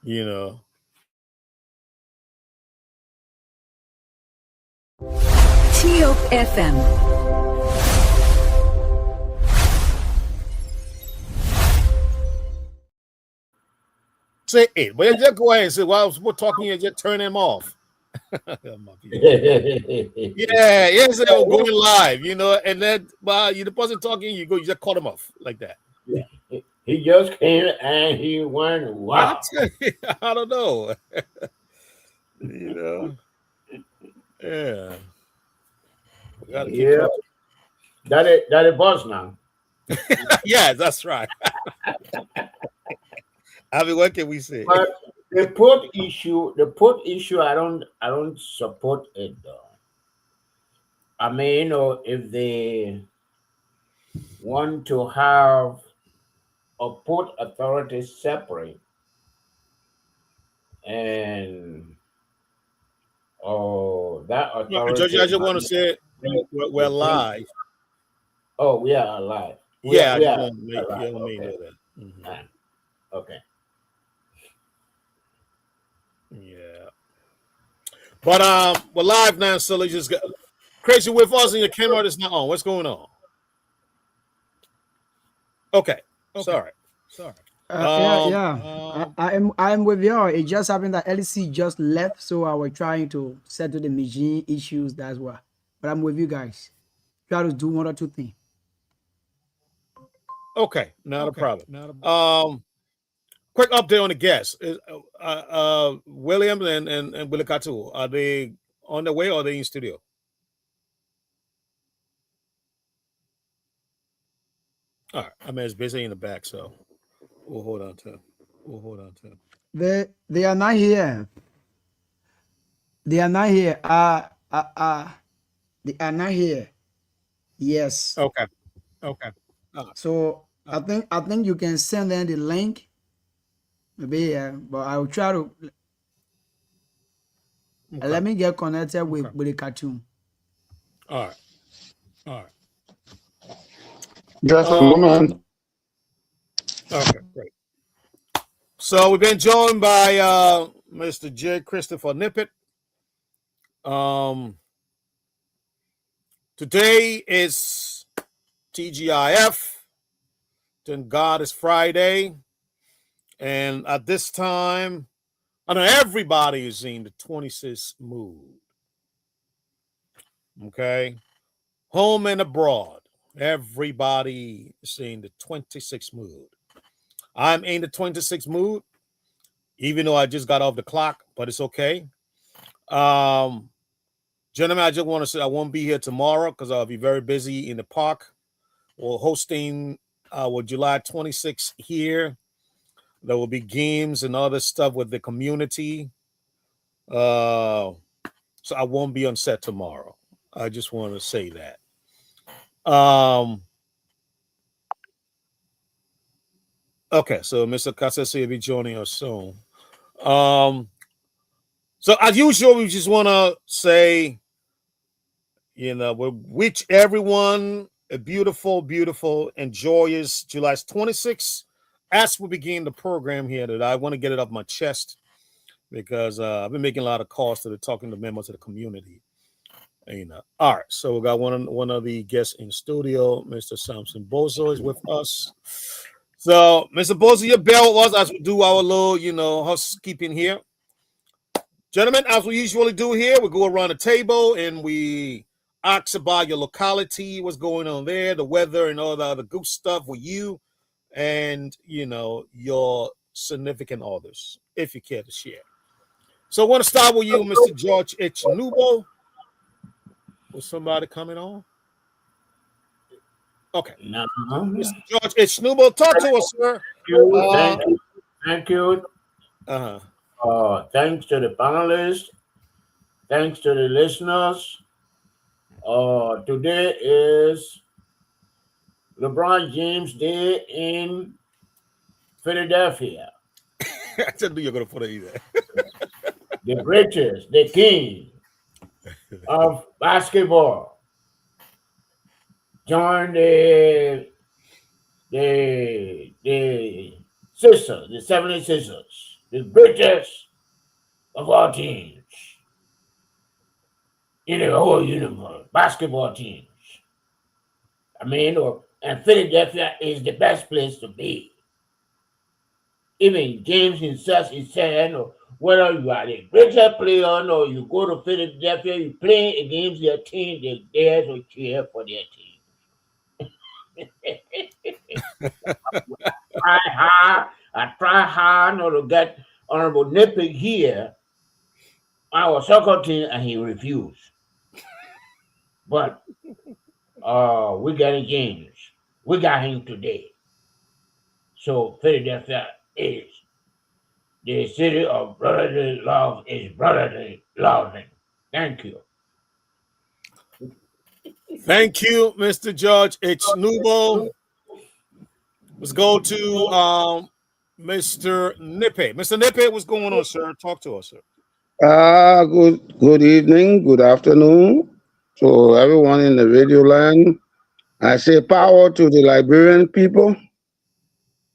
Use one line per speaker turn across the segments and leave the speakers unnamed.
You know.
TOP FM.
Say it, but just go ahead and say, while we're talking here, just turn them off. Yeah, yes, they were going live, you know, and then while you the person talking, you just cut them off like that.
He just came and he went, wow.
I don't know. You know. Yeah. We gotta keep talking.
That it was now.
Yeah, that's right. I mean, what can we say?
But the port issue, I don't support it though. I mean, you know, if they want to have a port authority separate and that authority.
Judge, I just want to say we're live.
Oh, we are alive.
Yeah, I just want to make know that.
Mm-hmm. Okay.
Yeah. But we're live now, so let's just go. Crazy with us and your camera is not on. What's going on? Okay. Sorry.
I'm with you. It just happened that LC just left, so I was trying to settle the machine issues. That's why. But I'm with you guys. Try to do one or two things.
Okay, not a problem. Quick update on the guests. William and Willie Katu, are they on the way or are they in studio? All right. I mean, it's busy in the back, so we'll hold on to them.
They are not here. They are not here. They are not here. Yes.
Okay.
So I think you can send them the link. Maybe, but I will try to. Let me get connected with the cartoon.
All right.
Just a moment.
Okay, great. So we've been joined by Mr. J. Christopher Nippett. Today is TGIF. Then God is Friday. And at this time, I know everybody is in the 26th mood. Okay. Home and abroad. Everybody is in the 26th mood. I'm in the 26th mood, even though I just got off the clock, but it's okay. Gentlemen, I just want to say I won't be here tomorrow because I'll be very busy in the park. We're hosting our July 26th here. There will be games and other stuff with the community. So I won't be on set tomorrow. I just want to say that. Okay, so Mr. Casasi will be joining us soon. So as usual, we just want to say, we wish everyone a beautiful, beautiful and joyous July 26th. As we begin the program here today, I want to get it off my chest because I've been making a lot of calls to talking to members of the community. All right, so we got one of the guests in studio, Mr. Samson Bozo is with us. So, Mr. Bozo, your bell with us as we do our little, housekeeping here. Gentlemen, as we usually do here, we go around the table and we ask about your locality, what's going on there, the weather and all the other good stuff with you and, your significant others, if you care to share. So I want to start with you, Mr. George H. Nubo. Was somebody coming on? Okay.
No.
Mr. George H. Nubo, talk to us, sir.
Thank you. Thanks to the panelists. Thanks to the listeners. Today is LeBron James Day in Philadelphia.
I just knew you were going to put it either.
The greatest, the king of basketball. Join the sisters, the 76ers. the greatest of all teams in the whole universe, basketball teams. I mean, and Philadelphia is the best place to be. Even James himself is saying, whether you are the greatest player or you go to Philadelphia, you play against your team, they're there to cheer for their team. I try hard not to get Honorable Nippy here, our soccer team, and he refused. But we got James. We got him today. So Philadelphia is the city of brotherly love, is brotherly loving. Thank you.
Thank you, Mr. Judge. It's Nubo. Let's go to Mr. Nippy. Mr. Nippy, what's going on, sir? Talk to us, sir.
Good evening, good afternoon to everyone in the radio land. I say power to the Liberian people,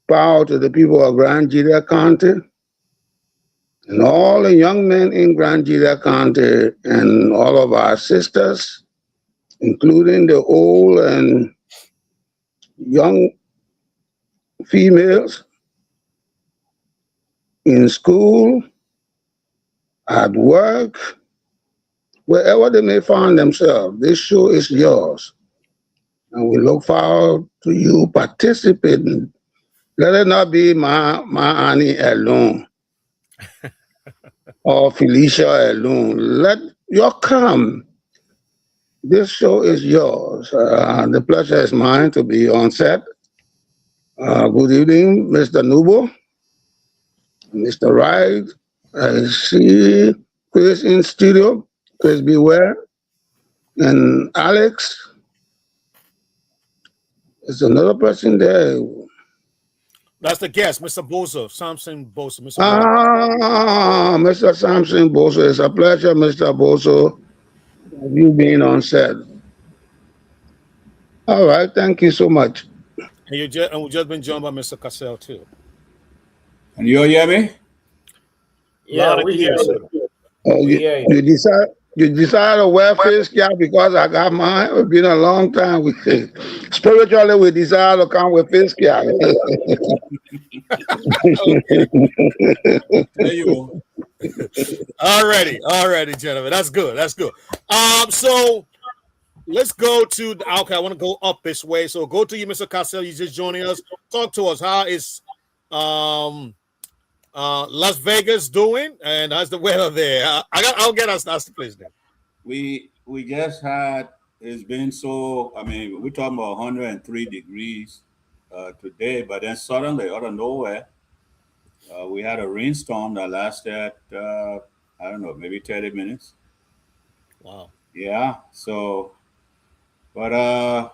power to the people of Grand Jida County, and all the young men in Grand Jida County, and all of our sisters, including the old and young females in school, at work, wherever they may find themselves. This show is yours. And we look forward to you participating. Let it not be my Annie alone or Felicia alone. Let your come. This show is yours. The pleasure is mine to be on set. Good evening, Mr. Nubo, Mr. Wright. I see Chris in studio, Chris Beware, and Alex. There's another person there.
That's the guest, Mr. Bosa, Samson Bosa.
Mr. Samson Bosa. It's a pleasure, Mr. Bosa, you being on set. All right, thank you so much.
And we've just been joined by Mr. Cassell, too.
And you hear me?
Yeah, we hear you.
You decided to wear face cap because I got mine. It's been a long time. Spiritually, we decided to come with face cap.
There you go.
Alrighty, gentlemen. That's good. So let's go to okay. I want to go up this way. So go to you, Mr. Cassell. You just joining us. Talk to us. How is Las Vegas doing, and how's the weather there? I'll get us that's the place there.
We just had, it's been so, I mean, we're talking about 103 degrees today, but then suddenly out of nowhere we had a rainstorm that lasted I don't know, maybe 30 minutes.
Wow.
Yeah, so but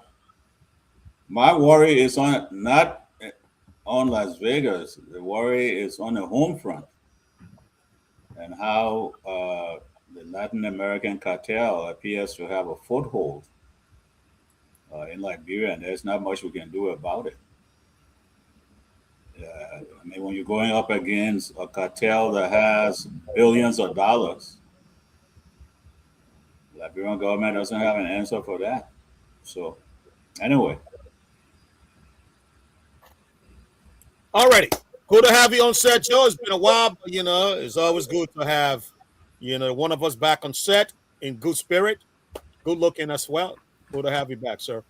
my worry is not on Las Vegas. The worry is on the home front and how the Latin American cartel appears to have a foothold in Liberia, and there's not much we can do about it. I mean, when you're going up against a cartel that has billions of dollars, the Liberian government doesn't have an answer for that. So, anyway.
Alrighty. Good to have you on set, Joe. It's been a while, but it's always good to have, one of us back on set in good spirit, good looking as well. Good to have you back, sir.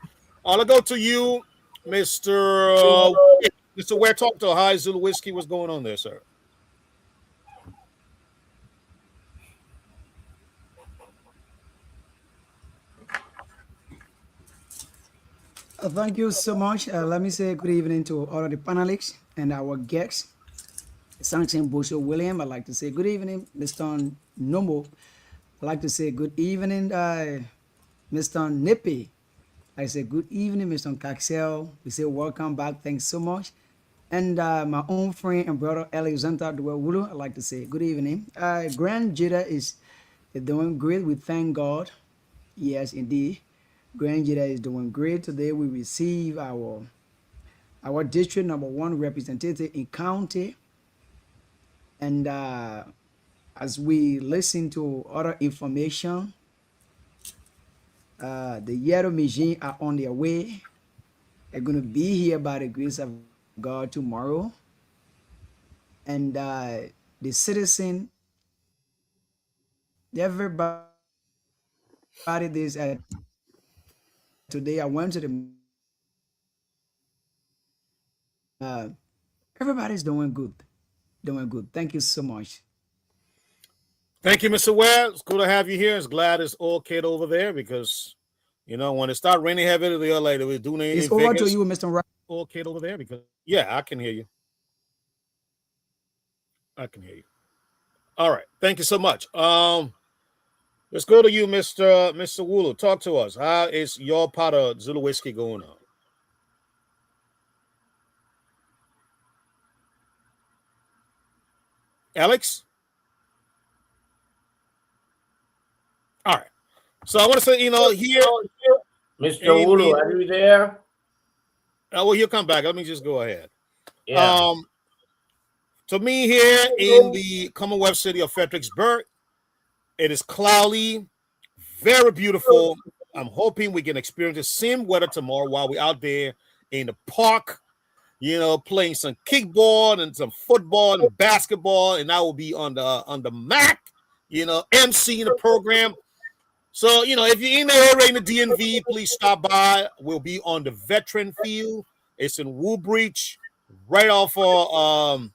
I'll go to you, Mr. Ware. Talk to Hi Zulu Whiskey. What's going on there, sir?
Thank you so much. Let me say good evening to all of the panelists and our guests. Samson Bosa William, I'd like to say good evening. Mr. Nomo, I'd like to say good evening. Mr. Nippy, I say good evening. Mr. Caxel, we say welcome back. Thanks so much. And my own friend and brother Alexander Duwewulu, I'd like to say good evening. Grand Jida is doing great. We thank God. Yes, indeed. Grand Jida is doing great. Today we receive our district number 1 representative in county. And as we listen to other information, the Yellow Machine are on their way. They're going to be here by the grace of God tomorrow. And the citizen, everybody this today I went to the everybody's doing good. Doing good. Thank you so much.
Thank you, Mr. Ware. It's cool to have you here. It's glad it's all kid over there because, you know, when it start raining heavily, they're like, we're doing it
It's
in
over
Vegas.
to you, Mr. Right.
All kid over there because, yeah, I can hear you. I can hear you. All right. Thank you so much. Let's go to you, Mr. Wulu. Talk to us. How is your pot of Zulu whiskey going on? Alex? All right. So I want to say, you know, here.
Mr. Wulu, are you there?
Well, he'll come back. Let me just go ahead.
Yeah.
To me, here in the Commonwealth city of Fredericksburg, it is cloudy, very beautiful. I'm hoping we can experience the same weather tomorrow while we're out there in the park, you know, playing some kickball and some football and basketball, and I will be on the Mac, you know, emceeing the program. So, you know, if you're in the area in the DMV, please stop by. We'll be on the Veteran Field. It's in Woolbridge, right off of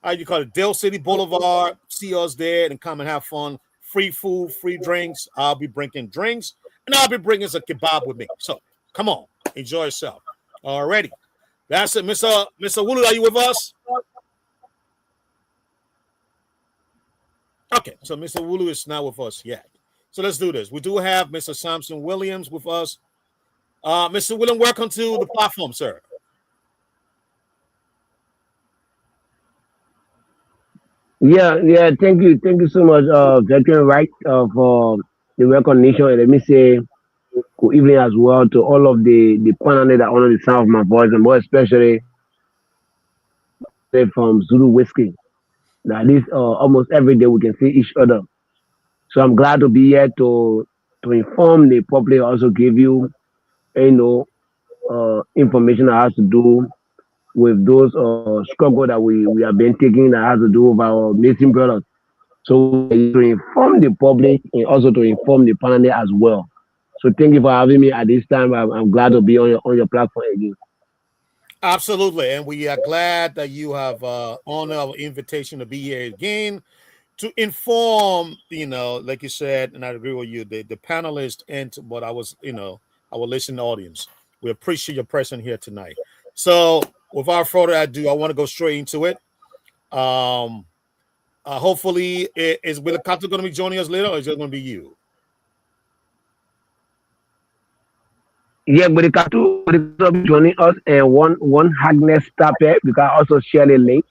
how you call it, Dale City Boulevard. See us there and come and have fun. Free food, free drinks. I'll be bringing drinks, and I'll be bringing some kebab with me. So come on, enjoy yourself. Alrighty, that's it, Mr. Wulu. Are you with us? Okay, so Mr. Wulu is not with us yet. So let's do this. We do have Mr. Samson Williams with us. Mr. Williams, welcome to the platform, sir.
Yeah. Thank you so much, Veteran Right, for the recognition. And let me say good evening as well to all of the panel that honor the sound of my voice, and more especially from Zulu Whiskey. That is almost every day we can see each other. So I'm glad to be here to inform the public, also give you, information that has to do with those struggle that we have been taking that has to do with our missing brothers. So to inform the public and also to inform the panel as well. So thank you for having me at this time. I'm glad to be on your platform again.
Absolutely, and we are glad that you have honored our invitation to be here again to inform, you know, like you said, and I agree with you, the panelists and what I was, you know, our listening audience. We appreciate your presence here tonight. So without further ado, I want to go straight into it. Hopefully, is Willie Cato going to be joining us later, or is it going to be you?
Yeah, but the Katu will be joining us, and one Agnes Tapper. We can also share the link.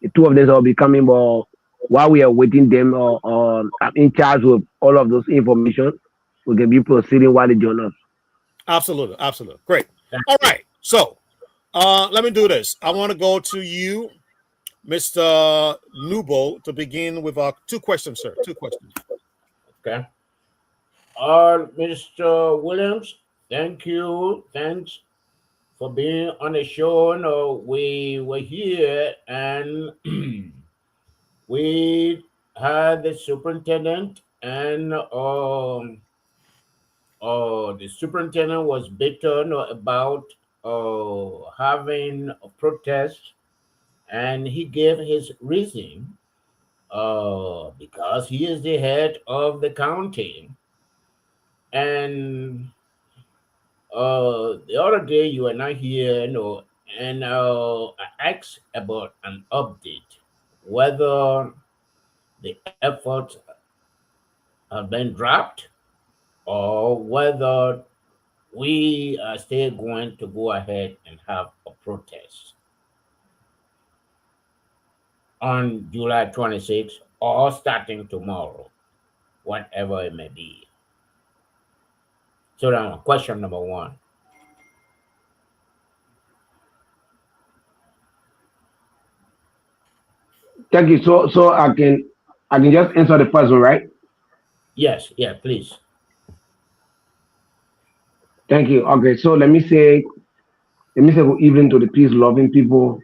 The two of them will be coming, but while we are waiting them, I'm in charge with all of those information. We can be proceeding while they join us.
Absolutely. Great. All right. So let me do this. I want to go to you, Mr. Nubo, to begin with our two questions, sir. Two questions.
Okay. Mr. Williams, thank you. Thanks for being on the show. No, we were here and we had the superintendent, and the superintendent was bitter about having a protest, and he gave his reason because he is the head of the county. And the other day you were not here, and I asked about an update, whether the efforts have been dropped or whether we are still going to go ahead and have a protest on July 26th or starting tomorrow, whatever it may be. So now, question number one.
Thank you. So I can just answer the first one, right?
Yes, yeah, please.
Thank you. Okay, so let me say good evening to the peace loving people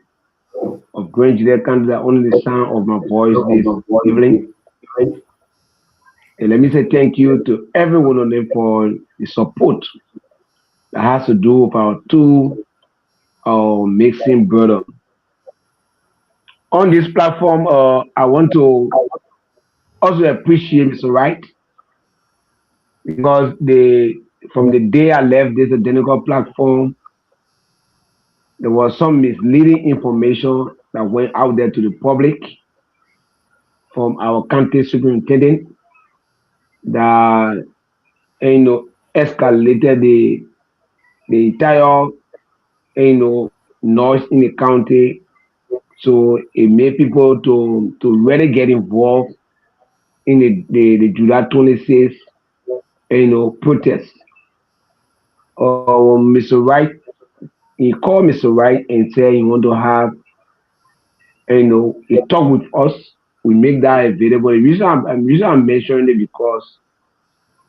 of Great Judea Country that only the sound of my voice this evening. And let me say thank you to everyone on them for the support that has to do with our two mixing brother. On this platform, I want to also appreciate Mr. Wright because from the day I left this identical platform, there was some misleading information that went out there to the public from our county superintendent that escalated the entire noise in the county. So it made people to really get involved in the July 26th protest. Mr. Wright, he called Mr. Wright and said he want to have a talk with us. We make that available. The reason I'm mentioning it because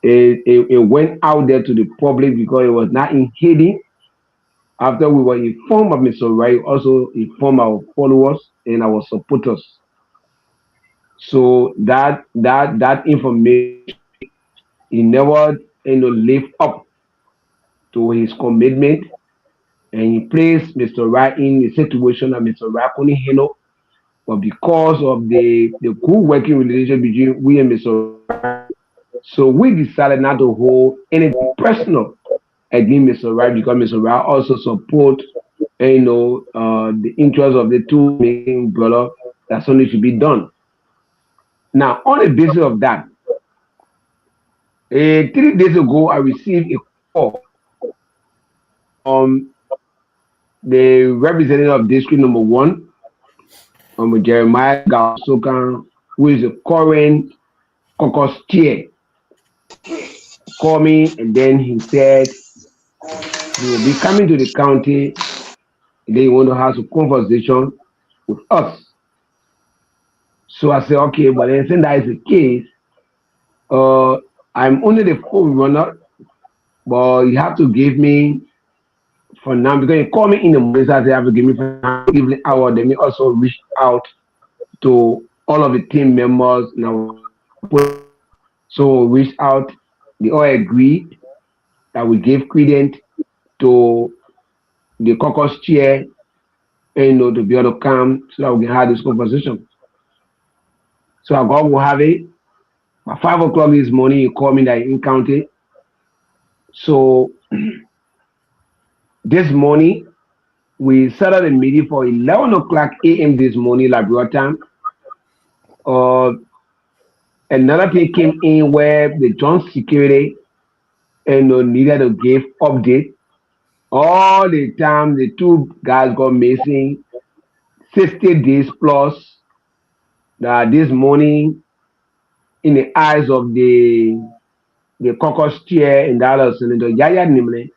it went out there to the public because it was not in Haiti. After we were informed of Mr. Wright, also informed our followers and our supporters. So that information, he never lived up to his commitment, and he placed Mr. Wright in a situation that Mr. Wright couldn't handle. But because of the good working relationship between we and Mr. Wright, so we decided not to hold anything personal against Mr. Wright because Mr. Wright also support the interests of the two main brothers. That's something should be done. Now, on the basis of that, 3 days ago, I received a call from the representative of District Number 1, Jeremiah Galsokan, who is the current caucus chair. Called me and then he said he will be coming to the county and they want to have a conversation with us. So I said, okay, but then since that is the case, I'm only the phone runner, but you have to give me for now because you call me in the morning, so I have to give me for now, evening hour. Then we also reach out to all of the team members now. So we reached out, they all agreed that we gave credence to the caucus chair to be able to come so that we can have this conversation. So I got have it. At 5 o'clock this morning, he called me that in county. So this morning, we started a meeting for 11 o'clock a.m. this morning, Labrador time. Another thing came in where the John Security needed to give update. All the time, the two guys got missing 60 days plus. That this morning, in the eyes of the caucus chair and the other Senator Yaya Nimle,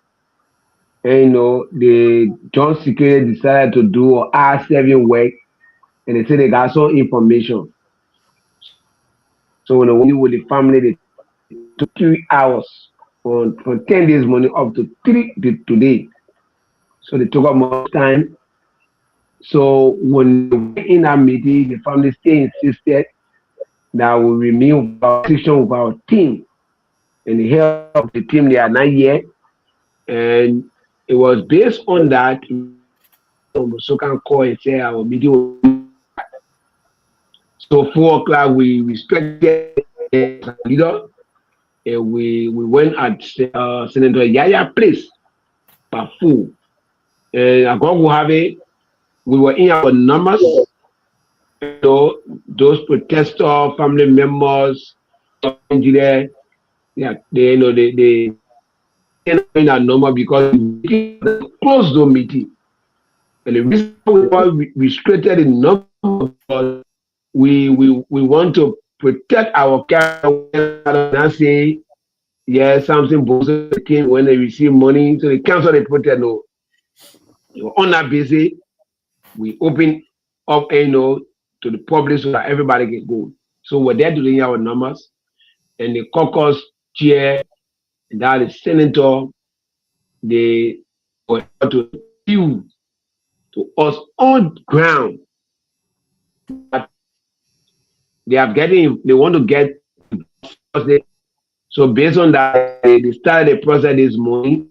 the John Security decided to do R7 work, and they said they got some information. So when we with the family, they took 3 hours from 10 days morning up to 3 today. So they took up more time. So when in our meeting, the family still insisted that we remain our position with our team. And the help of the team, they are not yet. And it was based on that, so can call and say our meeting. So 4 o'clock, we respected the leader. And we went at Senator Yaya place, Pafu. And I go have it. We were in our numbers. Those protester family members, they in our number because we closed the meeting. And the reason why we restricted the number, we want to protect our character and say, yeah, something came when they receive money, so they cancel the protest. No, on that basis, we open up to to the public so that everybody can go. So we're there doing our numbers, and the caucus chair, that is senator, they were able to appeal to us on ground. But they want to get. So based on that, they started the process this morning.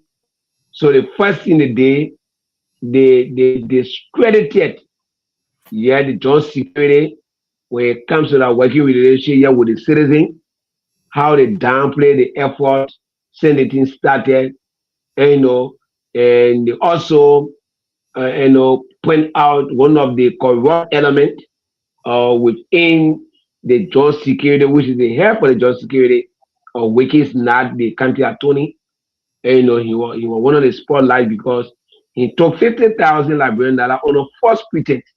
So the first thing they discredited, the joint security when it comes to that working relationship with the citizen, how they downplay the effort since the thing started, and they also point out one of the corrupt element within the joint security, which is the head for the joint security, which is not the county attorney. And he was one of the spotlight because he took $50,000 Liberian dollar on a false pretext,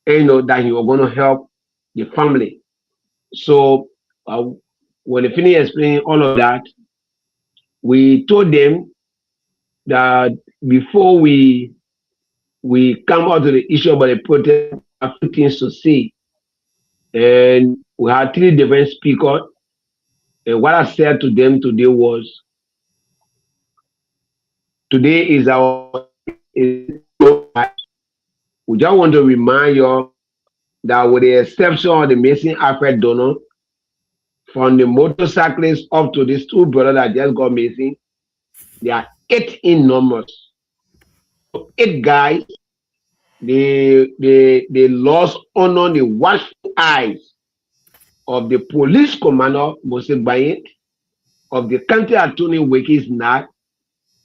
that he was going to help the family. So when they finished explaining all of that, we told them that before we come out to the issue about the protest, a few things to say. And we had 3 different speakers. And what I said to them today was, today is we just want to remind you that with the exception of the missing Alfred Donald, from the motorcyclists up to these 2 brothers that just got missing, there are 8 in numbers. 8 guys, they lost honor the watchful eyes of the police commander, Mose Bayet, of the county attorney, Wekis Nat,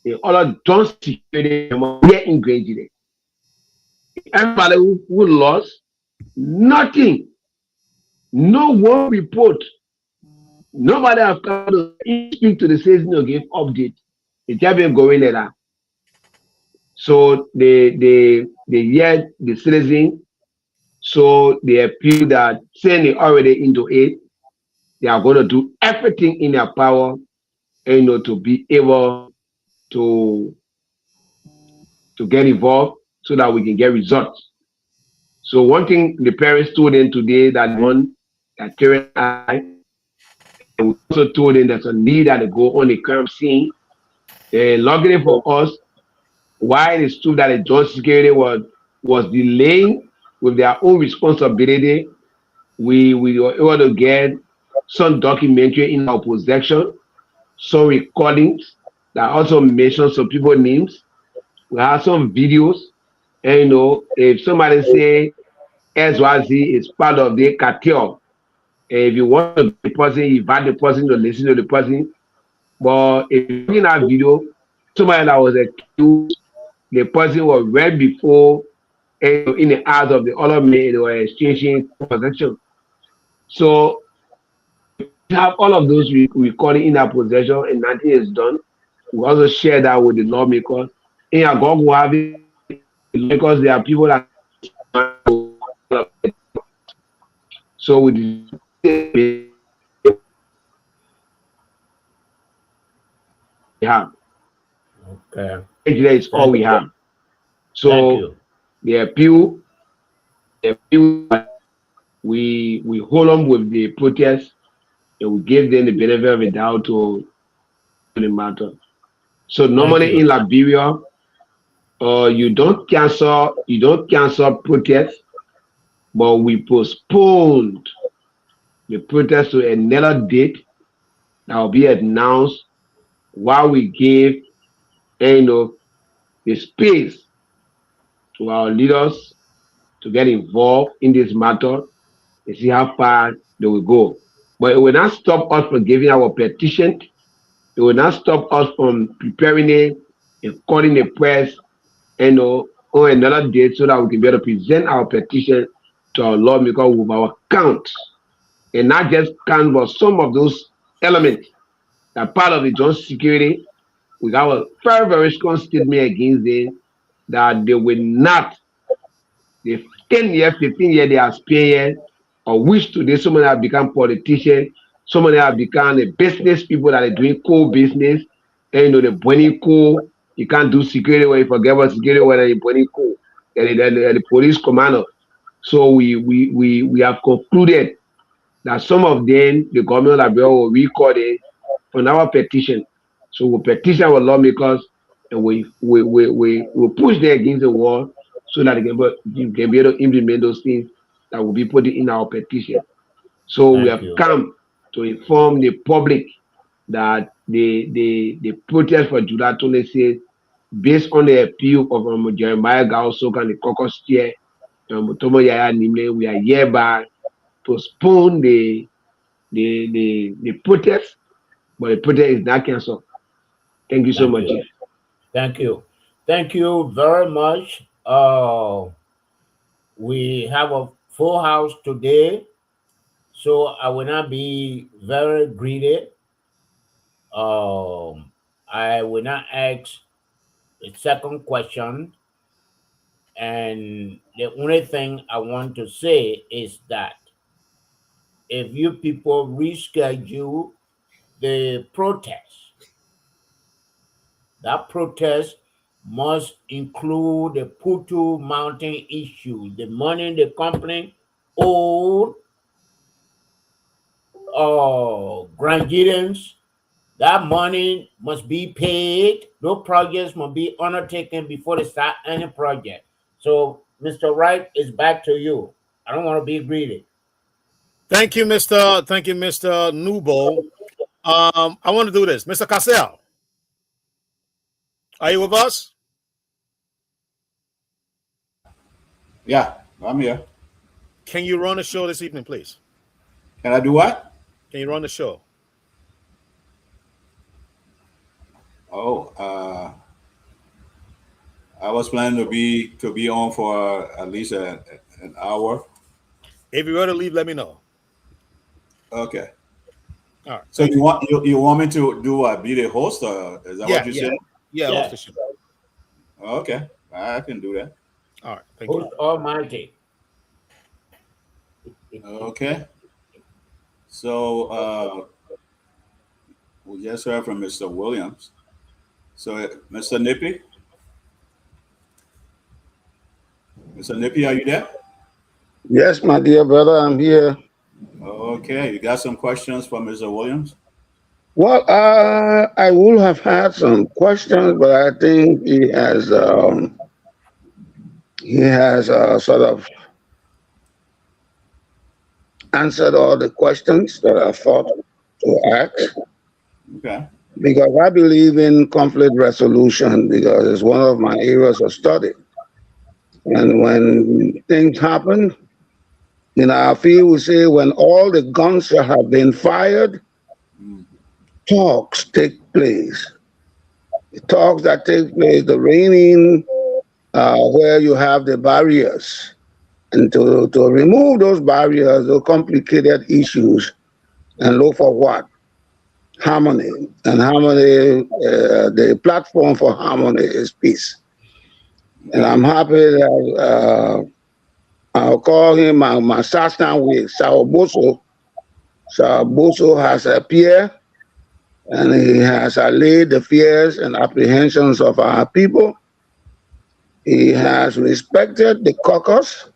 and all of John security were engaged in it. Everybody who lost, nothing, no one report. Nobody has come to speak to the citizen or give update. It's just been going like that. So they hear the citizen, so they appeal that saying they already into it, they are going to do everything in their power, to be able to get involved so that we can get results. So one thing the parents told them today that Karen and we also told them there's a need that they go on the crime scene. Luckily for us, why it is true that the joint security was delaying with their own responsibility, we were able to get some documentary in our possession, some recordings that also mention some people's names. We have some videos, and if somebody say SYZ is part of the cartel, if you want the person, invite the person to listen to the person. But if you look in that video, somebody that was accused, the person was right before in the eyes of the other men, they were exchanging possession. So we have all of those recording in our possession, and nothing is done. We also share that with the lawmakers. In Agog, we have it because there are people that. So we have.
Okay.
That is all we have. So the appeal, we hold on with the protest, and we give them the benefit of the doubt to the matter. So normally in Liberia, you don't cancel protests, but we postponed the protest to another date that will be announced while we give the space to our leaders to get involved in this matter and see how far they will go. But it will not stop us from giving our petition. It will not stop us from preparing it and calling the press on another date so that we can be able to present our petition to our lawmaker with our count. And not just count, but some of those elements that are part of the joint security. We have a very, very strong statement against them that they will not, the 10 years, 15 years they are spent, or which today some of them have become politicians, some of them have become the business people that are doing coal business, and the burning coal. You can't do security when you forget about security when you're burning cool. And the police commander. So we have concluded that some of them, the government of Liberia will record it on our petition. So we petition our lawmakers and we push them against the wall so that they can be able to implement those things that will be put in our petition. So we have come to inform the public that the protest for July 26th, based on the appeal of Jeremiah Gaosok and the caucus chair, Mutomo Yaya Nimle, we are hereby postpone the protest, but the protest is not cancelled. Thank you so much.
Thank you. Thank you very much. We have a full house today, so I will not be very greedy. I will not ask the second question. And the only thing I want to say is that if you people reschedule the protest, that protest must include the Putu Mountain issue, the money the company owed Granadians. That money must be paid. Those projects must be undertaken before they start any project. So, Mr. Wright, it's back to you. I don't want to be greedy.
Thank you, Mr. Nubo. I want to do this. Mr. Cassell, are you with us?
Yeah, I'm here.
Can you run the show this evening, please?
Can I do what?
Can you run the show?
Oh, I was planning to be on for at least an hour.
If you were to leave, let me know.
Okay.
All right.
So you want me to do be the host, or is that what you said?
Yeah, host the show.
Okay, I can do that.
All right. Thank you.
Almighty.
Okay. So we just heard from Mr. Williams. So Mr. Nippy? Mr. Nippy, are you there?
Yes, my dear brother, I'm here.
Okay, you got some questions for Mr. Williams?
Well, I would have had some questions, but I think he has sort of answered all the questions that I thought to ask.
Okay.
Because I believe in conflict resolution because it's one of my areas of study. And when things happen, in our field, we say when all the guns have been fired, talks take place. The talks that take place, the reining, where you have the barriers. And to remove those barriers, those complicated issues, and look for what? Harmony. And harmony, the platform for harmony is peace. And I'm happy that I'll call him my Sastan with Saoboso. Saoboso has appeared and he has allayed the fears and apprehensions of our people. He has respected the caucus.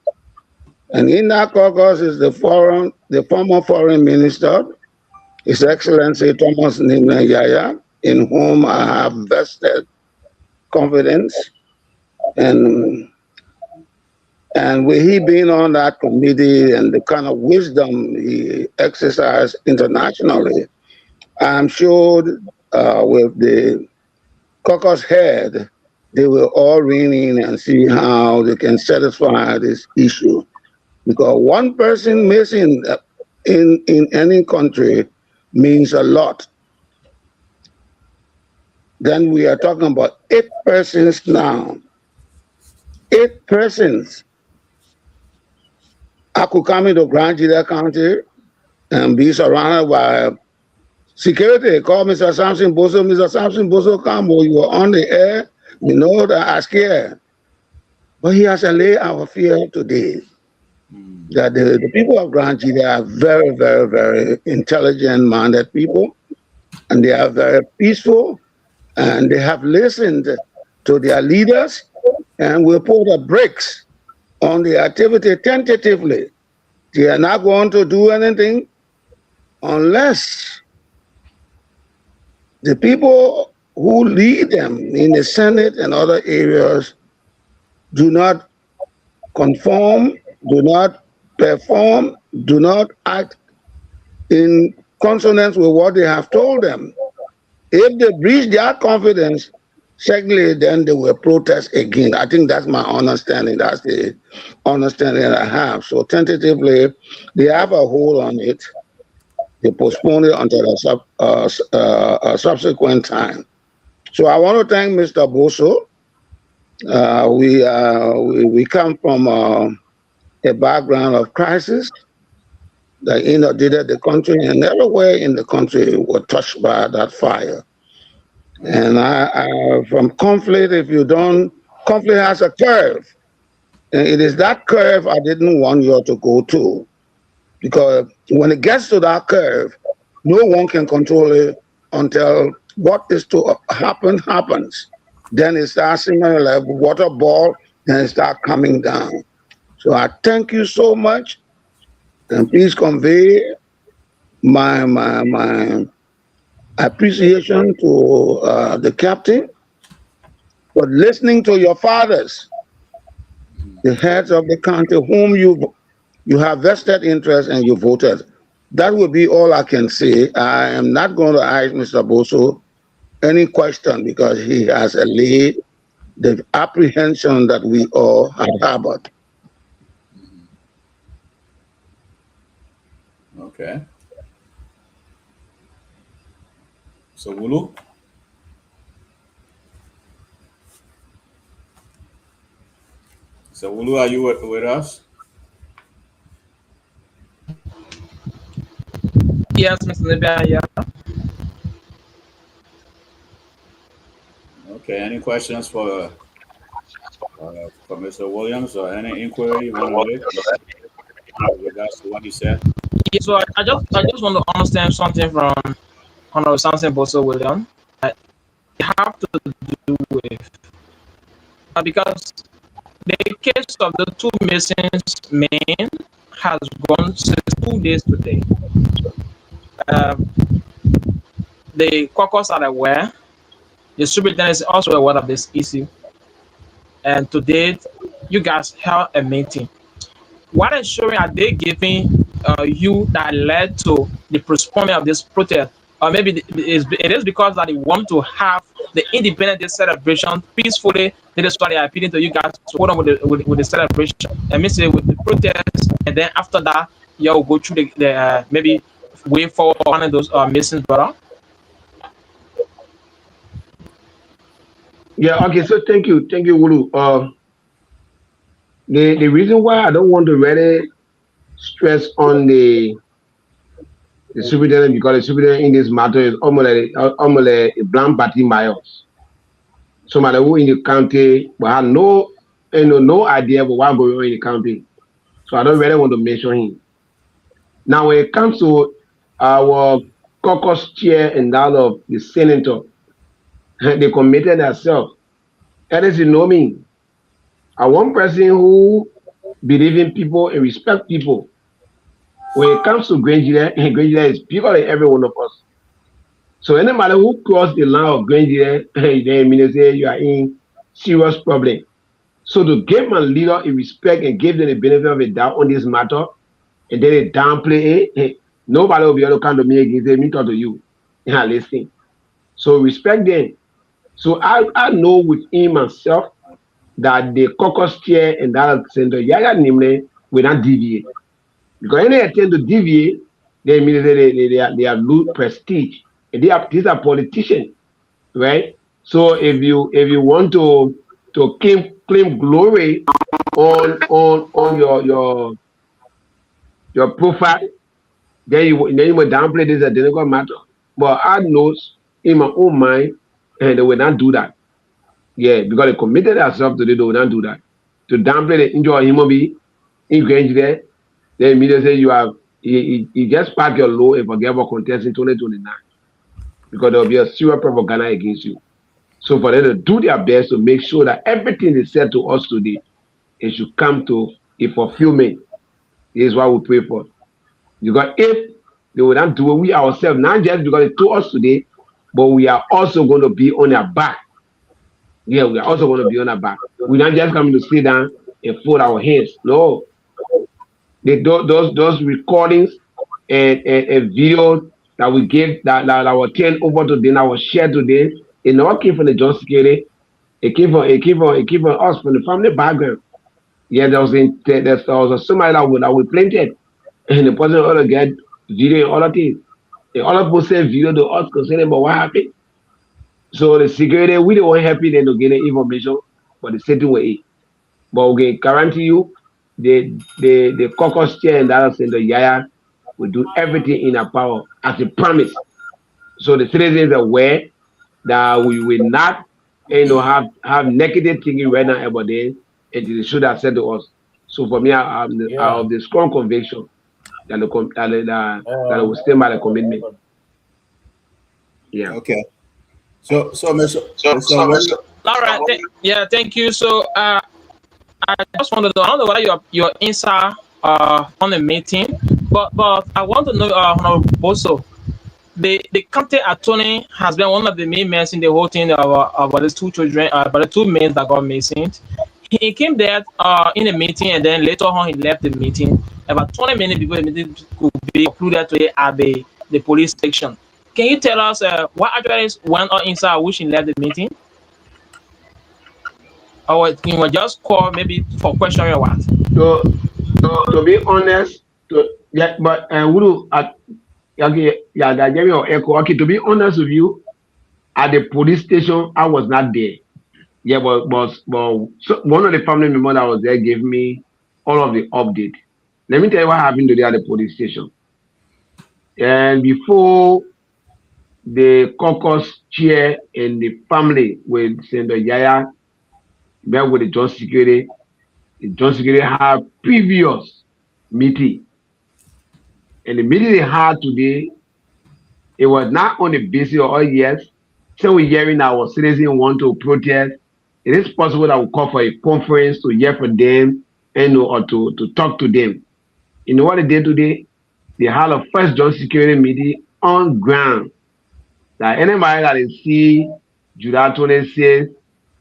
And in that caucus is the former foreign minister, His Excellency Thomas Nimle Yaya, in whom I have vested confidence. And with he being on that committee and the kind of wisdom he exercised internationally, I'm sure with the caucus head, they will all rein in and see how they can satisfy this issue. Because one person missing in any country means a lot. Then we are talking about 8 persons now. 8 persons. I could come into Grand Juda County and be surrounded by security. Call Mr. Samson Boso. Mr. Samson Boso, come, you were on the air. You know that I scared. But he has allayed our fear today. That the people of Grand Juda are very, very, very intelligent-minded people, and they are very peaceful, and they have listened to their leaders, and will put the brakes on the activity tentatively. They are not going to do anything unless the people who lead them in the Senate and other areas do not conform, do not perform, do not act in consonance with what they have told them. If they breach their confidence, secondly, then they will protest again. I think that's my understanding. That's the understanding that I have. So tentatively, they have a hold on it. They postpone it until a subsequent time. So I want to thank Mr. Boso. We come from a background of crisis that inundated the country, and everywhere in the country were touched by that fire. And from conflict, conflict has a curve. And it is that curve I didn't want you to go to. Because when it gets to that curve, no one can control it until what is to happen happens. Then it starts similar like water ball, and it starts coming down. So I thank you so much, and please convey my appreciation to the captain for listening to your fathers, the heads of the country, whom you have vested interest and you voted. That would be all I can say. I am not going to ask Mr. Boso any question because he has allayed the apprehension that we all had harbored.
Okay. So Wulu? So Wulu, are you with us?
Yes, Mr. Libya, yeah.
Okay, any questions for Mr. Williams or any inquiry you want to make with regards to what he said?
Yeah, so I just want to understand something from Honorable Samson Boso Williams. It have to do with because the case of the two missing men has gone since 2 days today. The caucus are aware. The superintendent is also aware of this issue. And today, you guys held a meeting. What ensuring are they giving you that led to the postponement of this protest? Or maybe it is because that they want to have the Independence Day celebration peacefully. That is why they are appealing to you guys to hold on with the celebration. And say with the protest, and then after that, you will go through the maybe way forward one of those missing brother.
Yeah, okay, so thank you, Wulu. The reason why I don't want to really stress on the superintendent because the superintendent in this matter is almost a blank party bias. Somebody who in the county but have no idea about what's going on in the county. So I don't really want to mention him. Now when it comes to our caucus chair and that of the senator, they committed themselves. And as you know me, I'm one person who believe in people and respect people. When it comes to Grenjire is bigger than every one of us. So anybody who cross the line of Grenjire, they mean say you are in serious problem. So to give my leader a respect and give them the benefit of the doubt on this matter, and then they downplay it, nobody will be able to come to me again say me talk to you. Yeah, listen. So respect them. So I know within myself that the caucus chair and that center, Yaya Nimle will not deviate. Because any attempt to deviate, they mean they are lose prestige. And these are politicians, right? So if you want to claim glory on your profile, then you will downplay this identical matter. But I know in my own mind, and they will not do that. Yeah, because they committed themselves to it, they will not do that. To downplay the injury human being, engage there, they immediately say you just pack your law and forget about contest in 2029. Because there will be a serious propaganda against you. So for them to do their best to make sure that everything they said to us today, it should come to a fulfillment. This is what we pray for. Because if they will not do it, we ourselves, not just because they told us today, but we are also going to be on our back. Yeah, we are also going to be on our back. We're not just coming to sit down and fold our hands. No. Those recordings and videos that we gave that were turned over to them, that was shared today, it all came from the John Security. It came from us, from the family background. Yeah, there was somebody that we planted, and the person ought to get video and other things. And other people send video to us concerning about what happened. So the security, we don't want happy then to get the information for the certain way. But we guarantee you, the caucus chair and that in the Yaya will do everything in our power as a promise. So the citizens are aware that we will not, have negative thinking right now about this, and they should have said to us. So for me, I have the strong conviction that that will stand by the commitment. Yeah.
Okay. So Mr.
All right. Thank you. So I just wanted to know whether you're inside on the meeting, but I want to know, also, the county attorney has been one of the main men in the whole thing about these two children, about the two men that got missing. He came there in the meeting, and then later on he left the meeting. About 20 minutes before the meeting could be concluded today at the police station. Can you tell us what actually went on inside which he left the meeting? Or he was just called maybe for questioning or what?
To be honest, to be honest with you, at the police station, I was not there. Yeah, but so one of the family members that was there gave me all of the update. Let me tell you what happened today at the police station. And before the caucus chair and the family with Senator Yaya met with the John Security had previous meeting. And the meeting they had today, it was not on the basis of, yes, so we're hearing our citizens want to protest. It is possible that we call for a conference to hear from them and or to talk to them. You know what they did today? They had a first John Security meeting on ground. That anybody that is see Judah 26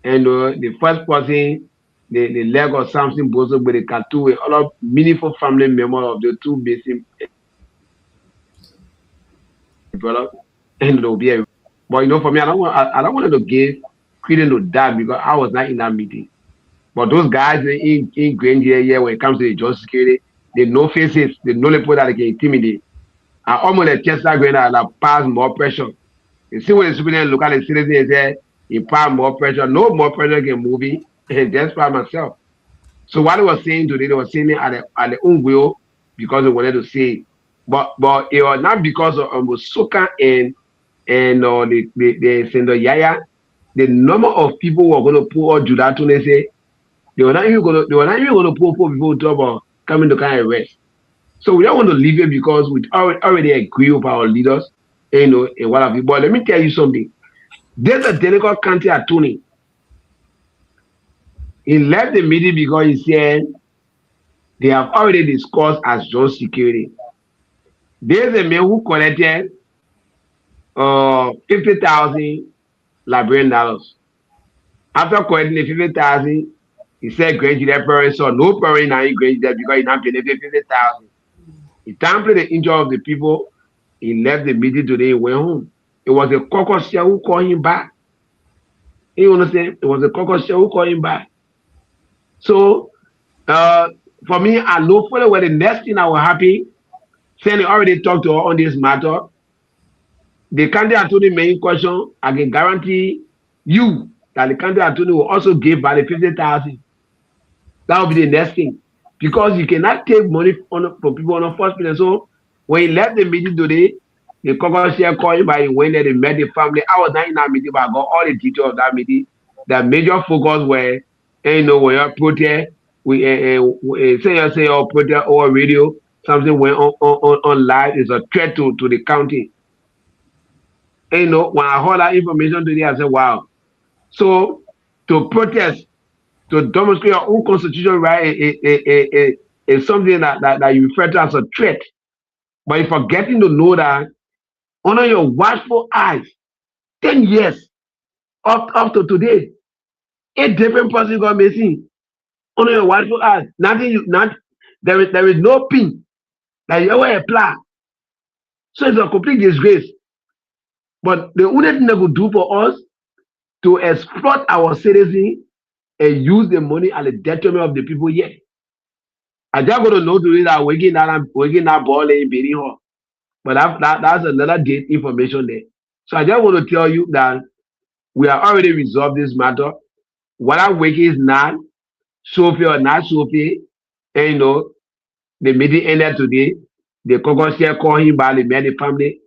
and the first person, the leg of something Bozo with the tattoo with all of meaningful family members of the two missing brothers, and there will be a. But for me, I don't want to give credit to that because I was not in that meeting. But those guys in Granger, when it comes to the John Security, they know faces, they know the people that they can intimidate. I almost a Chester going to pass more pressure. You see when the superintendent look at the citizen and say, he pass more pressure, no more pressure can move it, and that's by myself. So what they were saying today, they were saying it at the own will because they wanted to say it. But it was not because of Soka and the Senator Yaya. The number of people who are going to pull out Judah to say they were not even going to pull for people to talk about coming to kind of arrest. So we don't want to leave it because we already agree with our leaders, and what have you. But let me tell you something. There's a Delegate County attorney. He left the meeting because he said they have already discussed as John Security. There's a man who collected $50,000 Liberian dollars. After collecting the $50,000, he said Granger parents saw no parent now in Granger because he not paid the $50,000. He downplayed the injury of the people. He left the meeting today and went home. It was a caucus chair who called him back. You understand? It was a caucus chair who called him back. So, for me, I know fully where the next thing I was happy, saying already talked to her on this matter. The candidate attorney main question, I can guarantee you that the candidate attorney will also give back the $50,000. That will be the next thing. Because you cannot take money from people on the first place. So when he left the meeting today, the caucus chair called him by when they met the family. I was not in that meeting, but I got all the details of that meeting. The major focus were, when you protest, say your protest or radio, something went on live is a threat to the county. And when I heard that information today, I said, wow. So to protest to demonstrate your own constitutional right is something that you refer to as a threat. But you're forgetting to know that under your watchful eyes, 10 years up to today, 8 different persons got missing. Under your watchful eyes, there is no pin that you ever apply. So it's a complete disgrace. But the only thing they could do for us to exploit our citizens and use the money at the detriment of the people here. I just going to know today that we're getting that ball in Benin Hall. But that's another date information there. So I just want to tell you that we have already resolved this matter. Whether Wiki is not Sophie or not Sophie, and the meeting ended today. The caucus here called him by the many family.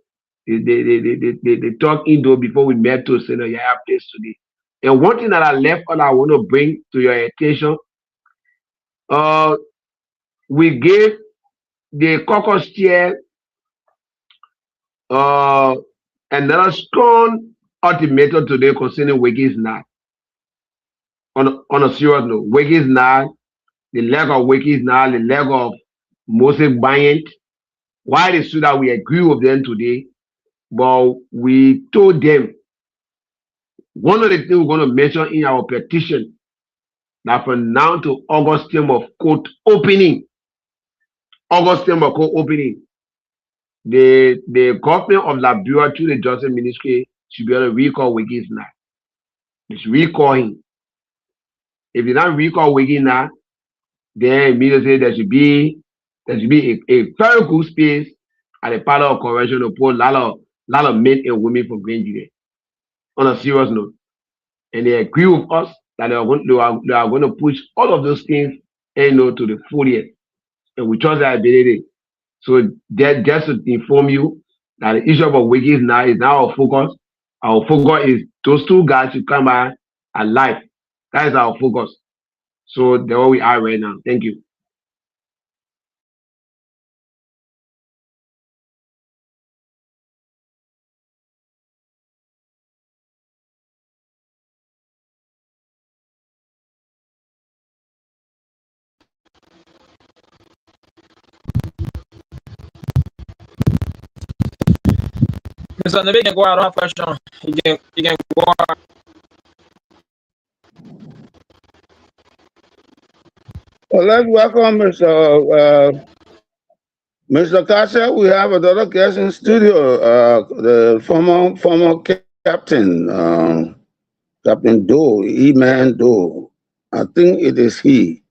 They talk indoor before we met to Senator Yaya place today. And one thing that I left on I want to bring to your attention, we gave the caucus chair another strong ultimatum today concerning Wiki is not. On a serious note, Wiki is not, the leg of Wiki is not, the leg of Moses Bryant. Why it is so that we agree with them today, but we told them one of the things we're going to mention in our petition that from now to August term of court opening, the government of Liberia through the Justice Ministry should be able to recall Wiki is not. They should recall him. If they don't recall Wiki now, then immediately there should be a very good space at the Palace of Convention to put a lot of men and women for Grand Jury. On a serious note, and they agree with us that they are going to push all of those things to the fullest, and we trust their ability. So just to inform you that the issue of Wiki is now our focus. Our focus is those 2 guys who come back alive. That is our focus. So that's where we are right now. Thank you.
Mr. Nebe can go out. I don't have question. You can go out.
Well, let's welcome Mr. Kasha. We have another guest in studio, the former captain, Captain Doe, E-Man Doe. I think it is he.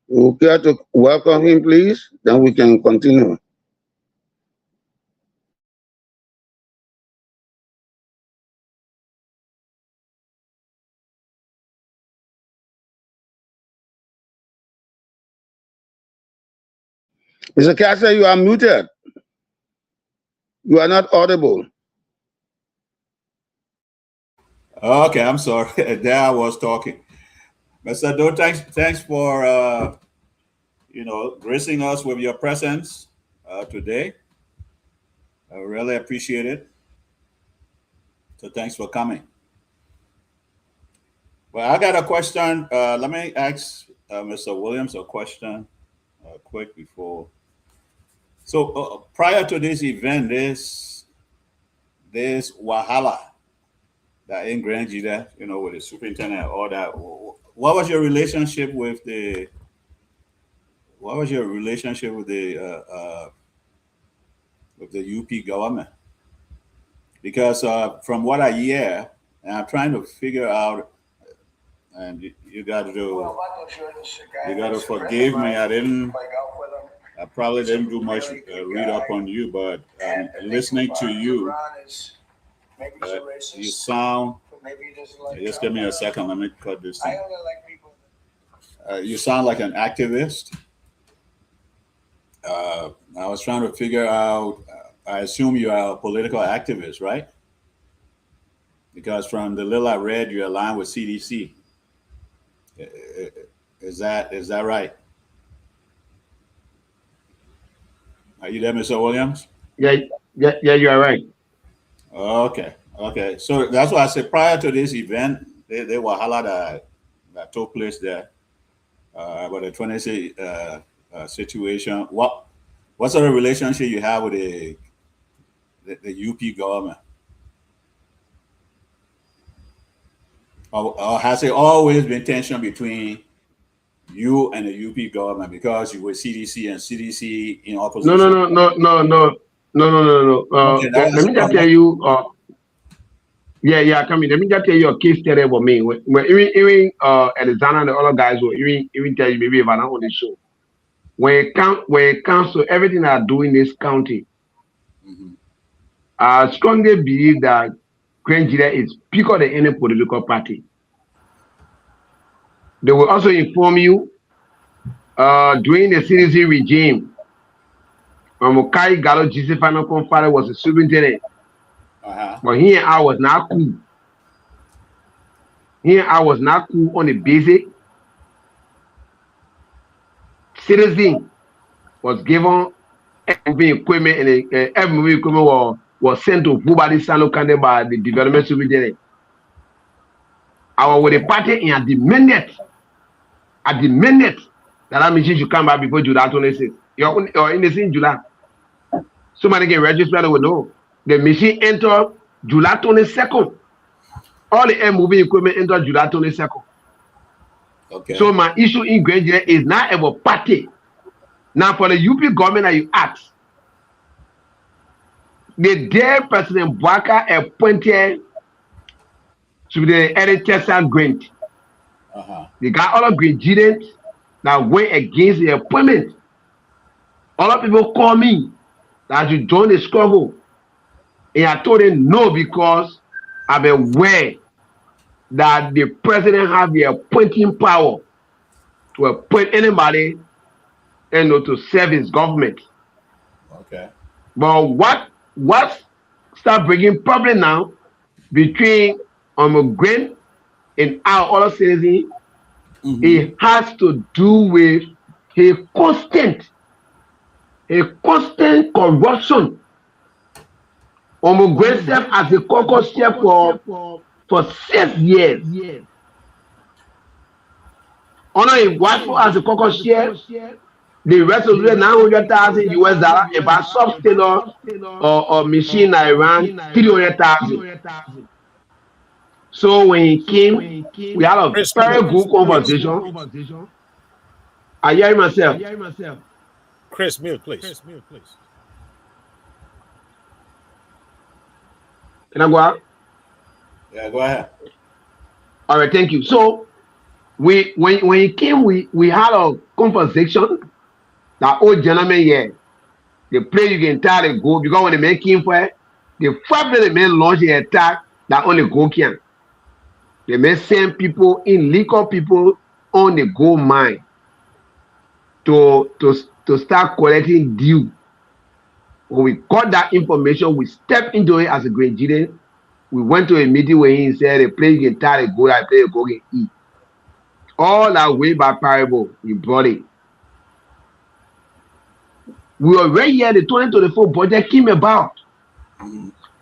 You care to welcome him, please? Then we can continue. Mr. Kasha, you are muted. You are not audible.
Okay, I'm sorry. There I was talking. Mr. Doe, thanks for gracing us with your presence today. I really appreciate it. So thanks for coming. Well, I got a question. Let me ask Mr. Williams a question quick before. So prior to this event, this Wahala that in Grand Jury, with the superintendent and all that. What was your relationship with the UP government? Because from what I hear, and I'm trying to figure out, and you got to forgive me. I probably didn't do much read up on you, but listening to you, you sound. Just give me a second. Let me cut this thing. You sound like an activist. I was trying to figure out. I assume you are a political activist, right? Because from the little I read, you're aligned with CDC. Is that right? Are you there, Mr. Williams?
Yeah, you are right.
Okay. So that's why I said prior to this event, they were holla that took place there about the 26 situation. What sort of relationship you have with the UP government? Or has it always been tension between you and the UP government because you were CDC and CDC in opposition?
No.
Okay,
Let me just tell you. Come in. Let me just tell you a case study about me. When even Alexander and the other guys were even tell you maybe if I'm not on the show. When it comes to everything I do in this county, I strongly believe that Nigeria is bigger than any political party. They will also inform you during the CDC regime, Mukai Gallo Gisifano Confare was a superintendent. But here I was not cool. On the basic. Citizen was given every equipment and every equipment was sent to Bubadi Salo Kande by the development superintendent. I was with the party and at the minute that machine should come back before July 26th. You're in the same July. Somebody get registered with no. The machine entered July 22nd. All the air moving equipment entered July 22nd.
Okay.
So my issue in Nigeria is not about party. Now for the UP government that you ask, the dear President Bwaka appointed to the NHS grant. They got all of Nigerians that went against the appointment. A lot of people call me that you join the struggle. And I told them no because I'm aware that the president has the appointing power to appoint anybody and to serve his government.
Okay.
But what start bringing problem now between Grant and our other citizens, it has to do with a constant corruption. Grant served as a caucus chair for 6 years. Honor him watchful as a caucus chair. The rest of the $900,000 US about sub-tailor or machine I ran $300,000. So when he came, we had a very good conversation. I hear myself.
Chris, mute, please.
Can I go out?
Yeah, go ahead.
All right, thank you. So when he came, we had a conversation. That old gentleman here, the place you can entirely go because when the man came for it, the fact that the man launched the attack, that only go can. They may send people, illegal people on the gold mine to start collecting due. When we got that information, we stepped into it as a Nigerian. We went to a meeting where he said the place you can entirely go, that place you go and eat. All that way by parable, we brought it. We already here, the 2024 budget came about.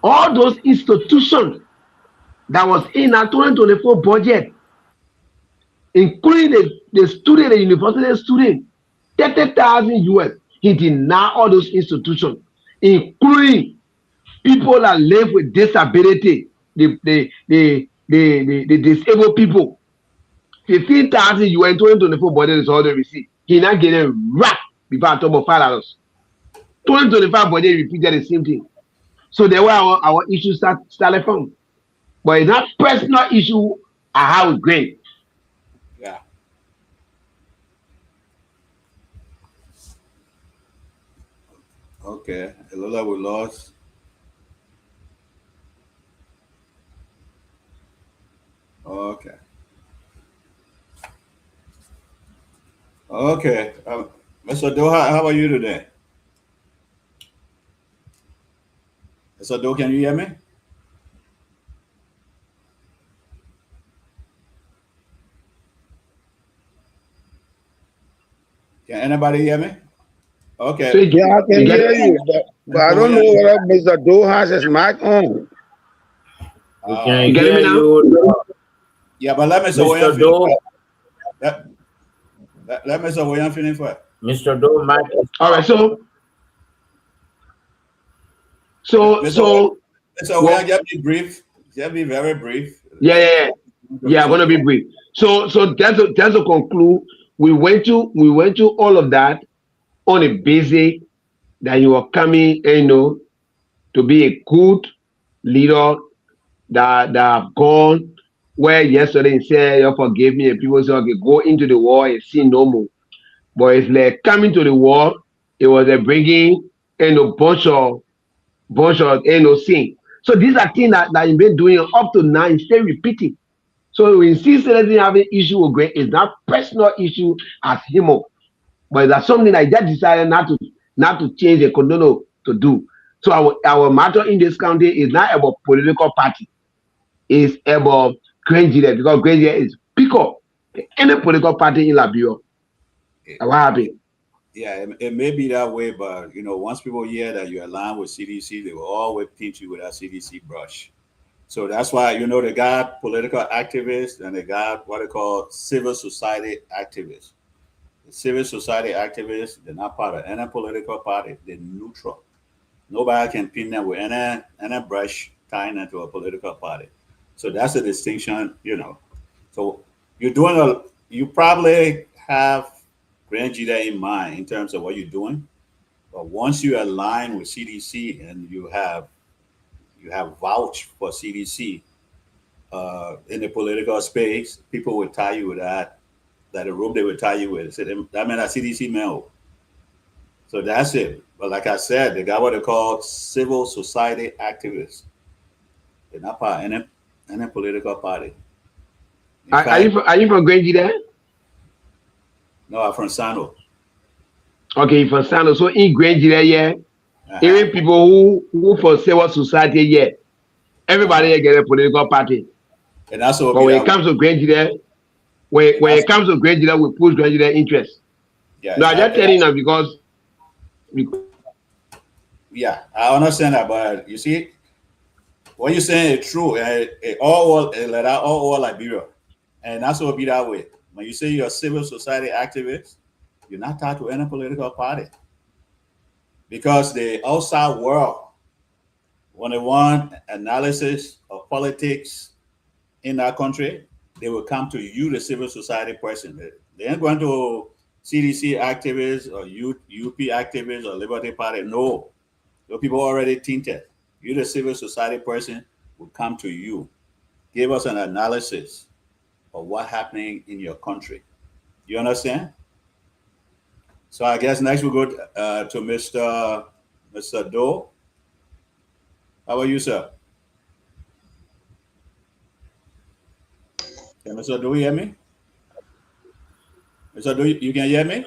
All those institutions that was in our 2024 budget, including the student, the university student, 30,000 US, he denied all those institutions, including people that live with disability, the disabled people. 15,000 US in 2024 budget is all they receive. He not getting wrapped before I talk about $5. 2025 budget repeated the same thing. So there were our issues started from. But it's not personal issue I have with Grant.
Yeah. Okay. A lot we lost. Okay. Okay. Mr. Doha, how are you today? Mr. Doha, can you hear me? Can anybody hear me? Okay.
So
Yeah, I can hear you, but I don't know whether Mr. Doe has his mic on.
We can
You get
hear
me now?
you,
Yeah, but let me say
Mr. Doe.
Let Mr. William finish first.
Mr. Doe might.
All right, so
Mr.
well,
William, just be brief. Just be very brief.
yeah, I'm gonna be brief. So just to conclude, we went to all of that on a basic that you are coming, to be a good leader that have gone where yesterday he said, "You forgive me," and people say, "Okay, go into the war and sin no more." But it's like coming to the war, it was a bringing bunch of sin. So these are things that you've been doing up to now, and still repeating. So we insist that they have an issue with Greg. It's not personal issue as him, but that's something I just decided not to change the condono to do. So our matter in this county is not about political party. It's about Granger, because Granger is bigger than any political party in Liberia. What happened?
Yeah, it may be that way, but once people hear that you align with CDC, they will always paint you with that CDC brush. So that's why they got political activists and they got what they call civil society activists. The civil society activists, they're not part of any political party. They're neutral. Nobody can pin them with any brush tying into a political party. So that's the distinction, So you probably have Grand Jida in mind in terms of what you're doing. But once you align with CDC and you have vouched for CDC in the political space, people will tie you with that the rope they will tie you with. So that meant a CDC mail. So that's it. But like I said, they got what they call civil society activists. They're not part of any political party.
Are you from Grand Jida?
No, I'm from Sano.
Okay, from Sano. So in Grand Jida, even people who for civil society, everybody get a political party.
And that's what.
But when it comes to Grand Jida, when it comes to Grand Jida, we push Grand Jida interest.
Yeah.
No, I'm just telling you because.
Yeah, I understand that, but you see, what you're saying is true. All over Liberia, and that's what be that way. When you say you're a civil society activist, you're not tied to any political party. Because the outside world, when they want analysis of politics in that country, they will come to you, the civil society person. They ain't going to CDC activists or UP activists or Liberty Party. No, those people already tinted. You, the civil society person, will come to you. Give us an analysis of what's happening in your country. You understand? So I guess next we'll go to Mr. Doe. How are you, sir? Can Mr. Doe hear me? Mr. Doe, you can hear me?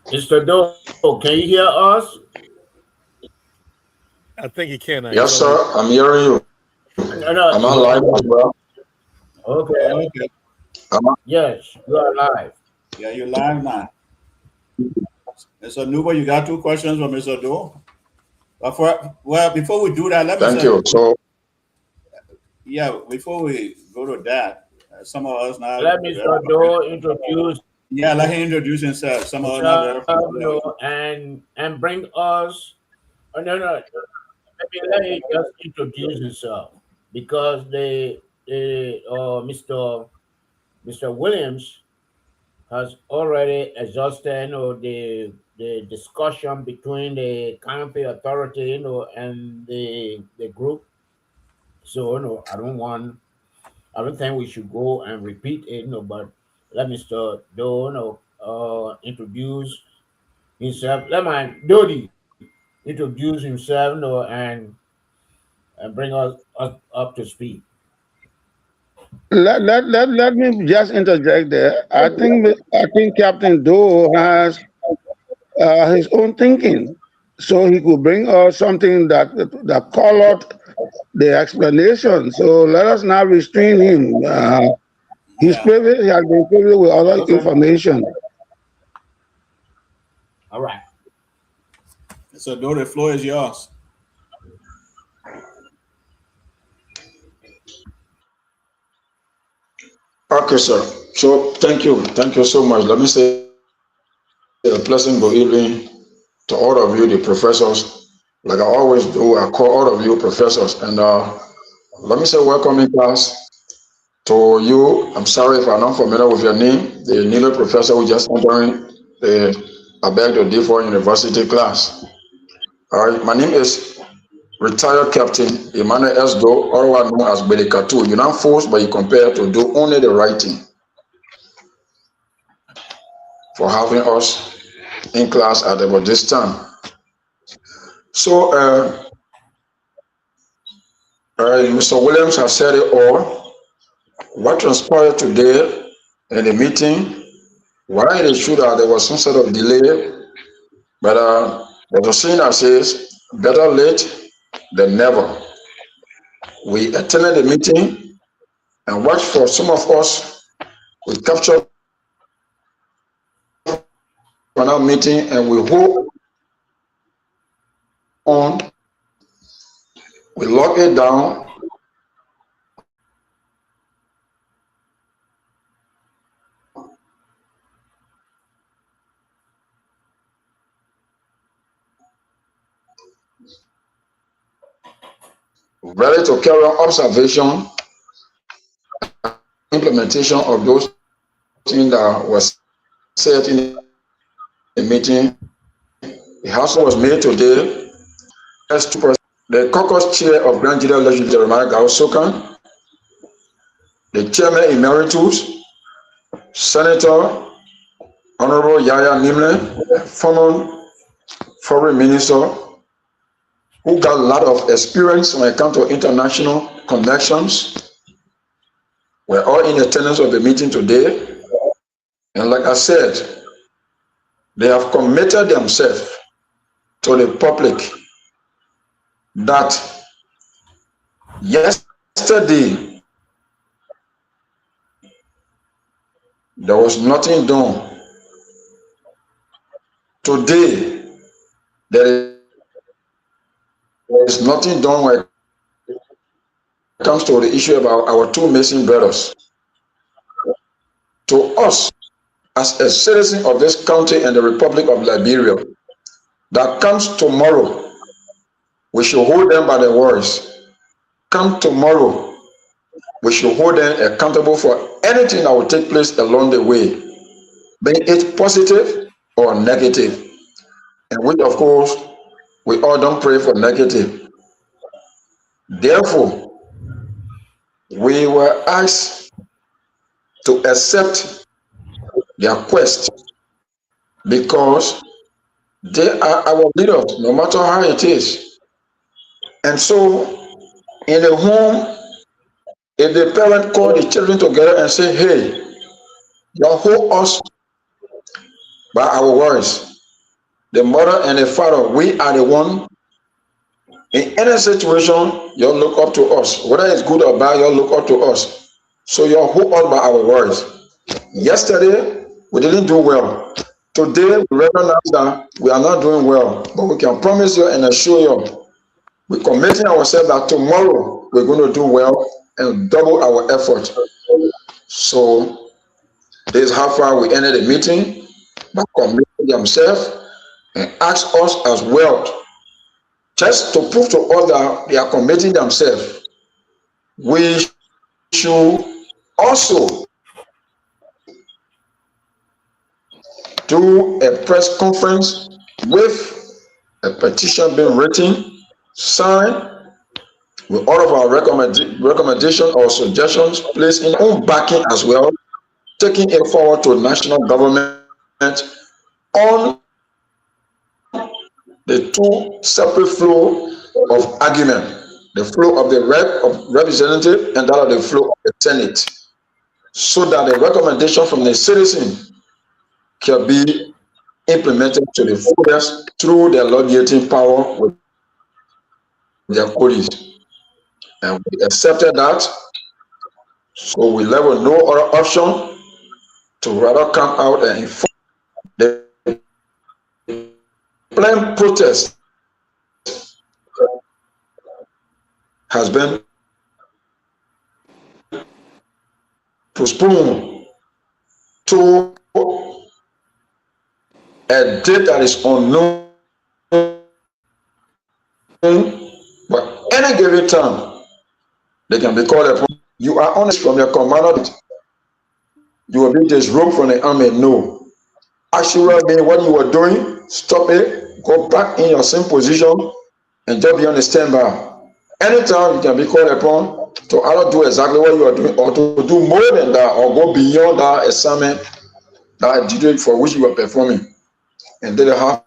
Mr. Doe, can you hear us?
I think he can.
Yes, sir. I'm hearing you.
No,
I'm on live as well.
Okay. Yes, you are live.
Yeah, you're live now. Mr. Nuba, you got 2 questions for Mr. Doe? But before we do that, let me
Thank you. So,
yeah, before we go to that, some of us now.
Let Mr. Doe introduce.
Yeah, let him introduce himself. Some of us now
and bring us. Oh, no. Let him just introduce himself because Mr. Williams has already exhausted the discussion between the county authority and the group. So I don't think we should go and repeat it, but let Mr. Doe introduce himself. Let my Dodi introduce himself and bring us up to speed.
Let me just interject there. I think Captain Doe has his own thinking, so he could bring us something that colored the explanation. So let us not restrain him. He has been privileged with other information.
All right.
So, Doe, the floor is yours.
Okay, sir. So thank you. Thank you so much. Let me say a pleasant good evening to all of you, the professors. Like I always do, I call all of you professors. And let me say welcome in class to you. I'm sorry if I'm not familiar with your name. The new professor who just entering the Abeg to D4 University class. All right, my name is retired Captain Emmanuel Esdo, otherwise known as Belikatu. You're not forced, but you compare to do only the right thing for having us in class at about this time. So, Mr. Williams has said it all. What transpired today in the meeting, why it is true that there was some sort of delay, but there's a saying that says, better late than never. We attended the meeting and watched for some of us. We captured on our meeting and we hope on, we lock it down. Ready to carry on observation, implementation of those things that was said in the meeting. The house was made today. As to the caucus chair of Grand General Legislature, Jeremiah Gao-Sokan, the chairman emeritus, Senator Honorable Yahya Nimle, former foreign minister, who got a lot of experience when it comes to international connections. We're all in attendance of the meeting today. And like I said, they have committed themselves to the public that yesterday there was nothing done. Today there is nothing done when it comes to the issue about our two missing brothers. To us, as a citizen of this country and the Republic of Liberia, that comes tomorrow, we should hold them by the words. Come tomorrow, we should hold them accountable for anything that will take place along the way, be it positive or negative. And we, of course, we all don't pray for negative. Therefore, we were asked to accept their quest because they are our leaders, no matter how it is. And so, in the home, if the parent call the children together and say, hey, you hold us by our words, the mother and the father, we are the one. In any situation, you look up to us. Whether it's good or bad, you look up to us. So you hold us by our words. Yesterday, we didn't do well. Today, we recognize that we are not doing well, but we can promise you and assure you, we're committing ourselves that tomorrow we're going to do well and double our effort. So, this is how far we ended the meeting, by committing themselves and ask us as well, just to prove to us that they are committing themselves. We should also do a press conference with a petition being written, signed, with all of our recommendations or suggestions placed in our own backing as well, taking it forward to national government on the two separate flow of argument, the flow of the representative and that of the flow of the Senate, so that the recommendation from the citizen can be implemented to the fullest through their lobbying power with their colleagues. And we accepted that, so we left with no other option to rather come out and inform the planned protest has been postpone to a date that is unknown, but any given time, they can be called upon. You are honest from your commander. You will be disrobed from the army. No. Actually, what you were doing, stop it, go back in your same position, and just be on the standby. Anytime you can be called upon to either do exactly what you are doing or to do more than that or go beyond that assignment, that duty for which you are performing. And then how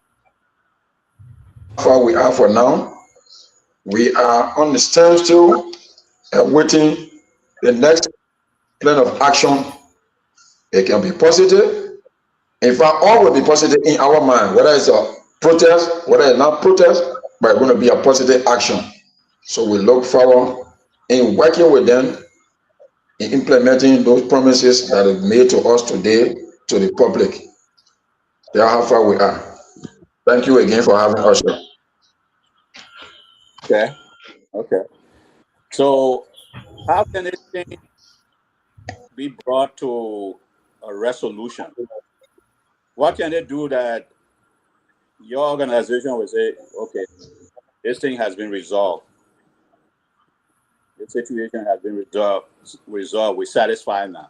far we are for now. We are on the stand still and waiting the next plan of action. It can be positive. In fact, all will be positive in our mind, whether it's a protest, whether it's not protest, but it's going to be a positive action. So we look forward in working with them, in implementing those promises that are made to us today, to the public. That's how far we are. Thank you again for having us here.
Okay. Okay. So, how can this thing be brought to a resolution? What can they do that your organization will say, okay, this thing has been resolved. The situation has been resolved. We're satisfied now.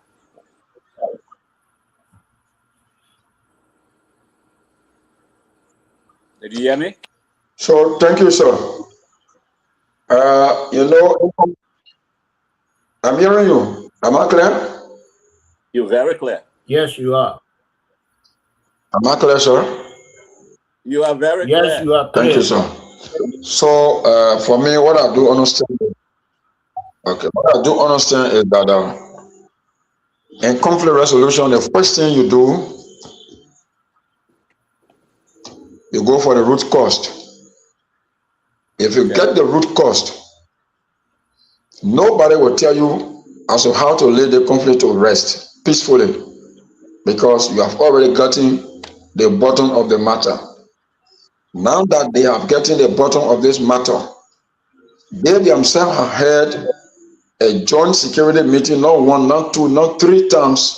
Did you hear me?
So thank you, sir. I'm hearing you. Am I clear?
You're very clear.
Yes, you are.
Am I clear, sir?
You are very
Yes,
clear.
you are clear.
Thank you, sir. So for me, what I do understand, what I do understand is that in conflict resolution, the first thing you do, you go for the root cause. If you get the root cause, nobody will tell you as to how to lay the conflict to rest peacefully, because you have already gotten the bottom of the matter. Now that they have gotten the bottom of this matter, they themselves have had a joint security meeting, not one, not two, not three times,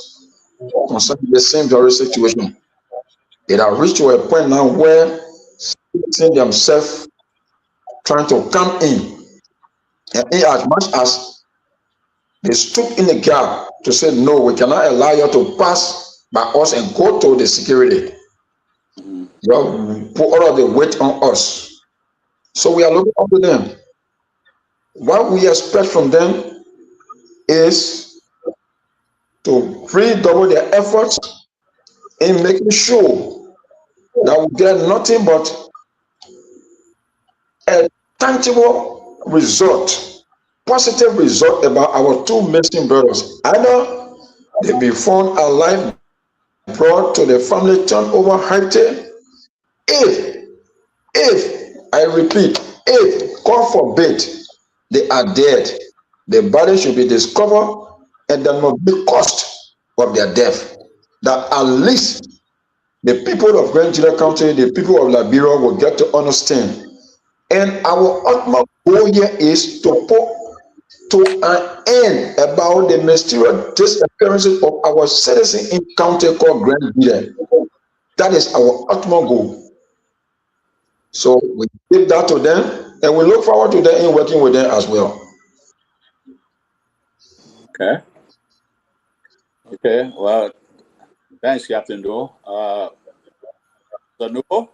concerning the same very situation. It has reached to a point now where citizens themselves trying to come in, and in as much as they stood in the gap to say, no, we cannot allow you to pass by us and go to the security. You have put all of the weight on us. So we are looking up to them. What we expect from them is to redouble their efforts in making sure that we get nothing but a tangible result, positive result about our two missing brothers. Either they be found alive, brought to the family turnover Haiti. If, I repeat, if, God forbid, they are dead, the body should be discovered and there must be cost of their death. That at least the people of Grand Gila County, the people of Liberia will get to understand. And our ultimate goal here is to put to an end about the mysterious disappearances of our citizens in county called Grand Gila. That is our ultimate goal. So we give that to them, and we look forward to them in working with them as well.
Okay. Okay. Well, thanks, Captain Doe. Zanubo?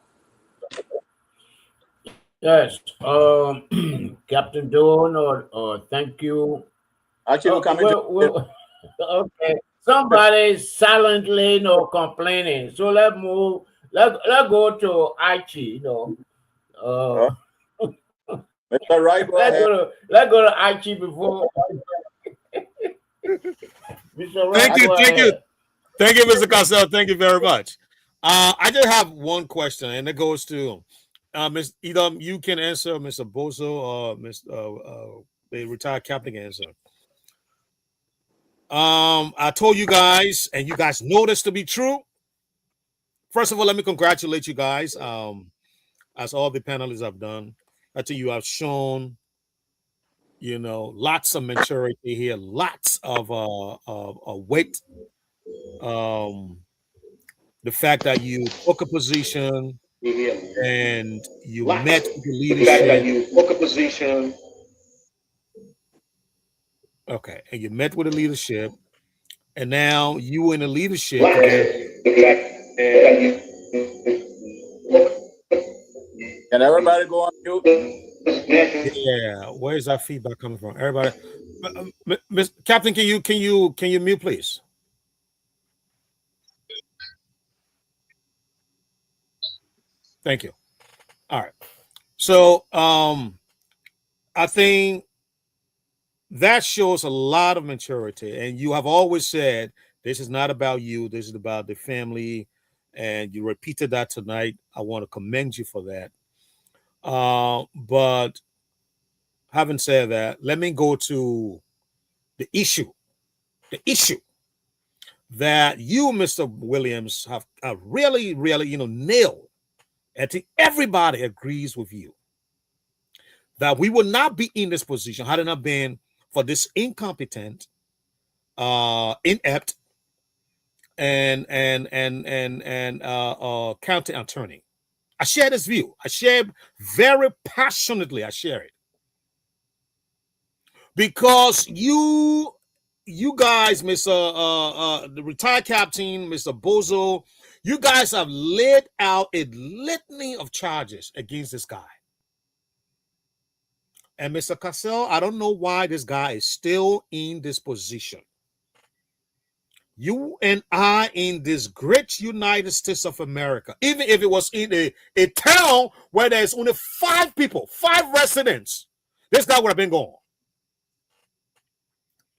Yes. Captain Dawn, or thank you.
Actually,
Okay. Somebody silently complaining. So let's move. Let's go to Archie.
Mr. Right, go ahead.
Let's go to Archie before. Mr. Right,
Thank you, Mr. Costello. Thank you very much. I just have one question, and it goes to Ms. Edom. You can answer, Mr. Boso, or the retired captain can answer. I told you guys, and you guys know this to be true. First of all, let me congratulate you guys. As all the panelists have done, I think you have shown lots of maturity here, lots of weight. The fact that you took a position and you met with the leadership. Okay, and you met with the leadership, and now you in the leadership.
Can everybody go on mute?
Yeah, where's that feedback coming from? Everybody, Captain, can you mute, please? Thank you. All right. So I think that shows a lot of maturity, and you have always said this is not about you, this is about the family, and you repeated that tonight. I want to commend you for that. But having said that, let me go to the issue that you, Mr. Williams, have really nailed. I think everybody agrees with you that we would not be in this position had it not been for this incompetent, inept, and county attorney. I share this view. I share very passionately. I share it because you guys, Mr. The retired captain, Mr. Bozo, you guys have laid out a litany of charges against this guy. And Mr. Cassell, I don't know why this guy is still in this position. You and I in this great United States of America, even if it was in a town where there's only 5 people, 5 residents, this guy would have been gone.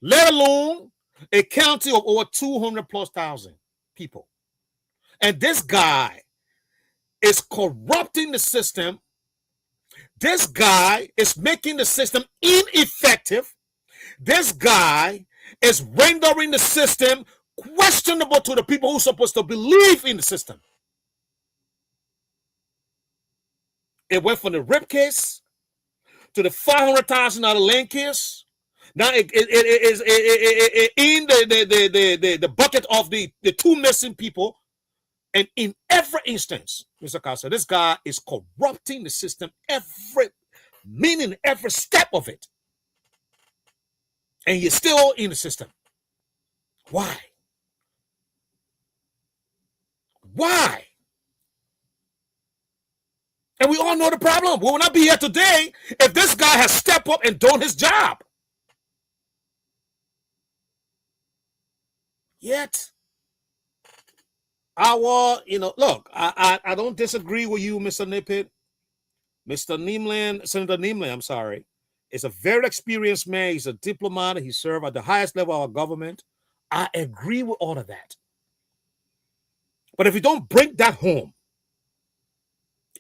Let alone a county of over 200,000+ people. And this guy is corrupting the system. This guy is making the system ineffective. This guy is rendering the system questionable to the people who are supposed to believe in the system. It went from the rape case to the $500,000 land case. Now it is in the bucket of the 2 missing people. And in every instance, Mr. Casa, this guy is corrupting the system every step of it. And you're still in the system. Why? Why? And we all know the problem. We will not be here today if this guy has stepped up and done his job. Yet, look, I don't disagree with you, Mr. Nippet. Mr. Neemland, Senator Neemland, I'm sorry, is a very experienced man. He's a diplomat. He served at the highest level of our government. I agree with all of that. But if you don't bring that home,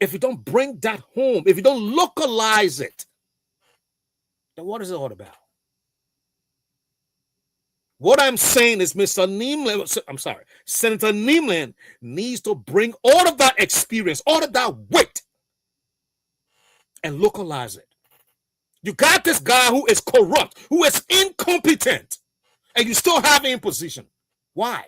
if you don't localize it, then what is it all about? What I'm saying is Senator Neemland needs to bring all of that experience, all of that weight, and localize it. You got this guy who is corrupt, who is incompetent, and you still have him in position. Why?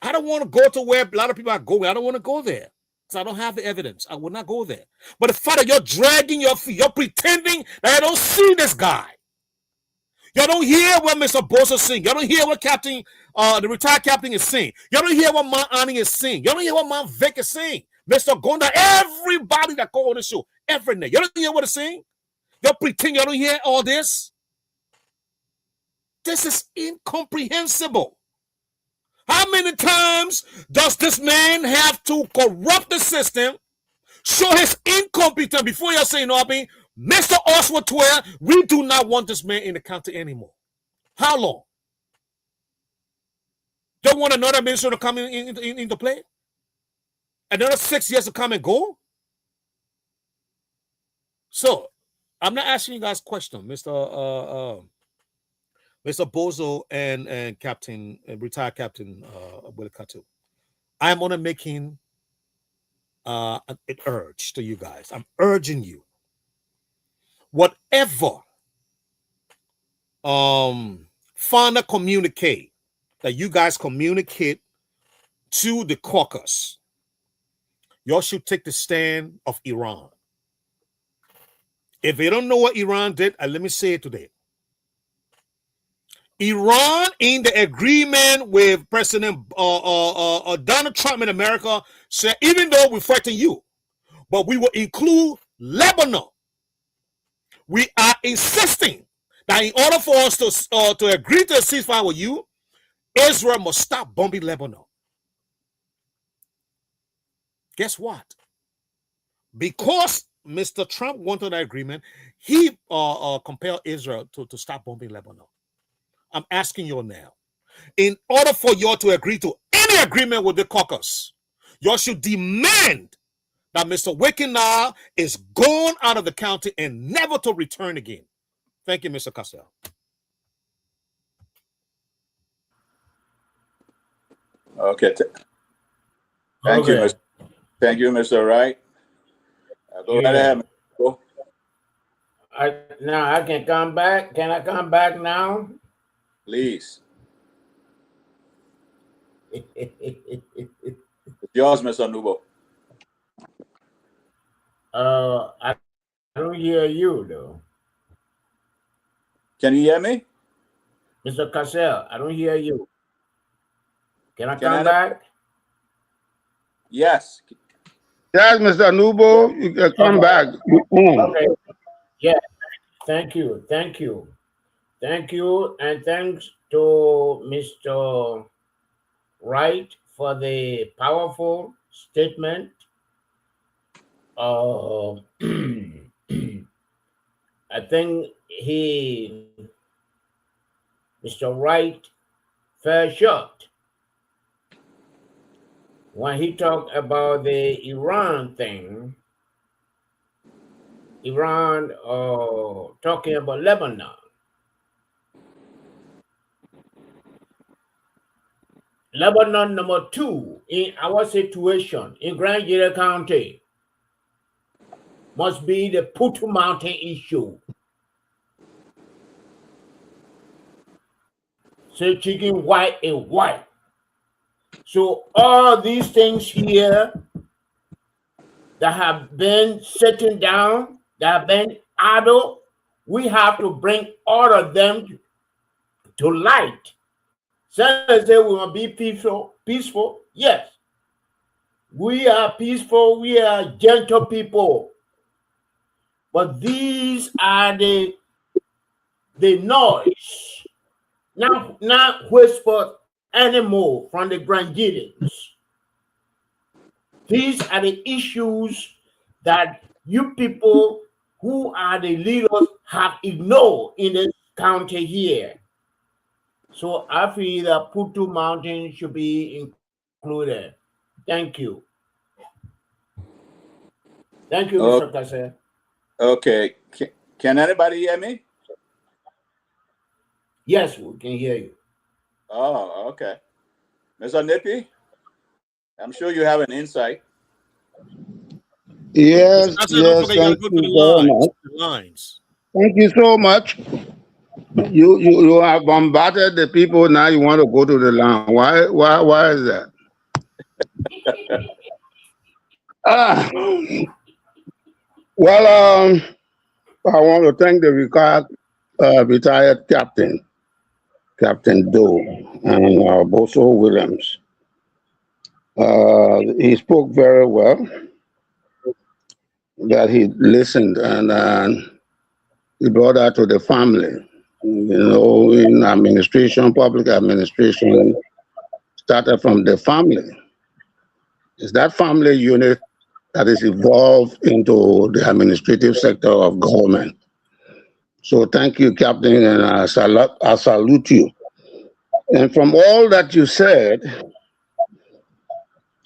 I don't want to go to where a lot of people are going. I don't want to go there because I don't have the evidence. I will not go there. But the fact that you're dragging your feet, you're pretending that I don't see this guy. You don't hear what Mr. Bosa is saying. You don't hear what the retired captain is saying. You don't hear what Ma Ani is saying. You don't hear what Ma Vic is saying. Mr. Gonda, everybody that go on the show, every night. You don't hear what it's saying? You pretend you don't hear all this? This is incomprehensible. How many times does this man have to corrupt the system, show his incompetence before you're saying, Mr. Oswald Tware, we do not want this man in the county anymore? How long? Don't want another minister to come into play? Another 6 years to come and go? So, I'm not asking you guys questions, Mr. Bozo and Captain, retired Captain Willie Katu. I'm only making an urge to you guys. I'm urging you. whatever final communique that you guys communicate to the caucus, y'all should take the stand of Iran. If you don't know what Iran did, let me say it today. Iran, in the agreement with President Donald Trump in America, said, even though we're fighting you, but we will include Lebanon. We are insisting that in order for us to agree to a ceasefire with you, Israel must stop bombing Lebanon. Guess what? Because Mr. Trump wanted that agreement, he compelled Israel to stop bombing Lebanon. I'm asking you now, in order for you all to agree to any agreement with the caucus, you should demand that Mr. Wickenow is gone out of the county and never to return again. Thank you, Mr. Cassell.
Okay. Thank you, Mr. Thank you, Mr. Wright. Go right ahead.
Now I can come back. Can I come back now?
Please. It's yours, Mr. Nubo.
I don't hear you though.
Can you hear me?
Mr. Cassell, I don't hear you. Can I come back?
Yes.
Yes, Mr. Nubo, you can come back.
Okay. Yeah. Thank you. Thank you. Thank you. And thanks to Mr. Wright for the powerful statement. I think Mr. Wright, fell short when he talked about the Iran thing. Iran talking about Lebanon. Lebanon number 2 in our situation in Grand Jira County must be the Putu Mountain issue. So chicken white and white. So all these things here that have been sitting down, that have been idle, we have to bring all of them to light. Some say we want to be peaceful. Yes. We are peaceful. We are gentle people. But these are the noise. Not whisper anymore from the Grandians. These are the issues that you people who are the leaders have ignored in this county here. So I feel that Putu Mountain should be included. Thank you. Thank you, Mr. Cassell.
Okay. Can anybody hear me?
Yes, we can hear you.
Oh, okay. Mr. Nippy, I'm sure you have an insight.
Yes, yes, thank you very much. Thank you so much. You have bombarded the people. Now you want to go to the line. Why is that? Well, I want to thank the retired Captain Doe and Boso Williams. He spoke very well. That he listened and he brought that to the family. You know, in administration, public administration, started from the family. It's that family unit that is evolved into the administrative sector of government. So thank you, Captain, and I salute you. And from all that you said,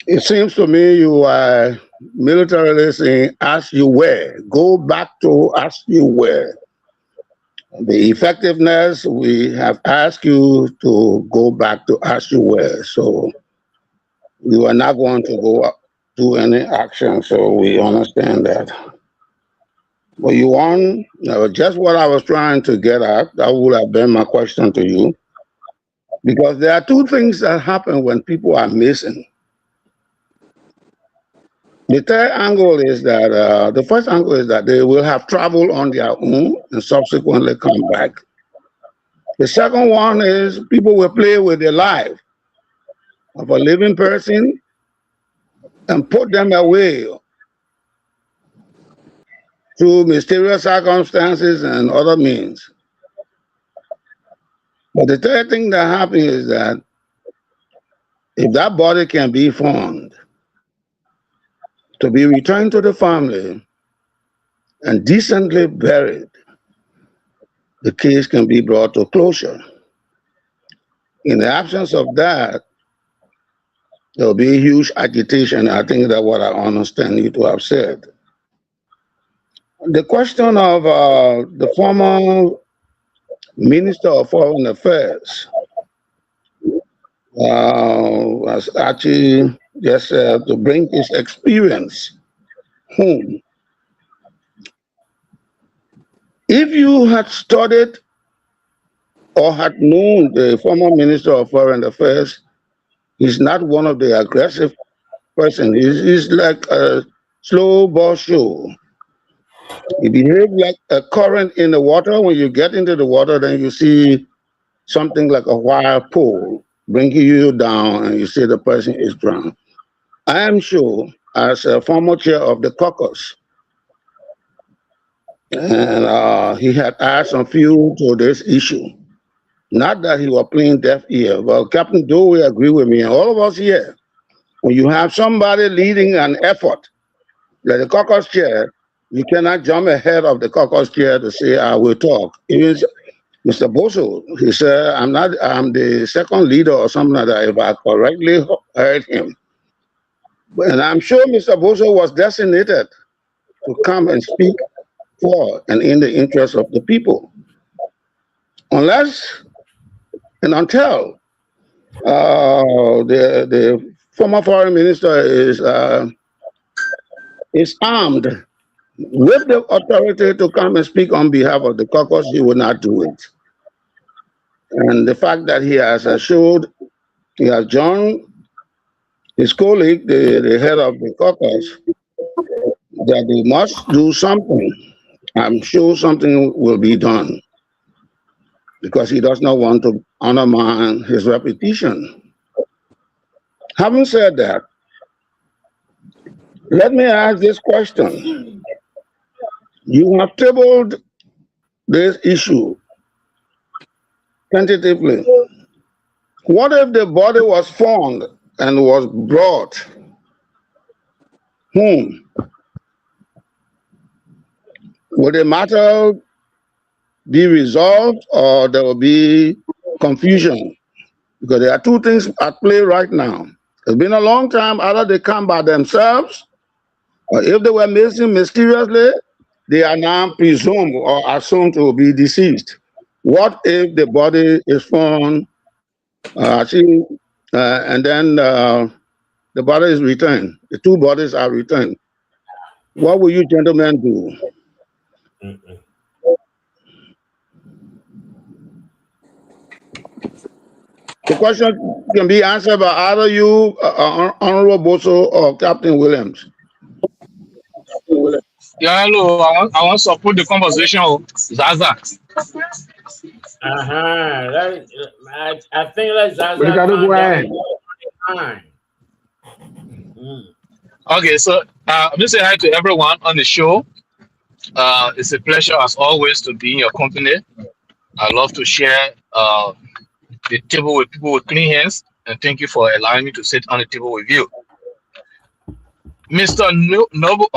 it seems to me you are militarily saying, as you were. Go back to as you were. The effectiveness, we have asked you to go back to as you were. So you are not going to go up, do any action. So we understand that. But you want just what I was trying to get at. That would have been my question to you. Because there are two things that happen when people are missing. The third angle is that the first angle is that they will have traveled on their own and subsequently come back. The second one is people will play with the life of a living person and put them away through mysterious circumstances and other means. But the third thing that happens is that if that body can be found, to be returned to the family and decently buried, the case can be brought to closure. In the absence of that, there will be huge agitation. I think that's what I understand you to have said. The question of the former Minister of Foreign Affairs was actually just to bring his experience home. If you had studied or had known the former Minister of Foreign Affairs, he's not one of the aggressive person. He's like a slow ball show. He behaves like a current in the water. When you get into the water, then you see something like a wire pole bringing you down, and you see the person is drowned. I am sure, as a former chair of the caucus, and he had asked some few to this issue. Not that he was playing deaf ear, but Captain Doe will agree with me, and all of us here, when you have somebody leading an effort, like the caucus chair, you cannot jump ahead of the caucus chair to say, I will talk. Even Mr. Boso, he said, I'm the second leader or something like that, if I correctly heard him. And I'm sure Mr. Boso was designated to come and speak for and in the interest of the people. Unless and until the former foreign minister is armed with the authority to come and speak on behalf of the caucus, he will not do it. And the fact that he has assured, he has joined his colleague, the head of the caucus, that they must do something. I'm sure something will be done because he does not want to undermine his reputation. Having said that, let me ask this question. You have tabled this issue tentatively. What if the body was found and was brought home? Will the matter be resolved or there will be confusion? Because there are two things at play right now. It's been a long time, either they come by themselves, or if they were missing mysteriously, they are now presumed or assumed to be deceased. What if the body is found, and then the body is returned? The two bodies are returned. What will you gentlemen do? The question can be answered by either you, Honorable Boso, or Captain Williams.
Yeah, hello. I want to support the conversation of Zaza.
I think let Zaza
Go ahead.
Okay, so let me say hi to everyone on the show. It's a pleasure as always to be in your company. I love to share the table with people with clean hands, and thank you for allowing me to sit on the table with you. Mr. Noble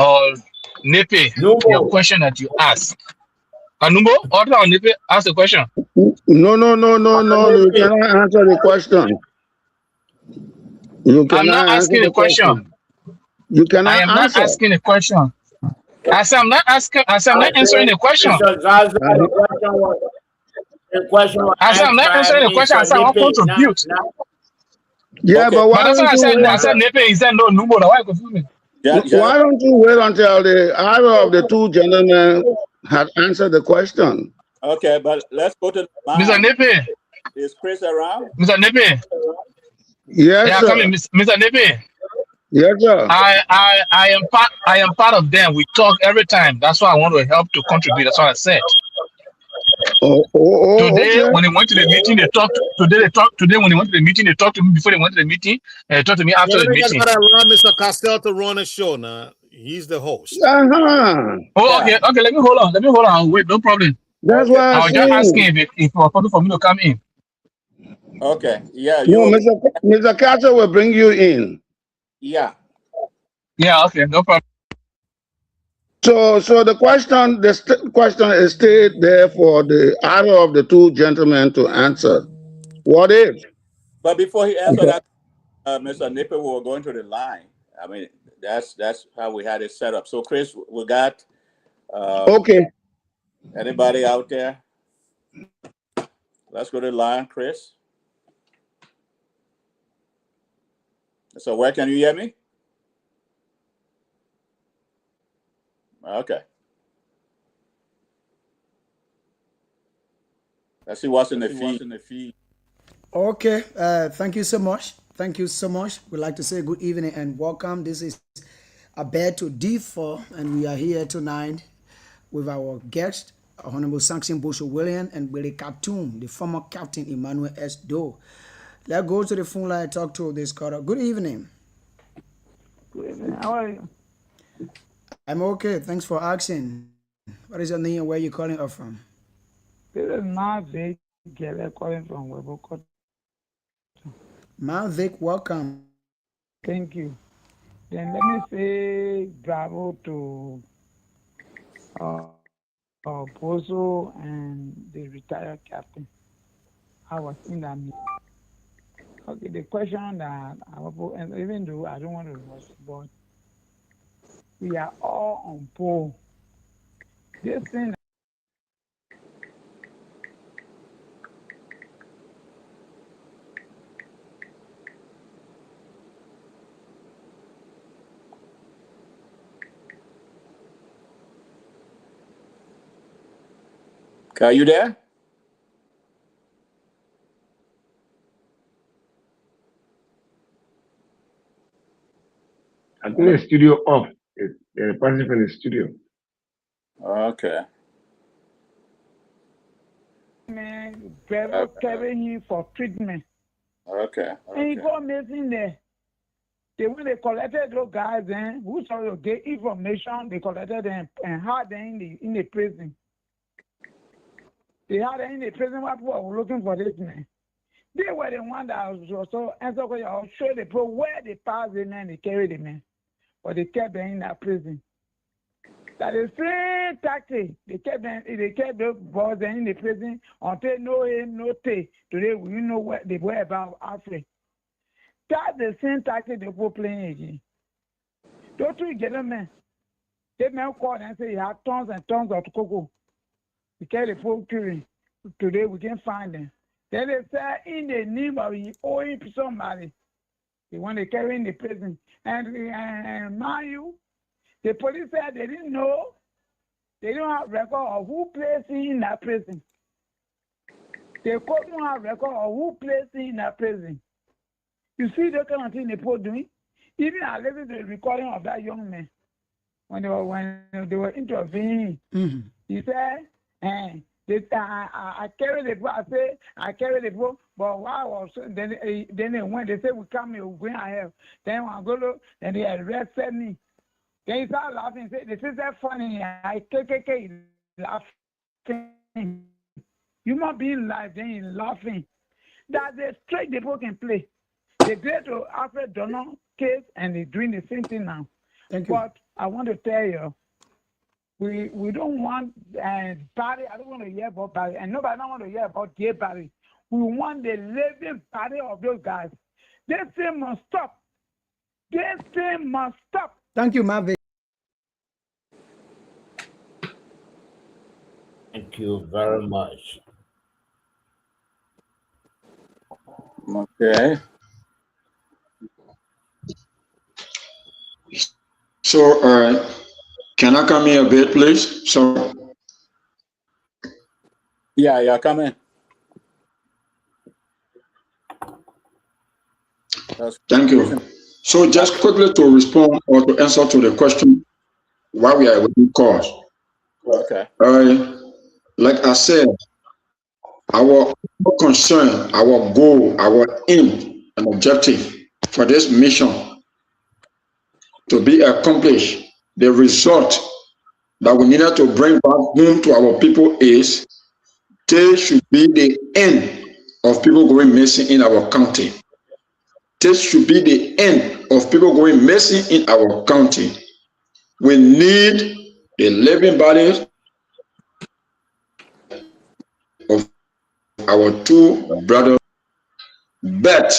Nepe, your question that you asked. Numbo, or Nepe, ask the question.
No. You cannot answer the question.
I'm not asking the question.
You cannot
I am not asking the question. I said I'm not asking. I said I'm not answering the question. I said I'm not answering the question. I said I want to contribute.
Yeah, okay. But why
that's what I said. I said Nepe. He said no, Numbo. Why confuse me?
Why don't you wait until either of the two gentlemen had answered the question?
Okay, but let's go to the
Mr.
line.
Nippy,
Is Chris around?
Mr. Nippy,
Yes,
yeah,
sir.
come in, Mr. Nippy.
Yes, sir.
I am part of them. We talk every time. That's why I want to help to contribute. That's what I said. Today,
Okay.
when they went to the meeting, they talked. Today, when they went to the meeting, they talked to me before they went to the meeting, and they talked to me after the meeting.
Gotta allow Mr. Costello to run a show now. He's the host.
Oh, okay. Let me hold on. Wait, no problem.
That's why
I was just asking if it was possible for me to come in.
Okay. Yeah.
No, Mr. Carter will bring you in.
Yeah.
Yeah. Okay. No problem.
So the question is still there for the either of the two gentlemen to answer. What if?
But before he answered that, Mr. Nipper, we were going to the line. I mean, that's how we had it set up. So, Chris, we got.
Okay.
Anybody out there? Let's go to the line, Chris. So, where can you hear me? Okay. Let's see what's in the feed.
Okay, thank you so much. Thank you so much. We'd like to say good evening and welcome. This is Abed to D4, and we are here tonight with our guest, Honorable Sanction Bosho William and Billy Khartoum, the former Captain Emmanuel S. Doe. Let's go to the phone line and talk to this caller. Good evening.
Good evening. How are you?
I'm okay. Thanks for asking. What is your name and where you calling us from?
This is Mavic Gele calling from Weboko.
Mavic, welcome.
Thank you. Then let me say bravo to Bozo and the retired captain. I was in that meeting. Okay, the question that I will, and even though I don't want to rush, but we are all on board. This thing.
Are you there?
I think the studio off. The person in the studio.
Okay.
Man, brother carrying him for treatment.
Okay.
And he got missing there. When they collected those guys, who saw to get information, they collected them and had them in the prison. They had them in the prison while people were looking for this man. They were the one that was also show the people where they passed the man, they carried the man. But they kept them in that prison. That is same tactic. They kept the boys in the prison until no aim, no take. Today we know what they were about Africa. That's the same tactic they were playing again. Those two gentlemen, they men called and say he had tons and tons of cocoa. We carry the full curry. Today we can find them. Then they say in the name of owing somebody, they want to carry in the prison. And mind you, the police said they didn't know, they don't have record of who placed him in that prison. They couldn't have record of who placed him in that prison. You see the kind of thing they put doing? Even I listened to the recording of that young man when they were intervening.
Mm-hmm.
He said, I carried the book. I said, I carried the book, but while I was then they went, they said, we come here, we're going ahead. Then I go to, and they arrested me. Then he started laughing. He said, this is that funny. I KKK laughing. You must be in life, then he's laughing. That's the straight the book can play. They did to Alfred Donald case, and they're doing the same thing now.
Thank you.
But I want to tell you, we don't want Barry. I don't want to hear about Barry, and nobody don't want to hear about dear Barry. We want the living body of those guys. This thing must stop. This thing must stop.
Thank you, Mavic.
Thank you very much.
Okay.
So, can I come in a bit, please? So,
Yeah, come in.
thank you. So, just quickly to respond or to answer to the question why we are waiting cause.
Okay.
Like I said, our concern, our goal, our aim and objective for this mission to be accomplished, the result that we needed to bring back home to our people is there should be the end of people going missing in our county. This should be the end of people going missing in our county. We need the living bodies of our two brothers, but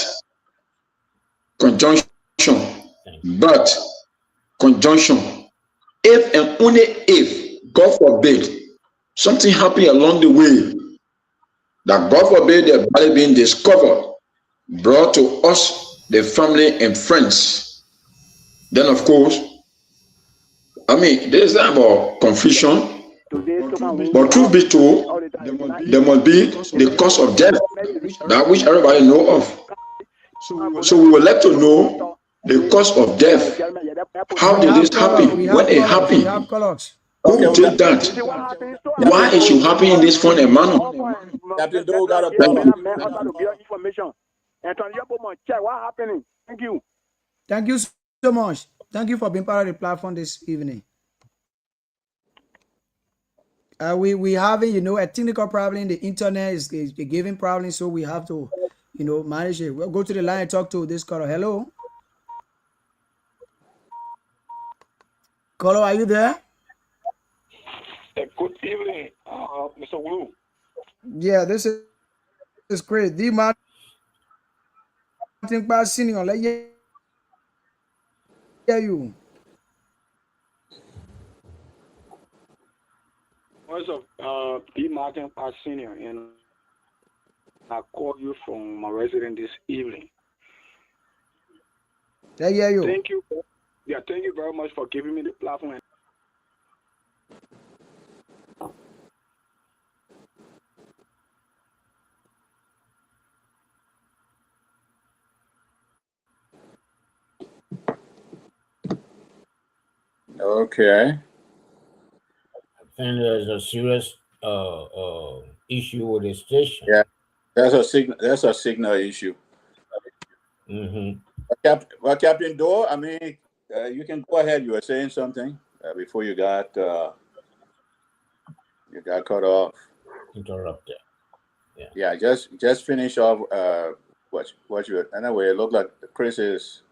conjunction, if and only if, God forbid, something happened along the way, that God forbid the body being discovered, brought to us, the family and friends, then of course, this is not about confusion, but truth be told, there must be the cause of death, that which everybody know of. So we would like to know the cause of death. How did this happen? When it happened? Who did that? Why it should happen in this funny manner?
Captain Doe got a problem.
Thank you.
Thank you so much. Thank you for being part of the platform this evening. We having, a technical problem. The internet is giving problems, so we have to, manage it. We'll go to the line and talk to this caller. Hello. Caller, are you there?
Good evening, Mr. Wu.
Yeah, this is great. The Martin Pass Senior, let you hear you.
Voice of D. Martin Pass Senior, and I call you from my residence this evening.
Let hear you.
Thank you. Yeah, thank you very much for giving me the platform.
Okay.
I think there's a serious issue with the station.
Yeah, that's a signal issue. Captain Doe, you can go ahead. You were saying something before you got cut off.
Interrupted.
Yeah. Just finish off what you. Anyway, it looked like Chris is.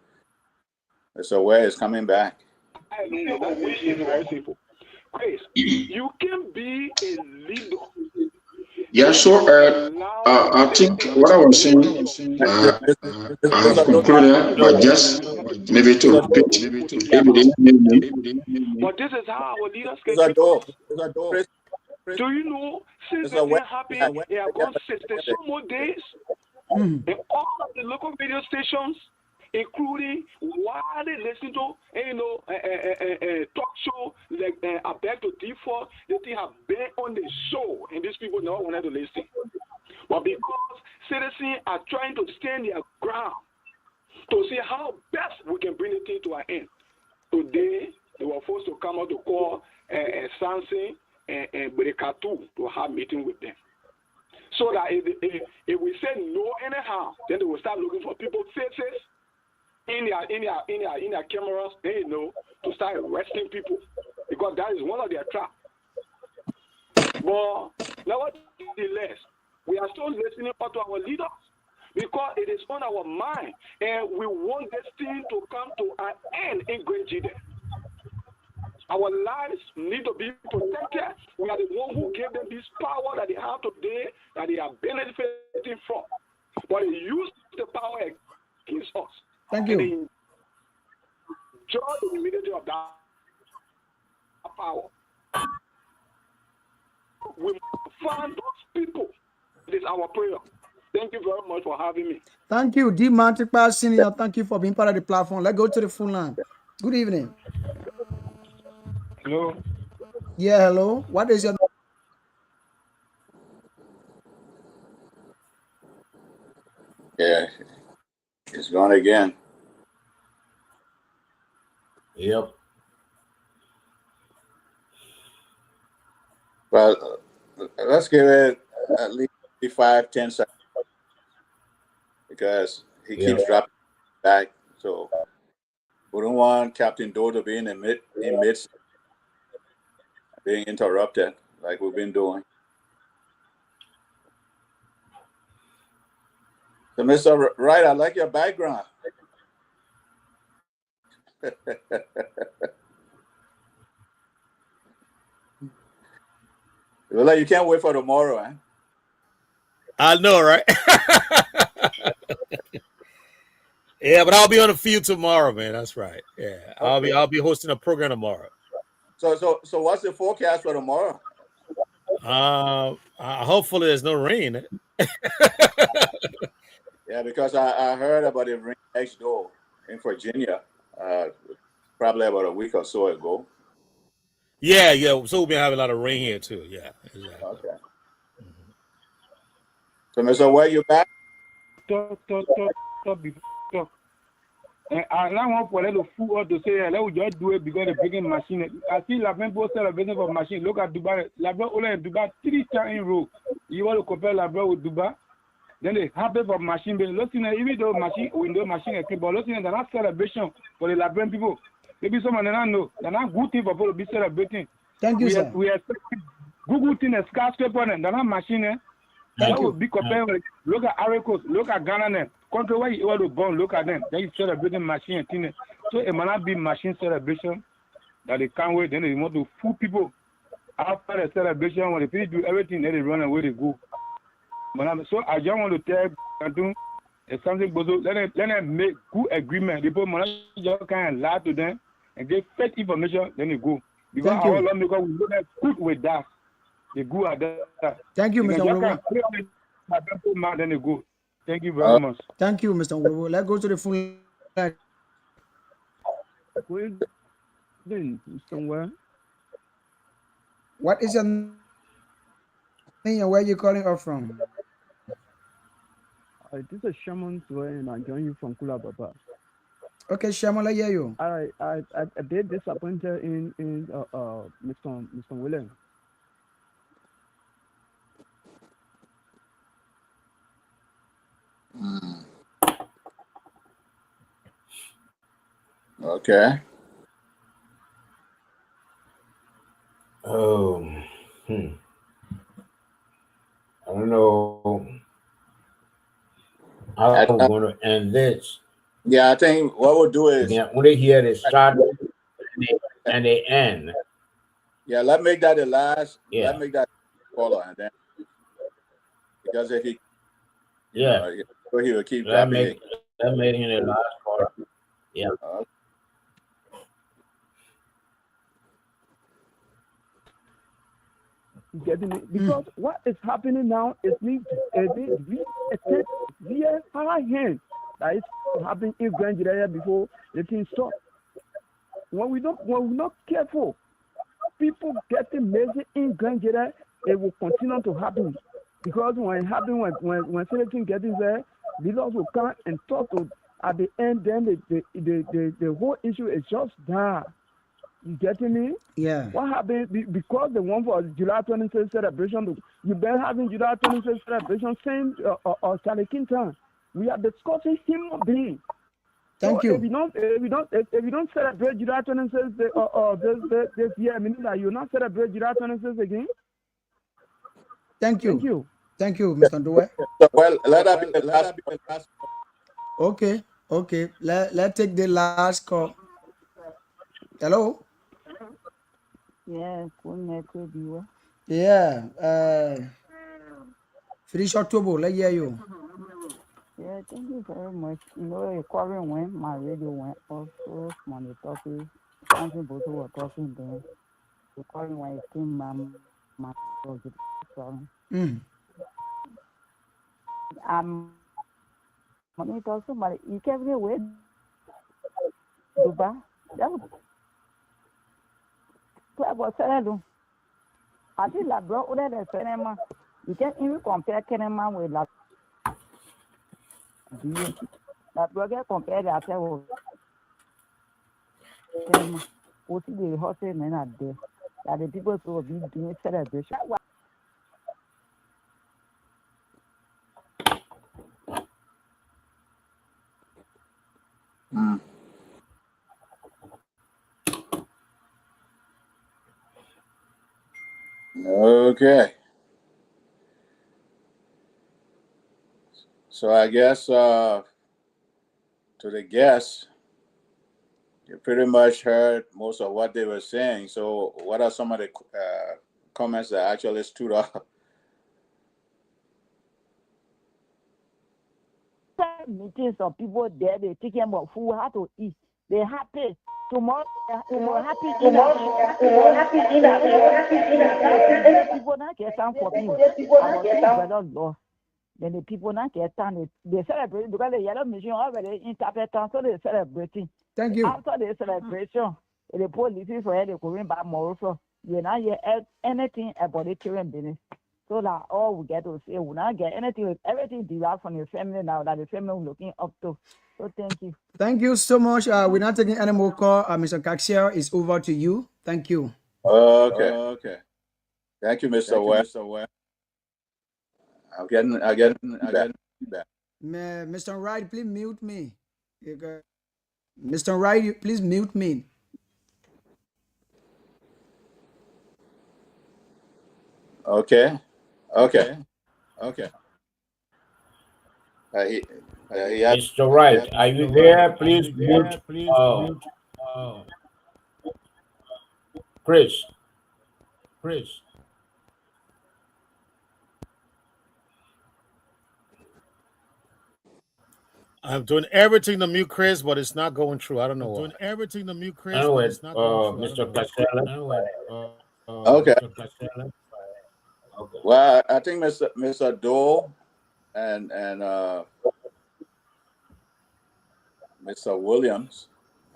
So where is coming back?
I know that is very simple. Chris, you can be a leader.
Yeah, so I think what I was saying, I have concluded, but just maybe to repeat,
but this is how our leaders can be. Do you know, since the thing happened, they have gone 60 some more days, and all of the local radio stations, including while they listen to talk show like I beg to differ, they have been on the show, and these people never wanted to listen. But because citizens are trying to stand their ground to see how best we can bring the thing to an end, today they were forced to come out to call Samson and Berekatu to have meeting with them. So that if we say no anyhow, then they will start looking for people's faces in their cameras, to start arresting people, because that is one of their traps. But nevertheless, we are still listening to our leaders, because it is on our mind, and we want this thing to come to an end in Great Judah. Our lives need to be protected. We are the one who gave them this power that they have today, that they are benefiting from. But they use the power against us.
Thank you.
And enjoy the humility of that power. We find those people. It is our prayer. Thank you very much for having me.
Thank you, D. Martin Pass Senior. Thank you for being part of the platform. Let's go to the full line. Good evening.
Hello.
Yeah, hello. What is your
Yeah, it's gone again.
Yep.
Well, let's give it at least 5-10 seconds because he keeps dropping back. So we don't want Captain Doe to be in midst being interrupted like we've been doing. So, Mr. Wright, I like your background. Well, you can't wait for tomorrow, eh?
I know, right? Yeah, but I'll be on the field tomorrow, man. That's right. Yeah,
Okay.
I'll be hosting a program tomorrow.
So what's the forecast for tomorrow?
Hopefully there's no rain.
Yeah, because I heard about it rain next door in Virginia, probably about a week or so ago.
Yeah. So we've been having a lot of rain here too. Yeah, exactly.
Okay. So, Mr. Where you back?
Talk. And I now want for the fool to say, let me just do it because the breaking machine. I see la même pour faire business of machine. Look at Dubai. La only in Dubai 3 times in row. You want to compare la with Dubai? Then they happy for machine. But listen, even though machine, window machine, but listen, they're not celebration for the Labrador people. Maybe someone don't know. They're not good thing for people to be celebrating.
Thank you, sir.
We expect Google thing a skyscraper and they're not machine. That would be compared with look at Ivory Coast, look at Ghana. Country where you want to born, look at them. Then you celebrating machine thing. So it might not be machine celebration that they can't wait. Then they want to fool people after the celebration. When the people do everything, then they run away, they go. So I just want to tell Kantu, if something goes on, let them make good agreement. The people just can't lie to them and get fake information, then they go. Because
Thank you.
our lawmakers will look at good with that. They go at that.
Thank you, Mr. Ngolobo.
Then they go. Thank you very much.
Thank you, Mr. Ngolobo. Let's go to the full line.
Somewhere.
What is your name and where you calling us from?
This is Shaman and I join you from Kula Baba.
Okay, Shaman, I hear you.
I did disappointed in Mr. William.
Okay.
I don't know how we're going to end this.
Yeah, I think what we'll do is
when they hear the start and they end.
Yeah, let's make that the last.
Yeah.
Let's make that caller, and then because if he he will keep
That
dropping
make it the last caller. Yeah.
Getting it because what is happening now is we high hand that is happening in Grand Nigeria before the thing stop. When we're not careful, people getting messy in Grand Nigeria, it will continue to happen because when it happens, when certain getting there, leaders will come and talk to at the end. Then the whole issue is just that. You getting me?
Yeah.
What happened because the one for July 26th celebration? You've been having July 26th celebration since Charlie Kintan. We are discussing human beings.
Thank
So
you.
If you don't celebrate July 26th this year, meaning that you not celebrate July 26th again.
Thank you.
Thank you.
Thank you, Mr. Ndowe.
Well, let that be the last.
Okay. Let's take the last call. Hello.
Yeah,
Yeah. Finish October. Let's hear you.
yeah, thank you very much. You know, the calling went, my radio went also, money talking, something both were talking there. The calling went, it came, my sorry. Money talk somebody, you can't get away. Dubai, that was I think la bro other than cinema, you can even compare cinema with la bro get compare that with cinema. What the hustle men are there. That the people who will be doing celebration.
Okay. So I guess to the guests, you pretty much heard most of what they were saying. So what are some of the comments that actually stood out?
Meetings of people there, they taking about food, how to eat. They happy. Tomorrow, happy people not get time for me. Then the people not get time. They celebrate because the yellow machine already interpret time, so they celebrating.
Thank you.
After the celebration, the police for they going back more. So you not hear anything about the children business. So that all we get to say, we not get anything, everything derived from the family now that the family looking up to. So thank you.
Thank you so much. We're not taking any more call. Mr. Kaxia, it's over to you. Thank you.
Okay. Thank you, Mr. West. I'm getting back.
Mr. Wright, please mute me. Mr. Wright, please mute me.
Okay.
Mr. Wright, are you there? Please mute. Chris.
I'm doing everything to mute Chris, but it's not going through. I don't know why.
Anyway, Mr. Casella.
Okay. Well, I think Mr. Dole and Mr. Williams,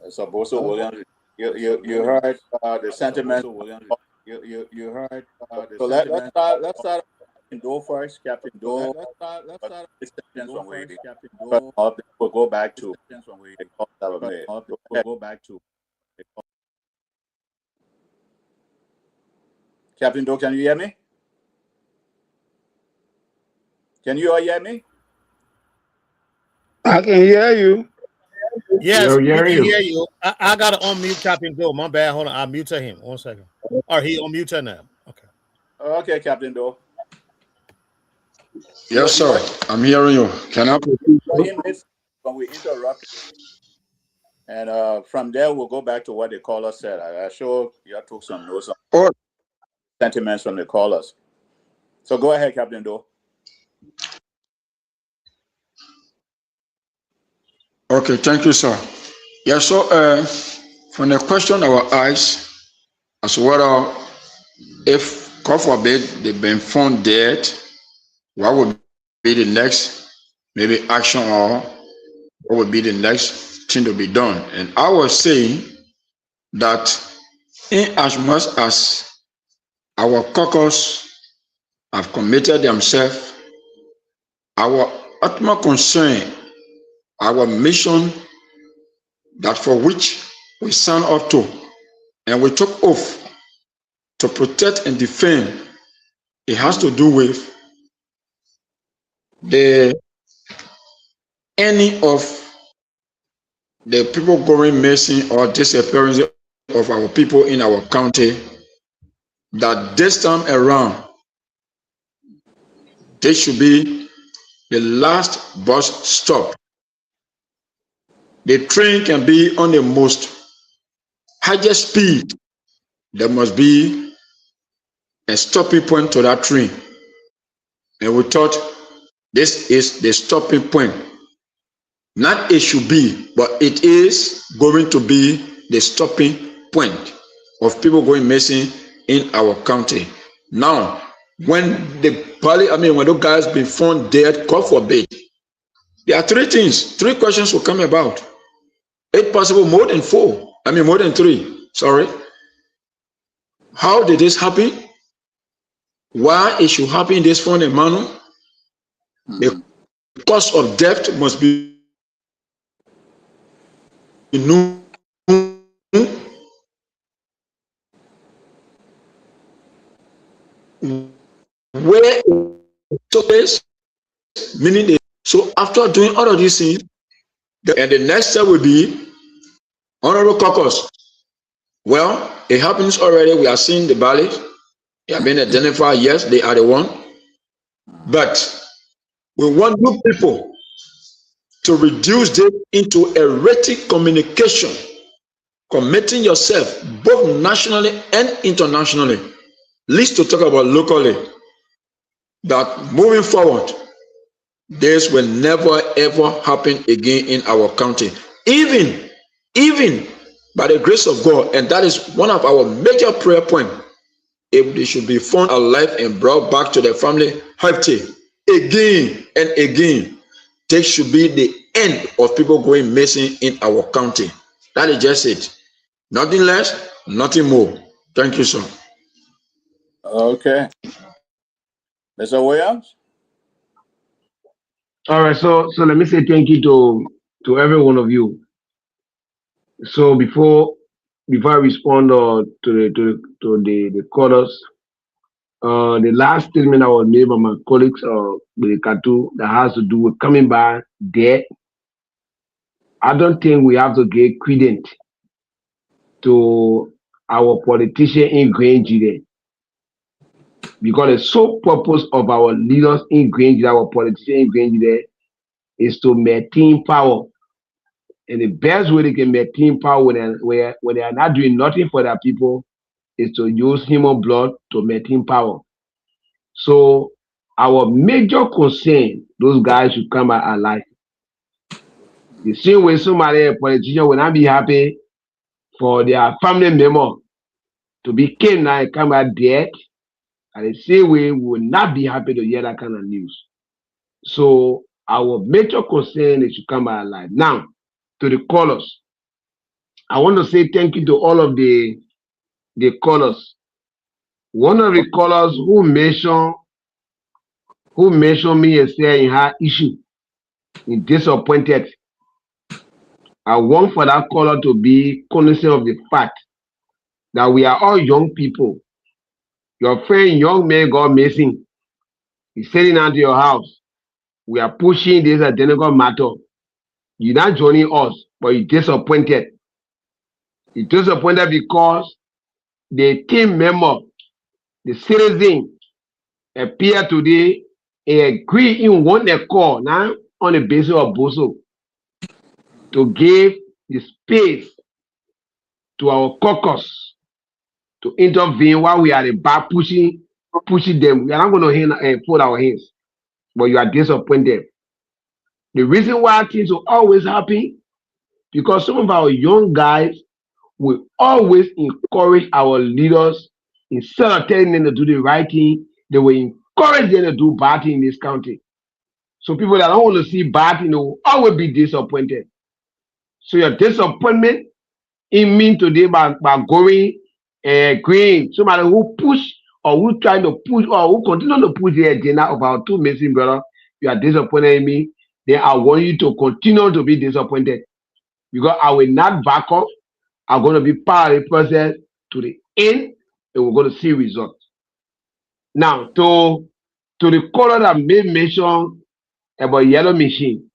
Mr. Bosa Williams, you heard the sentiment. You heard. So let's start. Dole first, Captain Dole. We'll go back to. Captain Dole, can you hear me? Can you all hear me?
I can hear you.
Yes, we can hear you. I got to unmute Captain Dole. My bad. Hold on. I'll mute him. 1 second. Or he unmute her now. Okay.
Okay, Captain Dole.
Yes, sir. I'm hearing you. Can I proceed?
When we interrupt, and from there we'll go back to what the caller said. I sure you took some notes on sentiments from the callers. So go ahead, Captain Dole.
Okay, thank you, sir. Yeah, so from the question that was asked as whether if, God forbid, they've been found dead, what would be the next maybe action or what would be the next thing to be done? And I was saying that in as much as our caucus have committed themselves, our ultimate concern, our mission that for which we signed up to and we took oath to protect and defend, it has to do with any of the people going missing or disappearance of our people in our county, that this time around, this should be the last bus stop. The train can be on the most highest speed. There must be a stopping point to that train. And we thought this is the stopping point. Not it should be, but it is going to be the stopping point of people going missing in our county. Now, when when those guys been found dead, God forbid, there are three questions will come about. If possible, more than 4. More than 3. Sorry. How did this happen? Why it should happen in this funny manner? The cause of death must be known. Where it took place, meaning so after doing all of these things, and the next step will be honorable caucus. Well, it happens already. We are seeing the ballot. They have been identified. Yes, they are the one. But we want you people to reduce them into erratic communication, committing yourself both nationally and internationally, at least to talk about locally, that moving forward, this will never ever happen again in our country. Even by the grace of God, and that is one of our major prayer points, if they should be found alive and brought back to their family healthy again and again, this should be the end of people going missing in our county. That is just it. Nothing less, nothing more. Thank you, sir.
Okay. Mr. Williams?
All right, so let me say thank you to every one of you. So before I respond to the callers, the last statement I was made by my colleagues with the Katu that has to do with coming back there, I don't think we have to give credence to our politician in Grenjide, because the sole purpose of our leaders in Grenjide, our politicians in Grenjide, is to maintain power. And the best way they can maintain power when they are not doing nothing for their people is to use human blood to maintain power. So our major concern, those guys should come out alive. The same way somebody, a politician, will not be happy for their family member to be killed and come out dead, and the same way we will not be happy to hear that kind of news. So our major concern is to come out alive. Now, to the callers, I want to say thank you to all of the callers. One of the callers who mentioned me as saying her issue in disappointed, I want for that caller to be cognizant of the fact that we are all young people. Your friend, young man, got missing. He's sitting out to your house. We are pushing this identical matter. You're not joining us, but you're disappointed. You're disappointed because the team member, the citizen, appear today and agree in one accord now on the basis of Boso to give the space to our caucus to intervene while we are about pushing them. We are not going to fold our hands, but you are disappointed. The reason why things will always happen, because some of our young guys will always encourage our leaders, instead of telling them to do the right thing, they will encourage them to do bad thing in this country. So people that don't want to see bad thing will always be disappointed. So your disappointment, it means today by going agreeing. Somebody who push or who try to push or who continue to push the agenda of our two missing brothers, you are disappointed in me. Then I want you to continue to be disappointed, because I will not back off. I'm going to be part of the process to the end, and we're going to see results. Now, to the caller that made mention about yellow machine,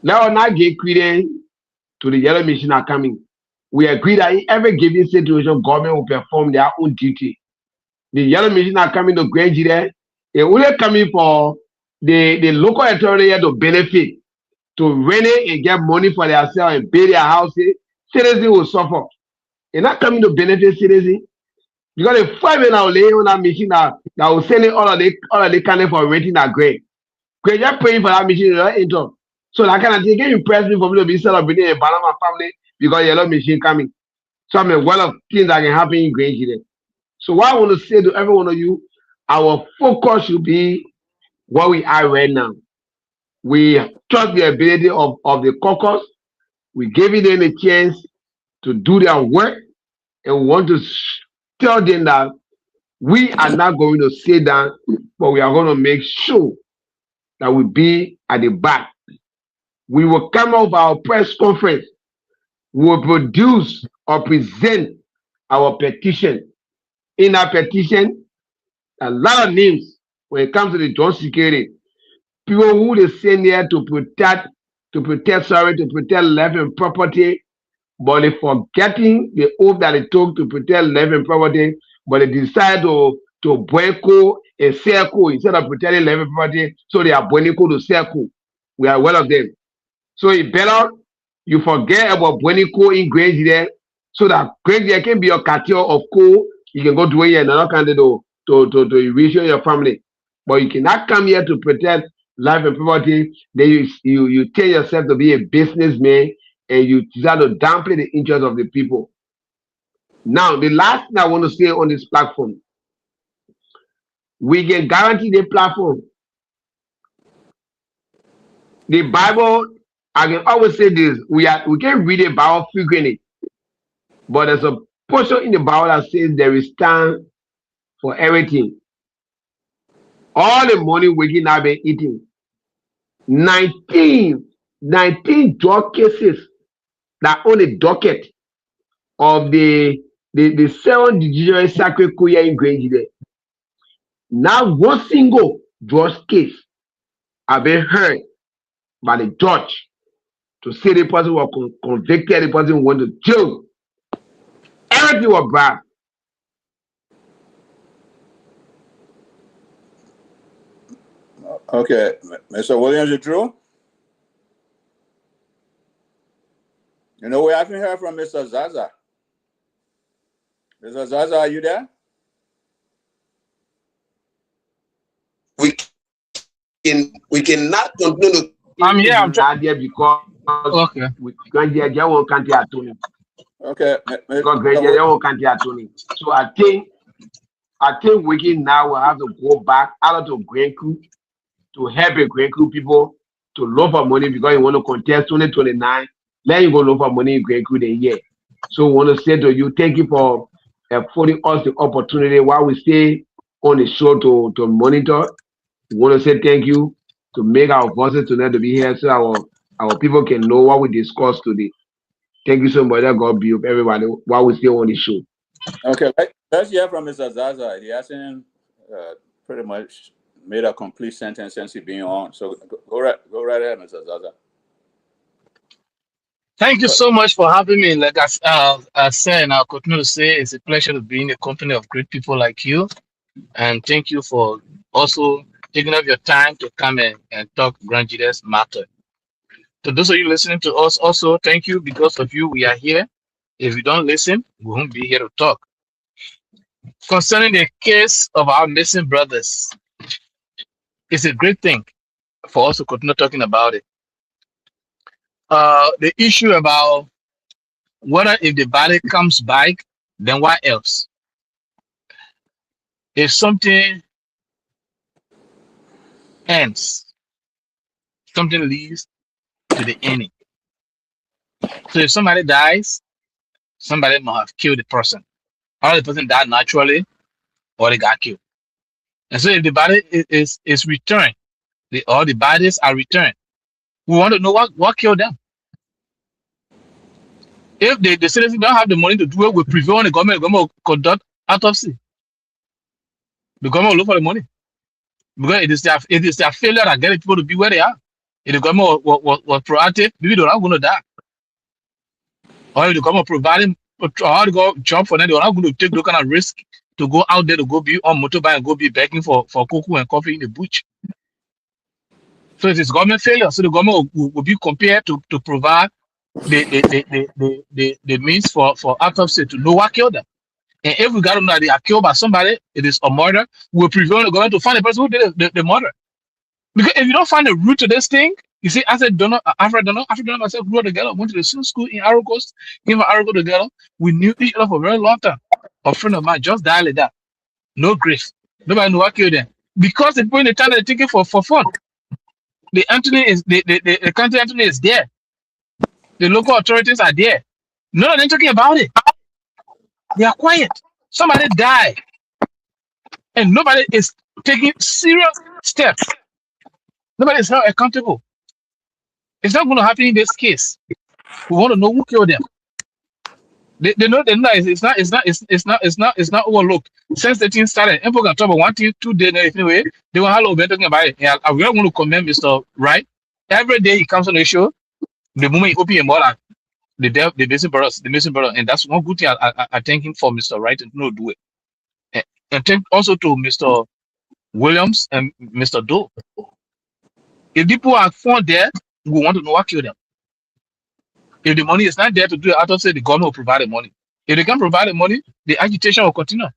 let us not give credence to the yellow machine are coming. We agree that in every given situation, government will perform their own duty. The yellow machine are coming to Grenjide. They're only coming for the local authority to benefit, to rent it and get money for themselves and pay their houses. Citizens will suffer. They're not coming to benefit citizens. Because the 5 men are laying on that machine that will send all of the candy for renting that grade. Because you're paying for that machine, income. So that kind of thing can impress me for me to be celebrating a Banama family because yellow machine coming. So I'm one of things that can happen in Grenjide. So what I want to say to every one of you, our focus should be where we are right now. We trust the ability of the caucus. We gave them a chance to do their work, and we want to tell them that we are not going to sit down, but we are going to make sure that we be at the back. We will come up with our press conference. We will produce or present our petition. In our petition, a lot of names when it comes to the job security, people who they send here to protect life and property, but they forgetting the oath that they took to protect life and property, but they decide to boycott a circle instead of protecting life and property, so they are boycotting the circle. We are one of them. So it better you forget about boycott in Grange there, so that Grange there can be a cartel of coal. You can go to here and another candidate to enrich your family, but you cannot come here to protect life and property. Then you tell yourself to be a businessman and you try to downplay the interests of the people. Now, the last thing I want to say on this platform, we can guarantee the platform. The Bible, I can always say this: we can read the Bible frequently, but there's a portion in the Bible that says there is time for everything. All the money we can have been eating. 19 drug cases that on the docket of the 7th Judicial Circuit Court in Grange there. Now one single drug case have been heard by the judge to say the person was convicted, the person went to jail. Everything was bad.
Okay, Mr. Williams, you true? You know, we haven't heard from Mr. Zaza. Mr. Zaza, are you there?
We cannot continue to.
I'm here. I'm
trying there because
okay.
Okay.
So I think we can now have to go back out to Grand Crew to help the Grand Crew people to look for money because you want to contest 2029. Then you go look for money in Grand Crew the year. So we want to say to you, thank you for affording us the opportunity while we stay on the show to monitor. We want to say thank you to make our voices tonight to be here so our people can know what we discussed today. Thank you so much. God be with everybody while we stay on the show.
Okay, let's hear from Mr. Zaza. He hasn't pretty much made a complete sentence since he's been on. So go right ahead, Mr. Zaza.
Thank you so much for having me. Like I said, and I'll continue to say, it's a pleasure to be in a company of great people like you. And thank you for also taking up your time to come and talk Grand Judas matter. To those of you listening to us also, thank you. Because of you, we are here. If you don't listen, we won't be here to talk. Concerning the case of our missing brothers, it's a great thing for us to continue talking about it. The issue about whether if the body comes back, then what else? If something ends, something leads to the ending. So if somebody dies, somebody must have killed the person. Or the person died naturally, or they got killed. And so if the body is returned, or the bodies are returned, we want to know what killed them. If the citizens don't have the money to do it, we prevail on the government will conduct autopsy. The government will look for the money. Because it is their failure that get people to be where they are. If the government was proactive, maybe they're not going to die. Or if the government providing hard job for them, they're not going to take those kind of risk to go out there to go be on motorbike and go be begging for cocoa and coffee in the bush. So it is government failure. So the government will be compared to provide the means for autopsy to know what killed them. And if we got to know that they are killed by somebody, it is a murder, we'll prevent the government to find the person who did the murder. Because if you don't find the root to this thing, you see, as a donor, Alfred Donor myself grew up together, went to the same school in Arrow Coast, came from Arrow Coast together. We knew each other for a very long time. A friend of mine just died like that. No grief. Nobody knew what killed them. Because they put in the time they're taking for fun. The country Anthony is there. The local authorities are there. None of them talking about it. They are quiet. Somebody died, and nobody is taking serious steps. Nobody is held accountable. It's not going to happen in this case. We want to know who killed them. They know it's not overlooked. Since the thing started, people can talk about 1 thing, 2 days anyway. They will have talking about it. Yeah, we are going to commend Mr. Right. Every day he comes on the show, the moment he open your mouth, the missing brothers, and that's one good thing. I thank him for Mr. Right and no do it. And thank also to Mr. Williams and Mr. Doe. If people are found there, we want to know what killed them. If the money is not there to do it, I don't say the government will provide the money. If they can provide the money, the agitation will continue.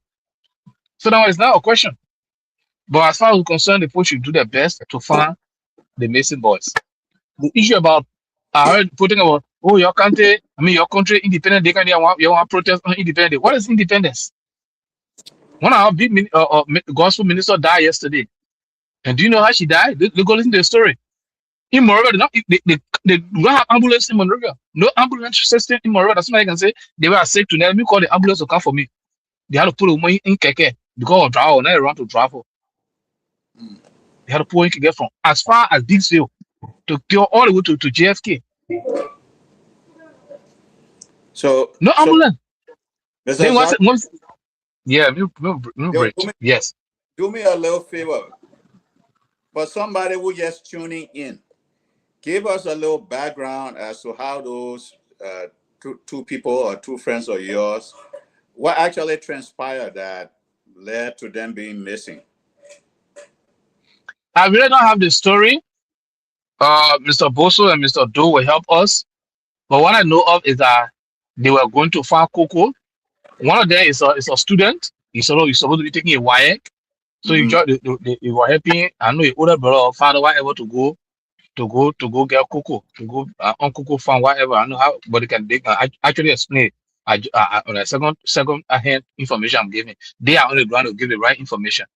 So now it's not a question. But as far as we're concerned, the people should do their best to find the missing boys. The issue about I heard putting about your country, independent, they can you want protest on independence. What is independence? One of our big gospel minister died yesterday. And do you know how she died? They go listen to the story. In Monrovia, they don't have ambulance in Monrovia. No ambulance system in Monrovia. That's why I can say they were sick to let me call the ambulance to come for me. They had to put money in keke because of travel, not around to travel. They had to pull in keke from as far as Dixville to go all the way to JFK.
So
no ambulance.
Mr.
Yeah, yes.
Do me a little favor. For somebody who just tuning in, give us a little background as to how those two people or two friends of yours, what actually transpired that led to them being missing.
I really don't have the story. Mr. Boso and Mr. Doe will help us. But what I know of is that they were going to farm cocoa. One of them is a student. He's supposed to be taking a WIAC. So they were helping. I know your older brother or father, whatever, to go get cocoa, to go on cocoa farm, whatever. I know how, but they can actually explain on a second hand information I'm giving. They are on the ground to give the right information.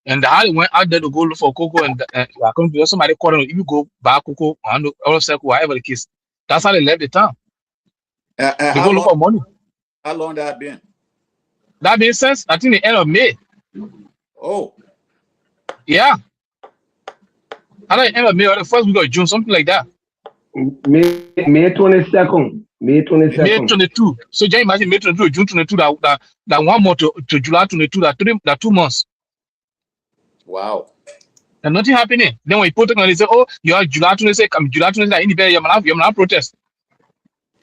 And how they went out there to go look for cocoa, and somebody called them, if you go buy cocoa, or circle, whatever the case. That's how they left the town. They go look for money.
How long that been?
That makes sense. I think the end of May.
Oh.
Yeah. I think the end of May or the first week of June, something like that.
May 22nd. May 22nd.
May 22. So just imagine May 22, June 22, that 1 month to July 22, that 2 months.
Wow.
And nothing happening. Then when you put it on, they say, oh, you are July 26, July 26, independent, you're not protest.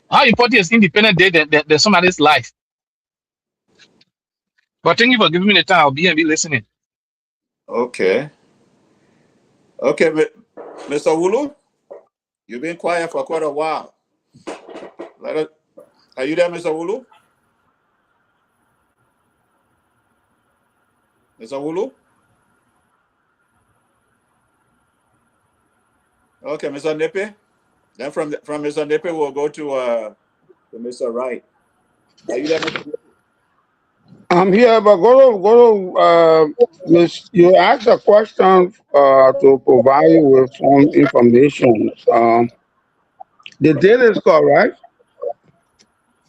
How important is independent day than somebody's life? But thank you for giving me the time. I'll be listening.
Okay. Okay, Mr. Wulu, you've been quiet for quite a while. Are you there, Mr. Wulu? Mr. Wulu? Okay, Mr. Nepe. Then from Mr. Nepe, we'll go to Mr. Wright. Are you there, Mr. Nepe?
I'm here, but you asked a question to provide you with some information. The date is correct.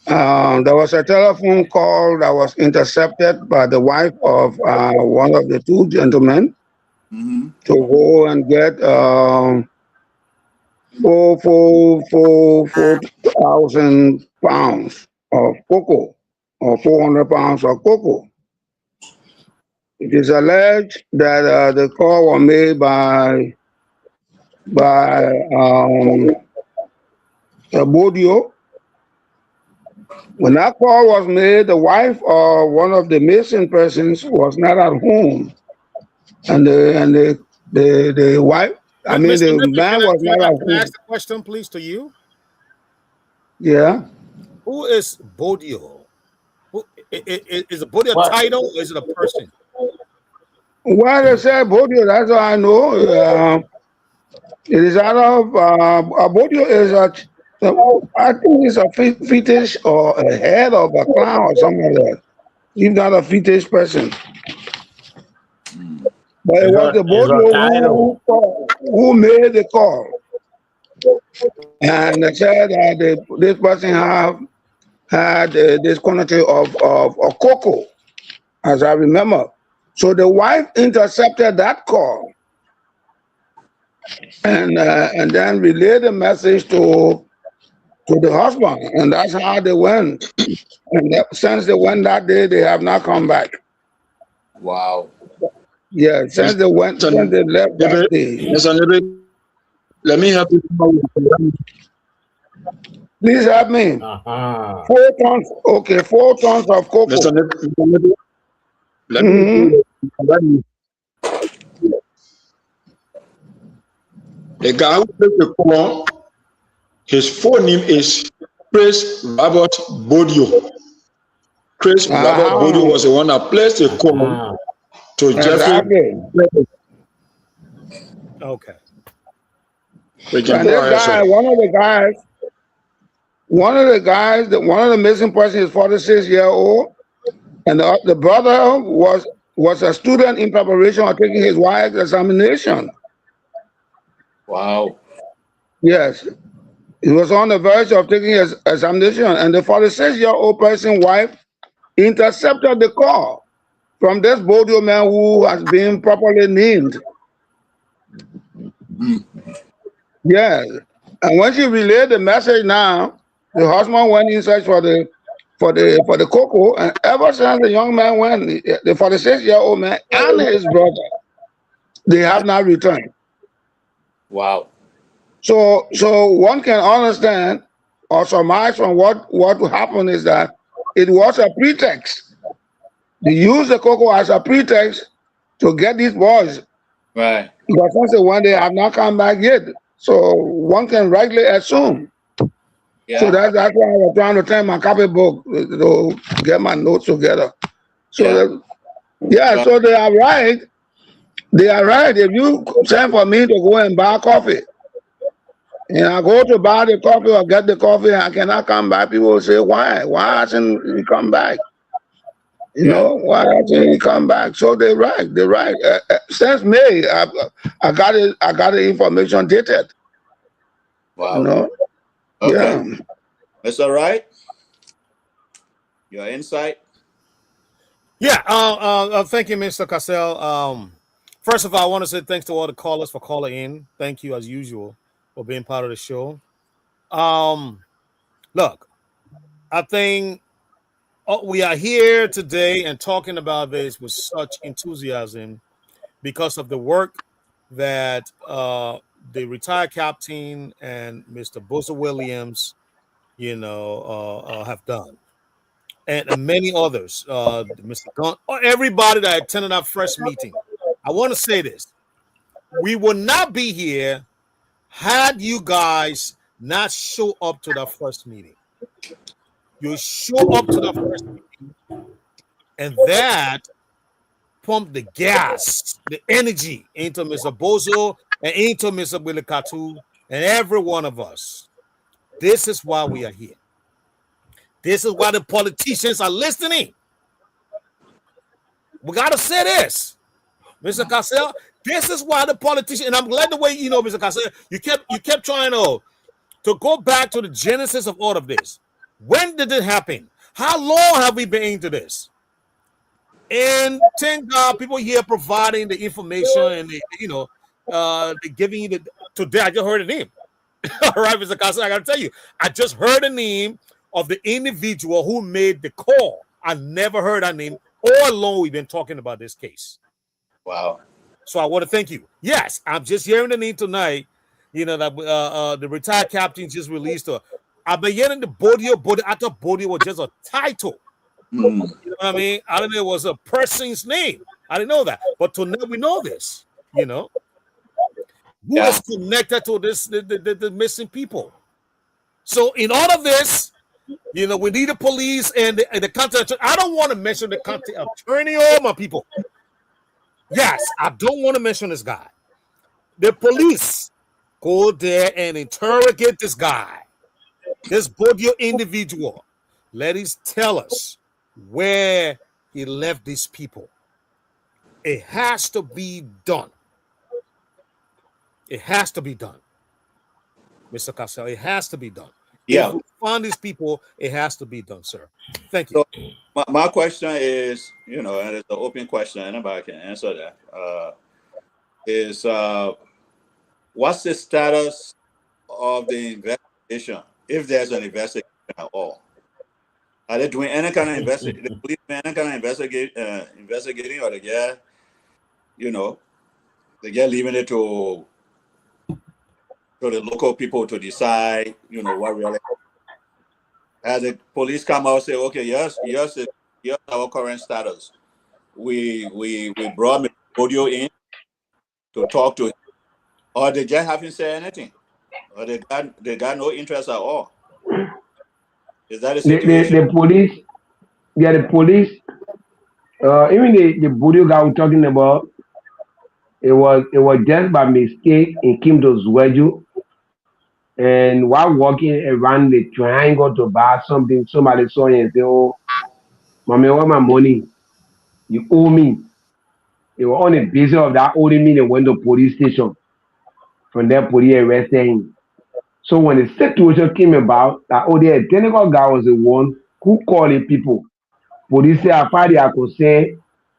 There was a telephone call that was intercepted by the wife of one of the two gentlemen to go and get 4,000 pounds of cocoa, or 400 pounds of cocoa. It is alleged that the call was made by Bodio. When that call was made, the wife of one of the missing persons was not at home, and the wife. I mean, the man was not at home.
Can I ask a question, please, to you?
Yeah.
Who is Bodio? Is a Bodio a title or is it a person?
Well, they say Bodio, that's all I know. It is out of Bodio is I think it's a fetish or a head of a clown or something like that. He's not a fetish person. But it was the Bodio who made the call. And they said that this person had this quantity of cocoa as I remember. So the wife intercepted that call and then relayed the message to the husband, and that's how they went. And since they went that day, they have not come back.
Wow.
Yeah, since they left that day.
Let me help you.
Please help me. 4 tons. Okay, 4 tons of cocoa.
Let me. The guy who plays the call, his full name is Chris Robert Bodio. Chris Robert Bodio was the one that placed the call to Jeffrey.
Okay.
And this guy, one of the missing person is 46-year-old, and the brother was a student in preparation of taking his wife's examination.
Wow.
Yes. He was on the verge of taking his examination, and the 46-year-old person's wife intercepted the call from this Bodio man who has been properly named. Yes. And when she relayed the message now, the husband went in search for the cocoa, and ever since the young man went, the 46-year-old man and his brother, they have not returned.
Wow.
So one can understand or surmise from what happened is that it was a pretext. They used the cocoa as a pretext to get these boys.
Right.
Because since they have not come back yet. So one can rightly assume.
Yeah.
So that's why I was trying to turn my copybook to get my notes together. So so they are right. They are right. If you send for me to go and buy coffee, and I go to buy the coffee or get the coffee, and I cannot come back, people will say, why? Why hasn't he come back? You know, why hasn't he come back? So they're right. They're right. Since May, I got the information dated.
Wow.
You know?
Okay.
Yeah.
That's all right. Your insight.
Yeah. Thank you, Mr. Cassell. First of all, I want to say thanks to all the callers for calling in. Thank you, as usual, for being part of the show. Look, I think we are here today and talking about this with such enthusiasm because of the work that the retired captain and Mr. Bosa Williams, have done, and many others, Mr. Gunn, or everybody that attended our first meeting. I want to say this: we would not be here had you guys not show up to the first meeting. You show up to the first meeting, and that pumped the gas, the energy into Mr. Bozo and into Mr. Willie Katu and every one of us. This is why we are here. This is why the politicians are listening. We got to say this, Mr. Cassell. This is why the politicians, and I'm glad the way, Mr. Cassell, you kept trying to go back to the genesis of all of this. When did it happen? How long have we been into this? And thank God people here providing the information and they're giving you today. I just heard a name. All right, Mr. Cassell, I got to tell you, I just heard the name of the individual who made the call. I never heard that name all along. We've been talking about this case.
Wow.
So I want to thank you. Yes, I'm just hearing the name tonight. That the retired captain just released I've been hearing the Bodio. I thought Bodio was just a title. You know what I mean? I didn't know it was a person's name. I didn't know that. But tonight we know this, Who is connected to this, the missing people. So in all of this, we need the police and the county attorney. I don't want to mention the county attorney or my people. Yes, I don't want to mention this guy. The police go there and interrogate this guy, this Bodio individual. Let him tell us where he left these people. It has to be done. It has to be done. Mr. Cassell, it has to be done.
Yeah.
If we find these people. It has to be done, sir. Thank you.
So my question is, and it's an open question. Anybody can answer that. Is what's the status of the investigation, if there's an investigation at all? Are they doing any kind of investigation? The police doing any kind of investigating, or they get, leaving it to the local people to decide, what really. As the police come out and say, okay, yes, our current status. We brought Mr. Audio in to talk to him, or they just haven't said anything, or they got no interest at all. Is that a situation?
The police, the police, even the video guy we're talking about, it was just by mistake in came to Zweju, and while walking around the triangle to buy something, somebody saw him and said, "Oh, mommy, where my money? You owe me." They were on the basis of that owing me. They went to police station. From there, police arrested him. So when the situation came about, that the identical guy was the one who called the people. Police said, I could say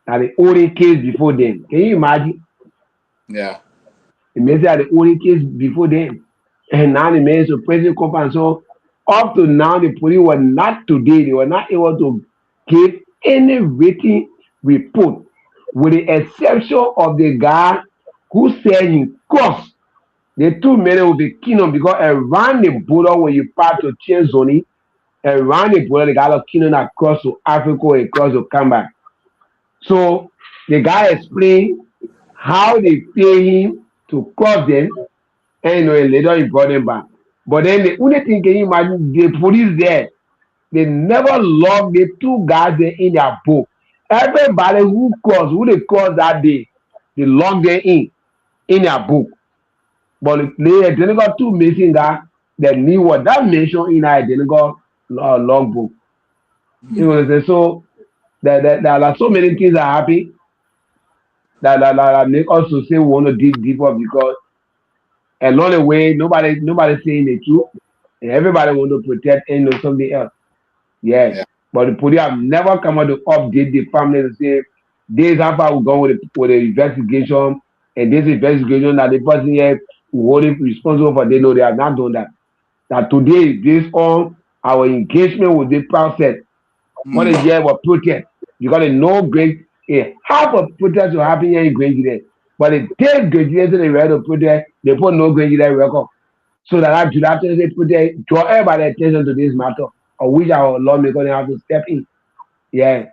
that the only case before them. Can you imagine?
Yeah.
The man said the only case before them. And now the man is a president company. So up to now, the police were not today, they were not able to give any written report, with the exception of the guy who said he crossed. The two men will be kingdom because around the border when you pass to change zone, around the border, the guy will kingdom across to Africa and across to Canada. So the guy explained how they pay him to cross them, and later he brought them back. But then the only thing, can you imagine, the police there, they never logged the two guys there in their book. Everybody who they crossed that day, they logged them in their book. But they identical two missing guys that knew what that mentioned in our identical logbook. So there are so many things that happen that make us to say we want to dig deeper, because along the way nobody saying the truth, and everybody want to protect and know something else. Yeah. But the police have never come out to update the family to say this how far we go with the investigation, and this investigation that the person here who is responsible for. They know they have not done that. That today is based on our engagement with the process. What is here was protest. You got to know great half of protest will happen here in Grenada. But the day Grenada they ready to protest, they put no Grenada record. So that after they protest, draw everybody's attention to this matter, of which our lawmakers have to step in. Yeah.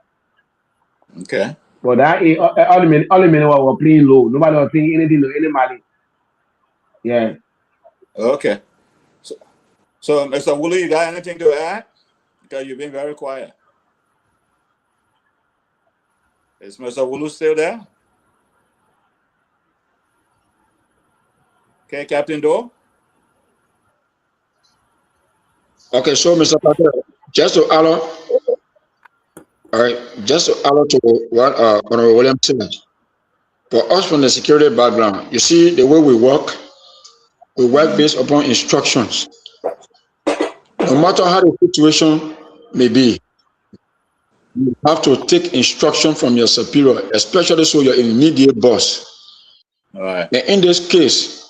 Okay.
But that is all the men were playing low. Nobody was saying anything to anybody. Yeah.
Okay. So Mr. Woolley, you got anything to add? Because you've been very quiet. Is Mr. Woolley still there? Okay, Captain Doe.
Okay, so Mr. Patel, just to add to what Honorable Williams said, for us from the security background, you see the way we work based upon instructions. No matter how the situation may be, you have to take instruction from your superior, especially so your immediate boss.
All right.
And in this case,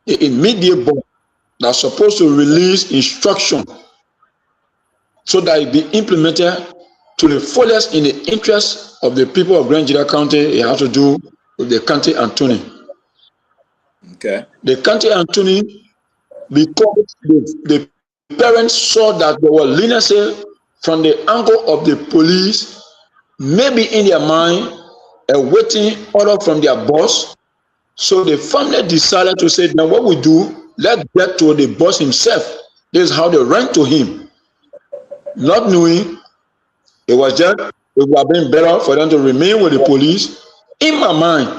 the immediate boss that's supposed to release instruction so that it be implemented to the fullest in the interest of the people of Grand Jira County, it has to do with the county attorney.
Okay.
The county attorney, because the parents saw that there was leniency from the angle of the police, maybe in their mind, awaiting order from their boss. So the family decided to say, now what we do, let's get to the boss himself. This is how they ran to him. Not knowing it would have been better for them to remain with the police. In my mind,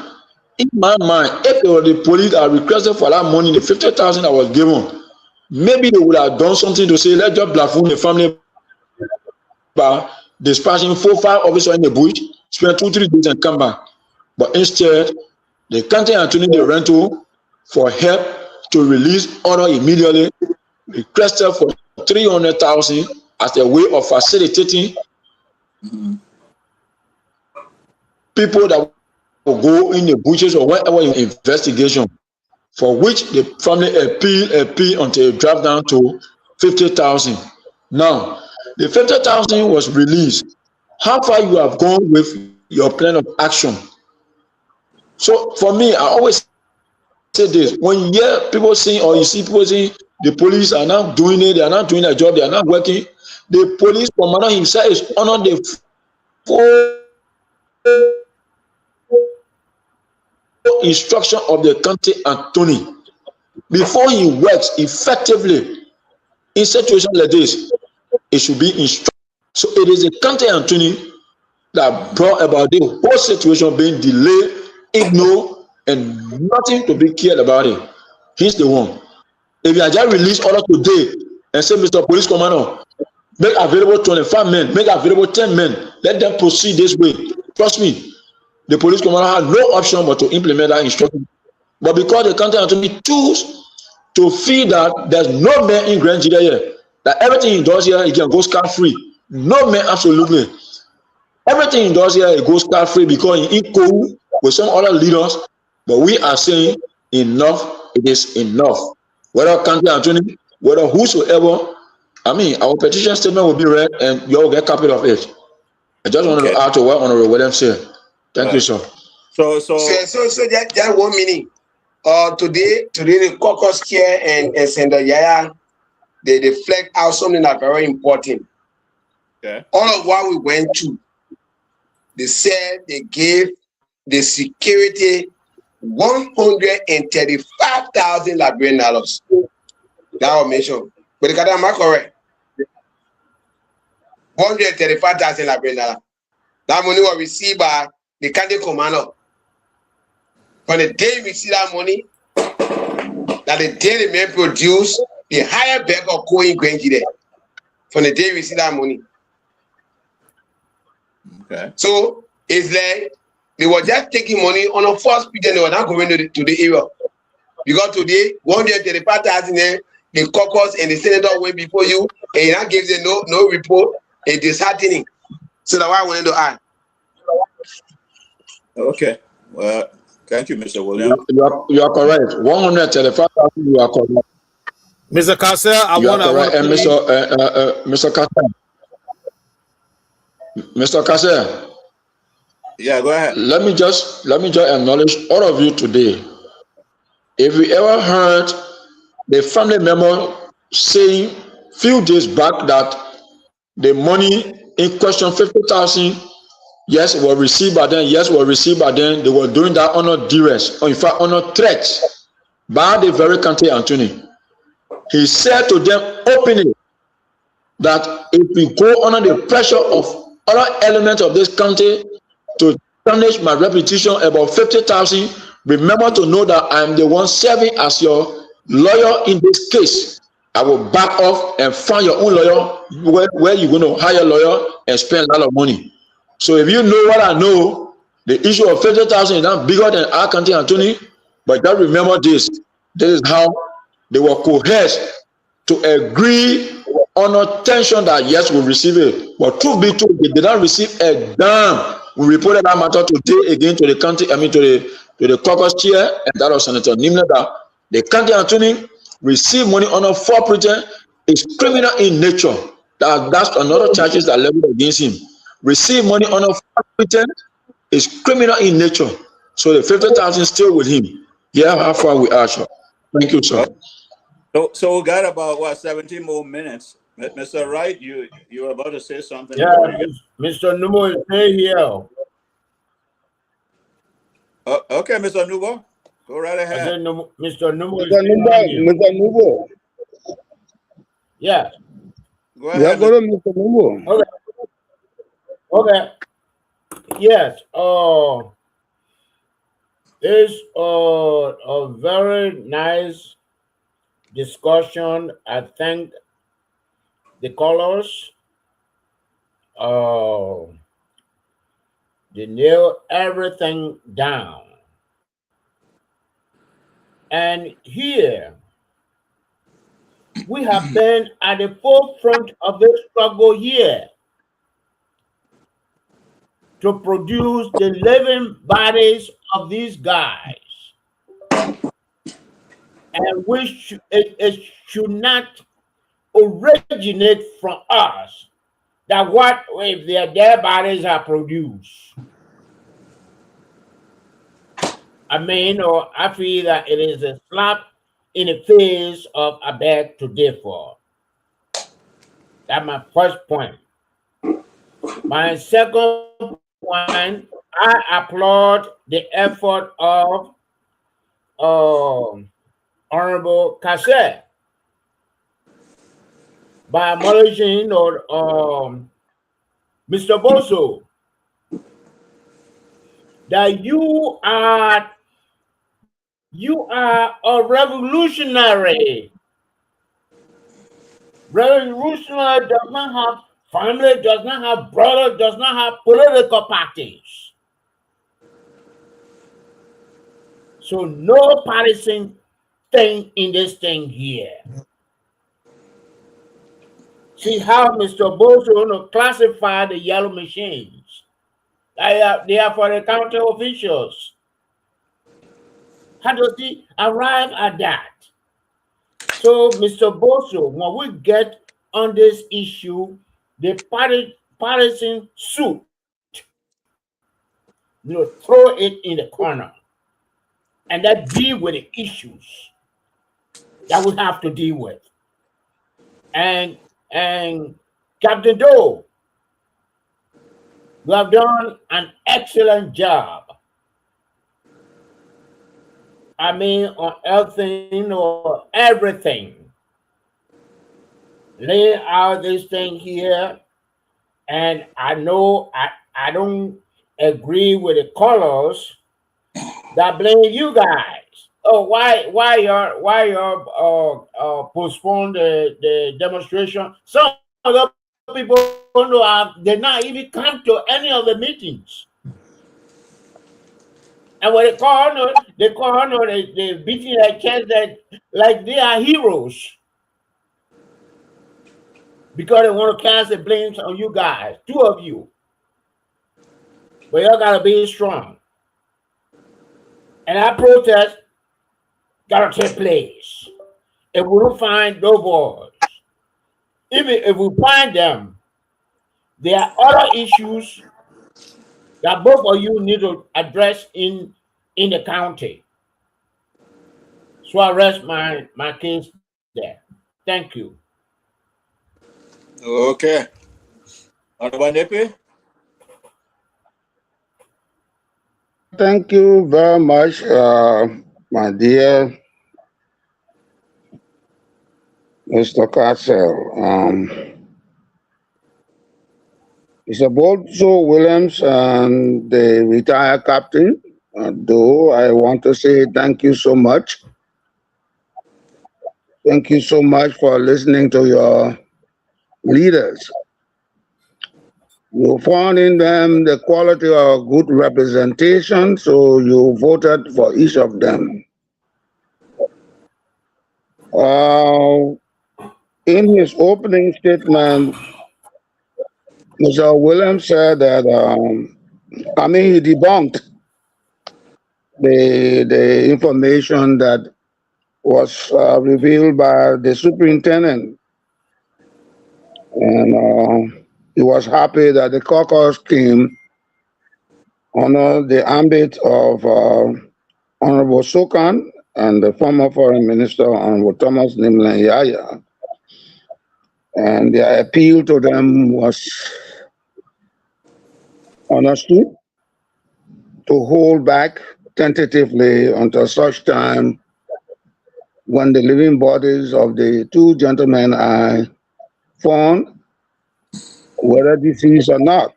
if they were the police that requested for that money, the 50,000 that was given, maybe they would have done something to say, let's just bluff the family by dispatching 4-5 officers in the bush, spend 2-3 days and come back. But instead, the county attorney they ran to for help to release order immediately, requested for 300,000 as a way of facilitating people that will go in the bushes or whatever investigation, for which the family appeal until it dropped down to 50,000. Now, the 50,000 was released. How far you have gone with your plan of action? So for me, I always say this: when you hear people saying, or you see people saying the police are not doing it, they are not doing their job, they are not working, the police commander himself is under the full instruction of the county attorney before he works effectively in situations like this. It should be instructed. So it is the county attorney that brought about the whole situation being delayed, ignored, and nothing to be cared about it. He's the one. If you are just released order today and say, Mr. Police Commander, make available 25 men, make available 10 men, let them proceed this way. Trust me, the police commander had no option but to implement that instruction. But because the county attorney choose to feel that there's no man in Grand Nigeria here, that everything he does here, he can go scot-free. No man, absolutely. Everything he does here, he goes scot-free because he equal with some other leaders. But we are saying enough, it is enough. Whether county attorney, whether whosoever, I mean, our petition statement will be read and you all get a copy of it. I just wanted to add to what Honorable Williams said. Thank you, sir.
So just 1 minute. Today the caucus chair and Senator Yaya, they flagged out something that's very important.
Okay.
All of what we went to, they said they gave the security $135,000 Liberian dollars. That was mentioned. But am I correct? $135,000 Liberian dollars. That money was received by the county commander. From the day we see that money, that the day the men produce, the higher bag of coal in Grand Nigeria. From the day we see that money.
Okay.
So it's like they were just taking money on a false pretense. They were not going to the area. Because today, 135,000, the caucus and the senator went before you, and that gives them no report. It's disheartening. So that's why I wanted to add.
Okay. Well, thank you, Mr. Williams.
You are correct. 135,000. You are correct.
Mr. Cassell, I want to.
And Mr. Cassell. Mr. Cassell.
Yeah, go ahead.
Let me just acknowledge all of you today. If you ever heard the family member saying few days back that the money in question, 50,000, yes, were received by them. Yes, were received by them. They were doing that under duress, or in fact under threats by the very county attorney. He said to them openly that if we go under the pressure of other elements of this county to tarnish my reputation about 50,000, remember to know that I am the one serving as your lawyer in this case. I will back off and find your own lawyer where you're going to hire a lawyer and spend a lot of money. So if you know what I know, the issue of 50,000 is not bigger than our county attorney, but just remember this. This is how they were coerced to agree on a tension that yes, we'll receive it. But truth be told, they did not receive a damn. We reported that matter today again to the county, to the caucus chair, and that was Senator Nimler, that the county attorney received money on a false pretense. Is criminal in nature. That's another charges that leveled against him. Receive money on a false pretense is criminal in nature. So the 50,000 still with him. Yeah, how far we are, sir. Thank you, sir.
So we got about 17 more minutes. Mr. Wright, you were about to say something.
Yeah, Mr. Numo is here.
Okay, Mr. Nubo, go right ahead.
Mr. Numo.
Mr. Nubo.
Yeah.
Go ahead.
Go to Mr. Nubo.
Okay. Yes. It's a very nice discussion. I think the colors, they nail everything down. And here, we have been at the forefront of the struggle here to produce the living bodies of these guys. And it should not originate from us that what if their dead bodies are produced. I mean, or I feel that it is a slap in the face of a beg to differ. That's my first point. My second point, I applaud the effort of Honorable Cassette by acknowledging Mr. Boso that you are a revolutionary. Revolutionary does not have family, does not have brothers, does not have political parties. So no partisan thing in this thing here. See how Mr. Boso classify the yellow machines. They are for the county officials. How does he arrive at that? So, Mr. Boso, when we get on this issue, the partisan suit, throw it in the corner and that deal with the issues that we have to deal with. And Captain Doe, you have done an excellent job. I mean, on everything. Lay out this thing here, and I know I don't agree with the colors that blame you guys. Oh, why postpone the demonstration? Some of the people did not even come to any of the meetings. And when they call they beating their chest like they are heroes. Because they want to cast the blames on you guys, two of you. But y'all gotta be strong. And our protest gotta take place. If we don't find those boys, even if we find them, there are other issues that both of you need to address in the county. So I rest my case there. Thank you.
Okay. Honorable Nepe?
Thank you very much, my dear Mr. Castle. Mr. Boso Williams and the retired captain, though I want to say thank you so much. Thank you so much for listening to your leaders. You found in them the quality of good representation, so you voted for each of them. In his opening statement, Mr. Williams said that, he debunked the information that was revealed by the superintendent. And he was happy that the caucus came under the ambit of Honorable Sokan and the former Foreign Minister, Honorable Thomas Nimlan Yaya. And their appeal to them was understood to hold back tentatively until such time when the living bodies of the two gentlemen are found, whether deceased or not.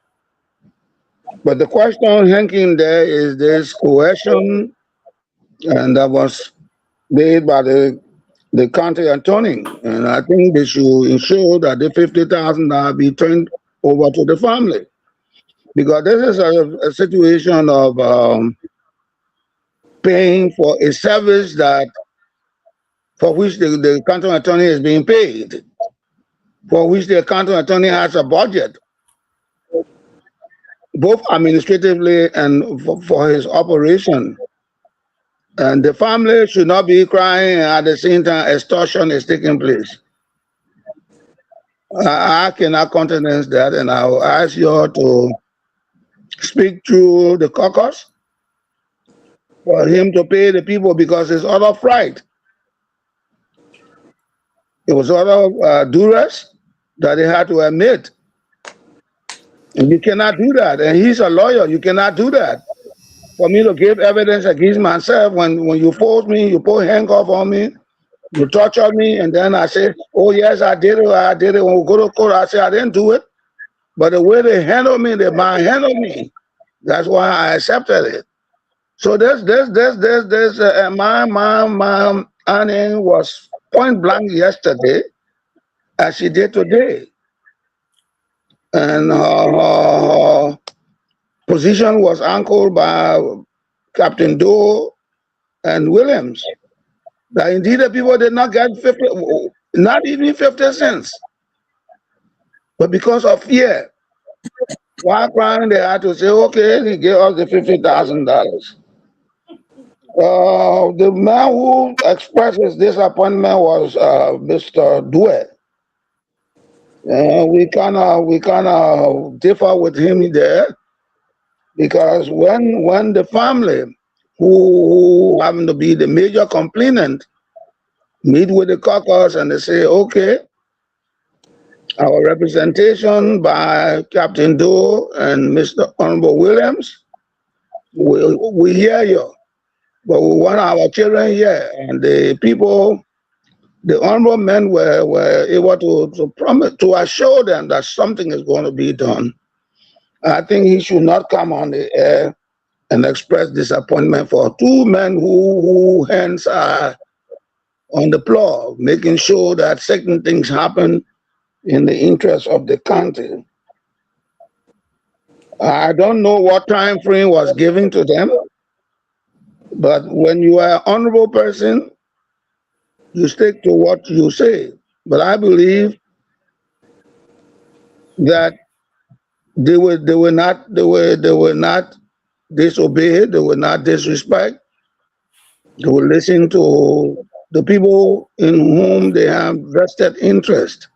But the question hanging there is this coercion, and that was made by the county attorney. And I think they should ensure that the $50,000 be turned over to the family. Because this is a situation of paying for a service that for which the county attorney is being paid, for which the county attorney has a budget, both administratively and for his operation. And the family should not be crying at the same time extortion is taking place. I cannot countenance that, and I will ask you all to speak to the caucus for him to pay the people, because it's out of fright. It was out of duress that they had to admit. And you cannot do that. And he's a lawyer. You cannot do that. For me to give evidence against myself, when you force me, you put handcuff on me, you torture me, and then I say, oh yes, I did it, I did it. When we go to court, I say I didn't do it. But the way they handle me, they manhandle me. That's why I accepted it. So my Annie was point blank yesterday, as she did today. And her position was anchored by Captain Doe and Williams. That indeed the people did not get 50, not even 50 cents. But because of fear, while crying, they had to say, okay, he gave us the $50,000. The man who expressed his disappointment was Mr. Due. We kind of differ with him there, because when the family who happen to be the major complainant meet with the caucus and they say, okay, our representation by Captain Doe and Mr. Honorable Williams, we hear you, but we want our children here. And the people, the honorable men were able to promise, to assure them that something is going to be done. I think he should not come on the air and express disappointment for two men who hands are on the plow, making sure that certain things happen in the interest of the country. I don't know what time frame was given to them, but when you are an honorable person, you stick to what you say. But I believe that they were not disobey, they will not disrespect. They will listen to the people in whom they have vested interest,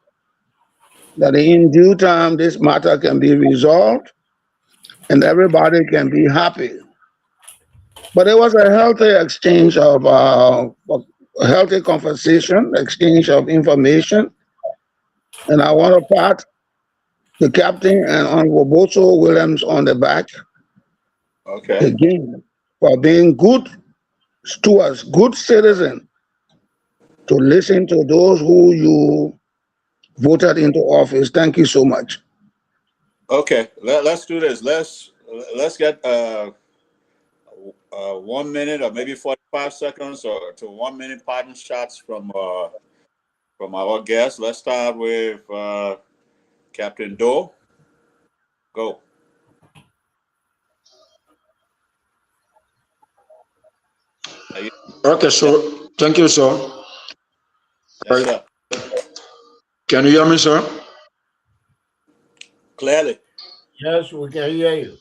that in due time this matter can be resolved and everybody can be happy. But it was a healthy exchange of a healthy conversation, exchange of information, and I want to pat the captain and Honorable Boso Williams on the back.
Okay.
Again, for being good stewards, good citizens, to listen to those who you voted into office. Thank you so much.
Okay, let's do this. Let's get 1 minute or maybe 45 seconds or to 1 minute parting shots from our guests. Let's start with Captain Doe. Go.
Okay, so thank you, sir.
Yes, sir.
Can you hear me, sir?
Clearly.
Yes, we can hear you.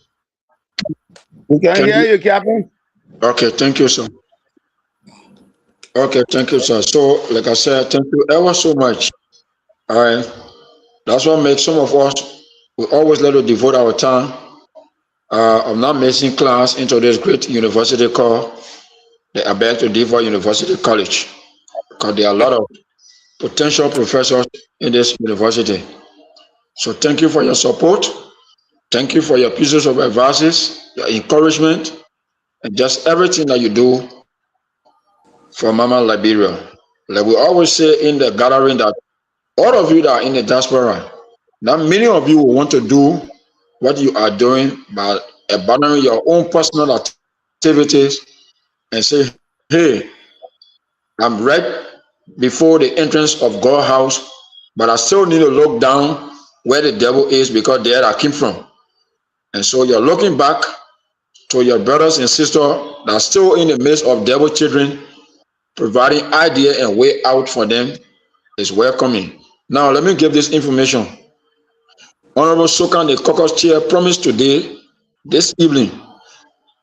We can hear you, Captain.
Okay, thank you, sir. Okay, thank you, sir. So, like I said, thank you ever so much. All right. That's what makes some of us, we always let to devote our time of not missing class into this great university called the Abel Diva University College, because there are a lot of potential professors in this university. So thank you for your support. Thank you for your pieces of advices, your encouragement, and just everything that you do for Mama Liberia. Like we always say in the gathering, that all of you that are in the diaspora, now many of you will want to do what you are doing by abandoning your own personal activities and say, hey, I'm right before the entrance of God's house, but I still need to look down where the devil is, because there I came from. And so you're looking back to your brothers and sisters that are still in the midst of devil children, providing idea and way out for them is welcoming. Now, let me give this information. Honorable Sokan, the caucus chair, promised today, this evening,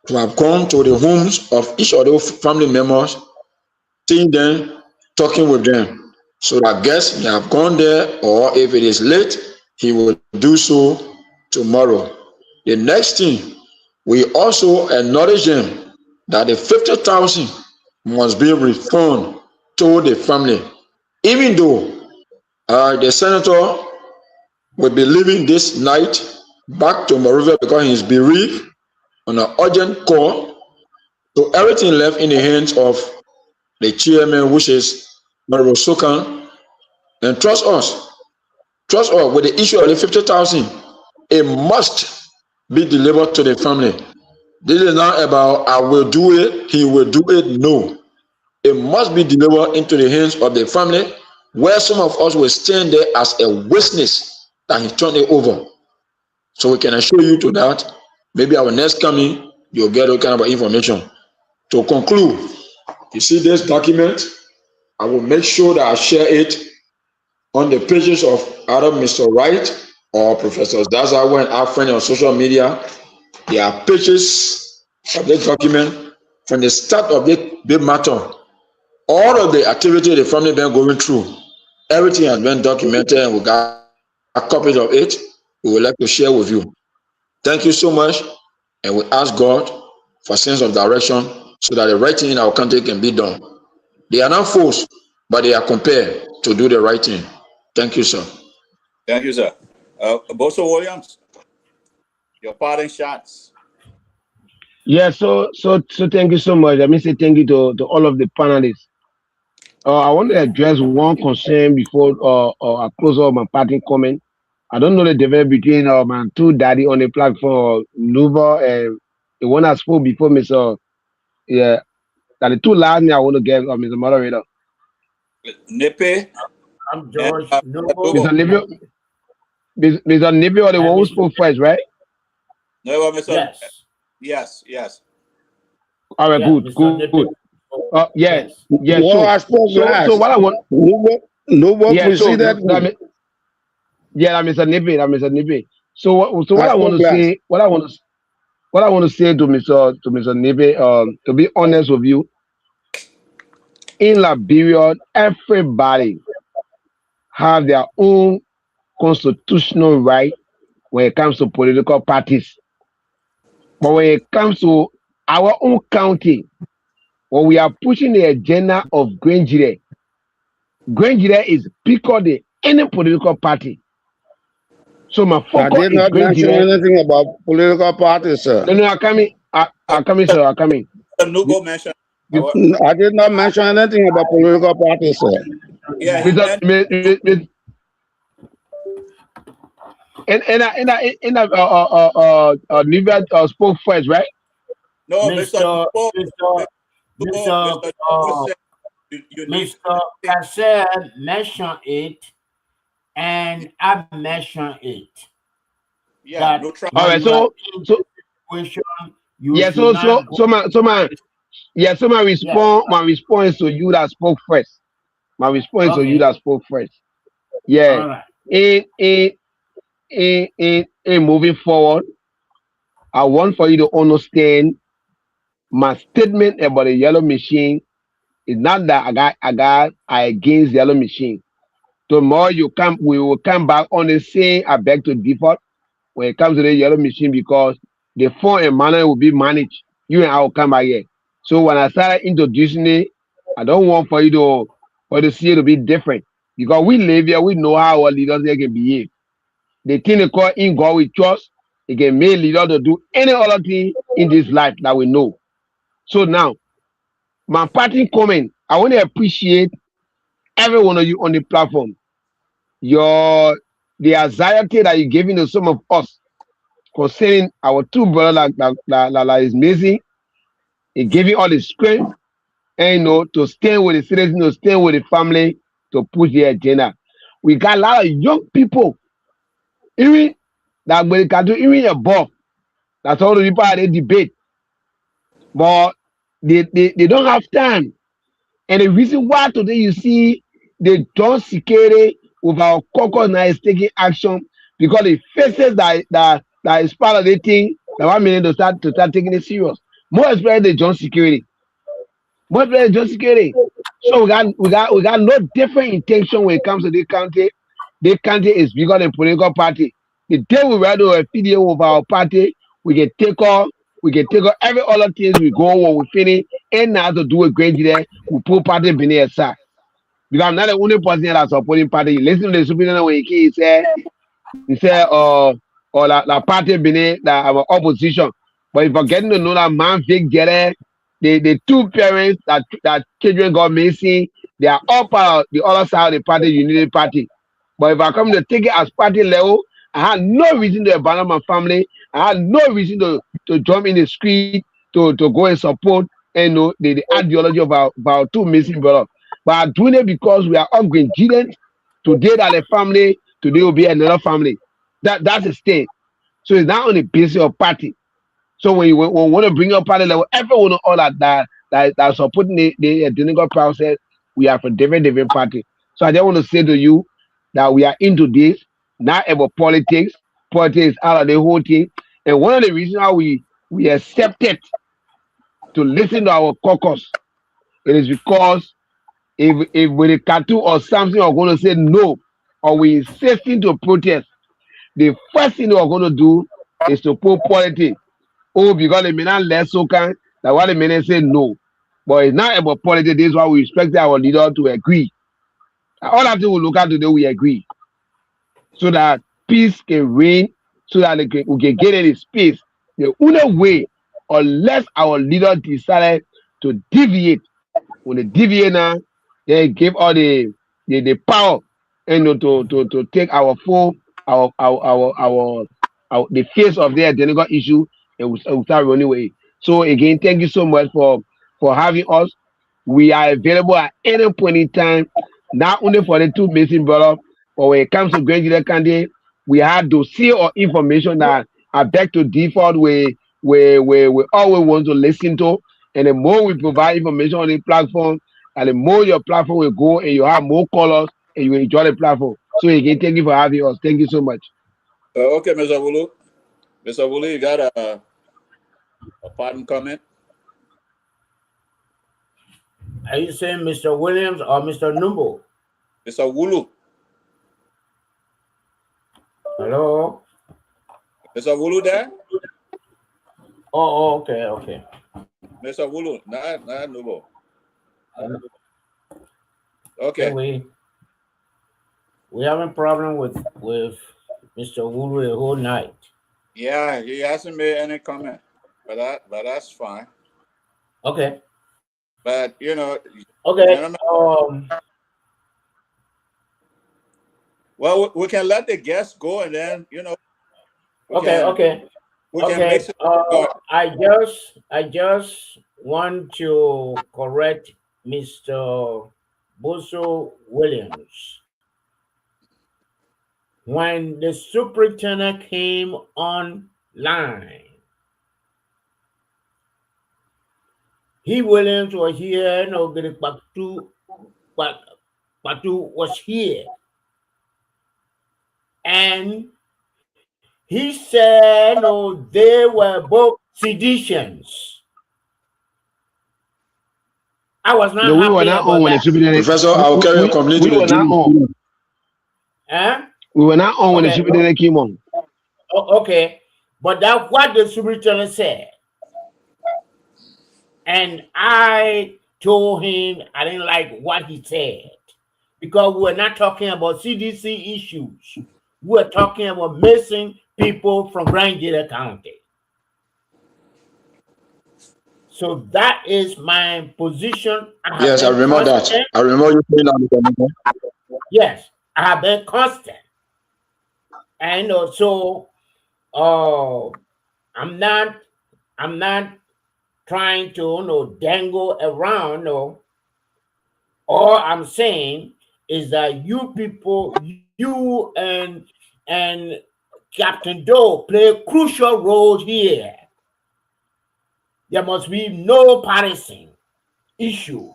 to have gone to the homes of each of those family members, seeing them, talking with them. So I guess he have gone there, or if it is late, he will do so tomorrow. The next thing, we also acknowledge them that the 50,000 must be returned to the family, even though the senator will be leaving this night back to Monrovia because he is bereaved on an urgent call. So everything left in the hands of the chairman, which is Honorable Sokan. And trust us with the issue of the 50,000, it must be delivered to the family. This is not about I will do it, he will do it. No. It must be delivered into the hands of the family, where some of us will stand there as a witness that he turned it over. So we can assure you to that. Maybe our next coming, you'll get all kind of information. To conclude, you see this document, I will make sure that I share it on the pages of either Mr. Wright or Professor Dazawa and our friend on social media. There are pages of this document from the start of the matter. All of the activity the family been going through, everything has been documented, and we got a copy of it. We would like to share with you. Thank you so much, and we ask God for sense of direction so that the right thing in our country can be done. They are not forced, but they are compelled to do the right thing. Thank you, sir.
Thank you, sir. Boso Williams, your parting shots.
Yeah, so thank you so much. Let me say thank you to all of the panelists. I want to address one concern before I close off my parting comment. I don't know the difference between my two daddy on the platform, Nuva, and the one I spoke before, Mr. Yeah, that the two last name I want to get, Mr. Moderator.
Nipe.
I'm George.
Mr. Nipe. Mr. Nipe or the one who spoke first, right?
No, Mr.
Yes.
Yes.
All right, good. Yes.
Well, I spoke last.
So what I want.
No one preceded me.
Yeah, Mr. Nipe. So what I want to say to Mr. Nipe, to be honest with you, in Liberia, everybody have their own constitutional right when it comes to political parties. But when it comes to our own county, when we are pushing the agenda of Grenjire is bigger than any political party. So my focus
I did not mention anything about political parties, sir.
No, I'm coming, sir. I'm coming.
Nugo mentioned.
I did not mention anything about political parties, sir.
Yeah,
Nivea spoke first, right?
No,
Mr. Kasser mentioned it, and I mentioned it.
Yeah, no trouble.
All right, so my response to you that spoke first. Yeah. Right. In moving forward, I want for you to understand my statement about the yellow machine is not that I against yellow machine. Tomorrow we will come back on the same I beg to default when it comes to the yellow machine, because the phone and manner will be managed. You and I will come back here. So when I started introducing it, I don't want for you to see it to be different, because we live here, we know how our leaders here can behave. The thing they call in God we trust, it can make leaders to do any other thing in this life that we know. So now, my parting comment, I want to appreciate every one of you on the platform. The anxiety that you're giving to some of us concerning our two brothers that is missing, it giving all the strength and to stand with the citizens, to stand with the family, to push the agenda. We got a lot of young people, even that we can do even above. That's all the people they debate. But they don't have time And the reason why today you see the John Sikere with our caucus now is taking action because it faces that is part of the thing that 1 million to start taking it serious. More especially the John Sikere. More especially John Sikere. So we got no different intention when it comes to this country. This country is bigger than political party. The day we write a video of our party, we can take off every other things we go when we finish and now to do a great there, we put party beneath aside. Because I'm not the only person that's supporting party. You listen to the superintendent when he said or la party beneath our opposition. But if you're getting to know that man Vic Jere, the two parents that children got missing, they are all part of the other side of the party, Unity Party. But if I come to take it as party level, I had no reason to abandon my family. I had no reason to jump in the street to go and support the ideology of our two missing brothers. But I'm doing it because we are all Grenadians. Today that a family, today will be another family. That's the state. So it's not on the basis of party. So when you want to bring up party level, everyone all that supporting the identical process, we are for different party. So I just want to say to you that we are into this, not about politics. Politics is out of the whole thing. And one of the reasons why we accepted to listen to our caucus, it is because if with a cartoon or something are going to say no, or we insisting to protest, the first thing we're going to do is to put politics. Oh, because they may not let so can that what they may say no. But it's not about politics. This is why we expect our leader to agree. All that we look at today, we agree. So that peace can reign, so that we can get any space. The only way, unless our leader decided to deviate, when they deviate now, they give all the power to take our full the face of their identical issue and we start running away. So again, thank you so much for having us. We are available at any point in time, not only for the two missing brothers, but when it comes to Grand Candy, we have dossier or information that I beg to default we always want to listen to. And the more we provide information on the platform, and the more your platform will go and you have more colors and you enjoy the platform. So again, thank you for having us. Thank you so much.
Okay, Mr. Wulu. Mr. Wulu, you got a pardon comment?
Are you saying Mr. Williams or Mr. Numbo?
Mr. Wulu.
Hello?
Mr. Wulu there?
Oh, okay.
Mr. Wulu, not Numbo. Okay.
We having problem with Mr. Wulu the whole night.
Yeah, he hasn't made any comment, but that's fine.
Okay.
But
okay.
Well, we can let the guests go, and then
Okay. I just want to correct Mr. Boso Williams. When the superintendent came online, Williams was here, Patu was here. And he said, they were both seditions. I was not happy about that.
Professor, I'll carry your complaint to the jury.
We were not on when the superintendent came on.
Okay, but that's what the superintendent said. And I told him I didn't like what he said because we're not talking about CDC issues. We're talking about missing people from Grand Gila County. So that is my position.
Yes, I remember that. I remember you saying that.
Yes, I have been constant. And so I'm not trying to dangle around. All I'm saying is that you people, you and Captain Doe play a crucial role here. There must be no partisan issue.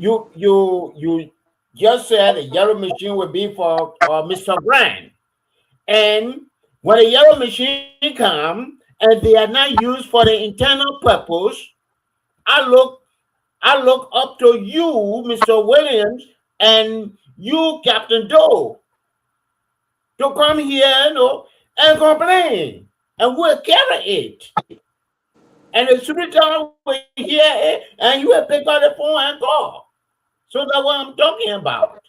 you just said a yellow machine would be for Mr. Brand, and when a yellow machine come and they are not used for the internal purpose, I look up to you, Mr. Williams, and you, Captain Doe, to come here, and complain, and we'll carry it. And the superintendent will hear it, and you will pick up the phone and call. So that's what I'm talking about.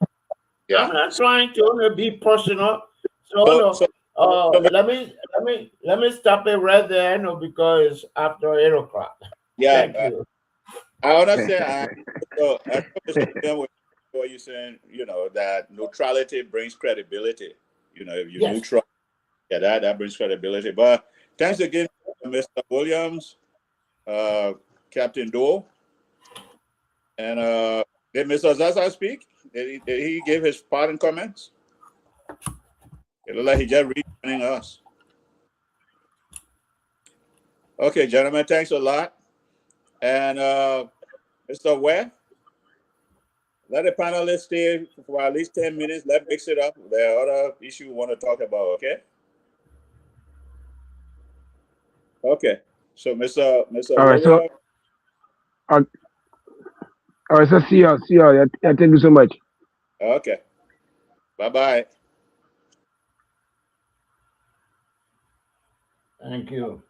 Yeah.
I'm not trying to be personal. So let me stop it right there, because after 8 o'clock.
Yeah.
Thank you.
I understand. I understand what you're saying. That neutrality brings credibility. If you're neutral, that brings credibility. But thanks again, Mr. Williams, Captain Doe, and did Mr. Zaza speak? Did he give his parting comments? It looked like he just rejoining us. Okay, gentlemen, thanks a lot. And Mr. Ware, let the panelists stay for at least 10 minutes. Let's mix it up. There are other issues we want to talk about, okay? Okay. So, Mr.
All right, so, all right, so see you. Yeah, thank you so much.
Okay. Bye-bye.
Thank you.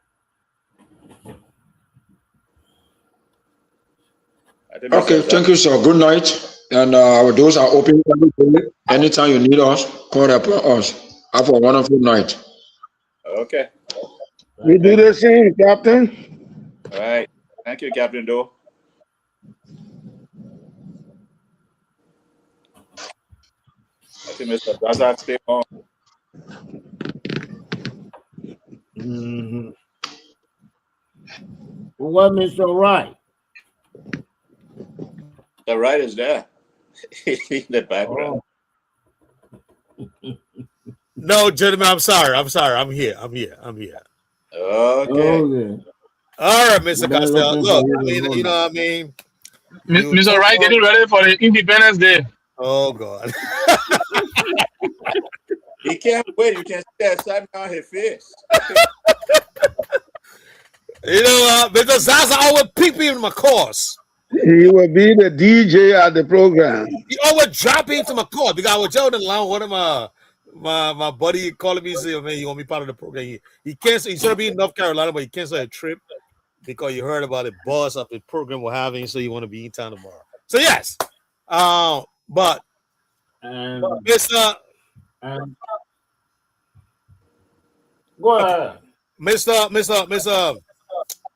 Okay, thank you, sir. Good night. And our doors are open every day. Anytime you need us, call upon us. Have a wonderful night.
Okay.
We do the same, Captain.
All right. Thank you, Captain Doe. I think Mr. Zaza stay on.
What, Mr. Wright?
The right is there in the background.
No, gentlemen, I'm sorry. I'm here.
Okay.
All right, Mr. Costello. Look, I mean, you know what I mean?
Mr. Wright getting ready for the Independence Day.
Oh, God.
He can't wait. You can see that side on his face.
You know, because Zaza always pick me in my course.
He will be the DJ at the program.
He always drop into my course because I was telling the one of my buddy calling me saying, man, you want me part of the program. He canceled. He's gonna be in North Carolina, but he canceled a trip because you heard about the buzz of the program we're having, so you want to be in town tomorrow. So yes, but Mr.
Go ahead.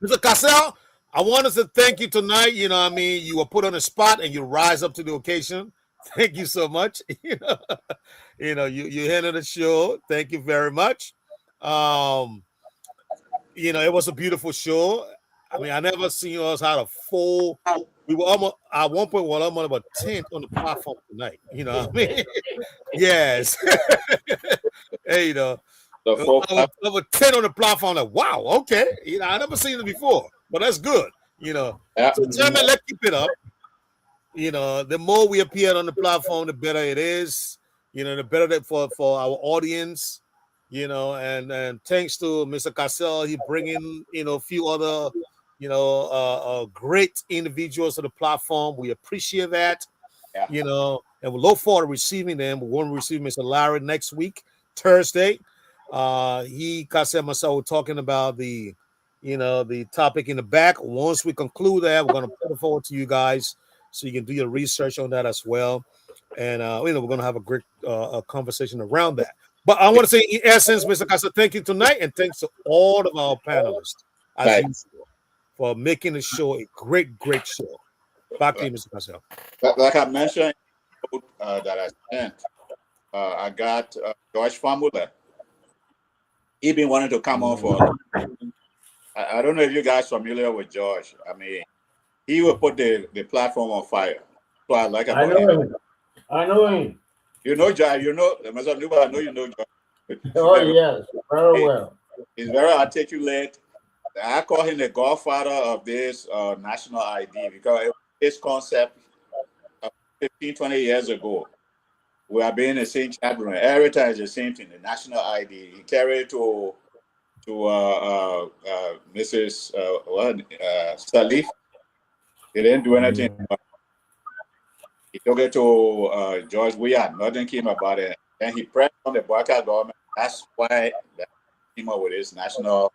Mr. Cassell, I wanted to thank you tonight. You know what I mean? You were put on the spot and you rise up to the occasion. Thank you so much. You handled the show. Thank you very much. It was a beautiful show. I mean, I never seen us had a full. We were almost at one point. Well, almost about 10 on the platform tonight. You know what I mean? Yes. Hey, over 10 on the platform. Like, wow, okay. I never seen it before, but that's good. So, gentlemen, let's keep it up. The more we appear on the platform, the better it is. The better for our audience. And thanks to Mr. Cassell, he bringing a few other great individuals to the platform. We appreciate that. And we look forward to receiving them. We're going to receive Mr. Larry next week, Thursday. Cassell and myself were talking about the topic in the back. Once we conclude that, we're going to put it forward to you guys so you can do your research on that as well. And we're going to have a great conversation around that. But I want to say, in essence, Mr. Cassell, thank you tonight, and thanks to all of our panelists for making the show a great, great show. Back to you, Mr. Cassell.
Like I mentioned, that I sent, I got George Famula. He been wanting to come on for. I don't know if you guys are familiar with George. I mean, he will put the platform on fire. So I like about him.
I know him.
You know George. I know you know George.
Oh yes, very well.
He's very articulate. I call him the godfather of this national ID because his concept 15, 20 years ago, we have been in the same chat room. Every time it's the same thing, the national ID. He carried to Mrs. Salif. He didn't do anything. He took it to George Weah. Nothing came about it. Then he pressed on the Barker government. That's why that came up with his national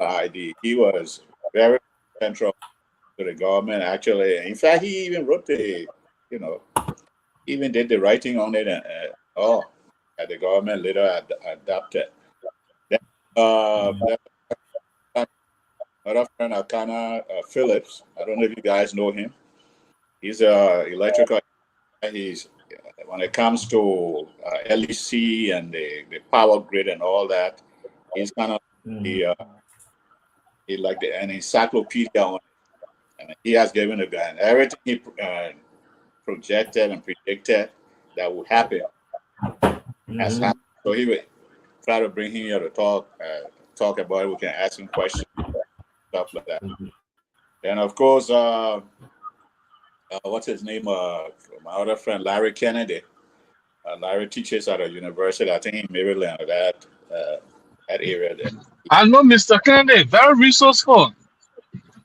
ID. He was very central to the government, actually. In fact, he even wrote even did the writing on it and that the government later adopted. Then, another friend, Akana Phillips. I don't know if you guys know him. He's an electrical. He's when it comes to LEC and the power grid and all that, he's kind of he like an encyclopedia on it. And he has given a guy everything he projected and predicted that would happen has happened. So he would try to bring him here to talk about it. We can ask him questions, stuff like that. And of course, what's his name? My other friend, Larry Kennedy. Larry teaches at a university, I think in Maryland, that area there.
I know Mr. Kennedy, very resourceful.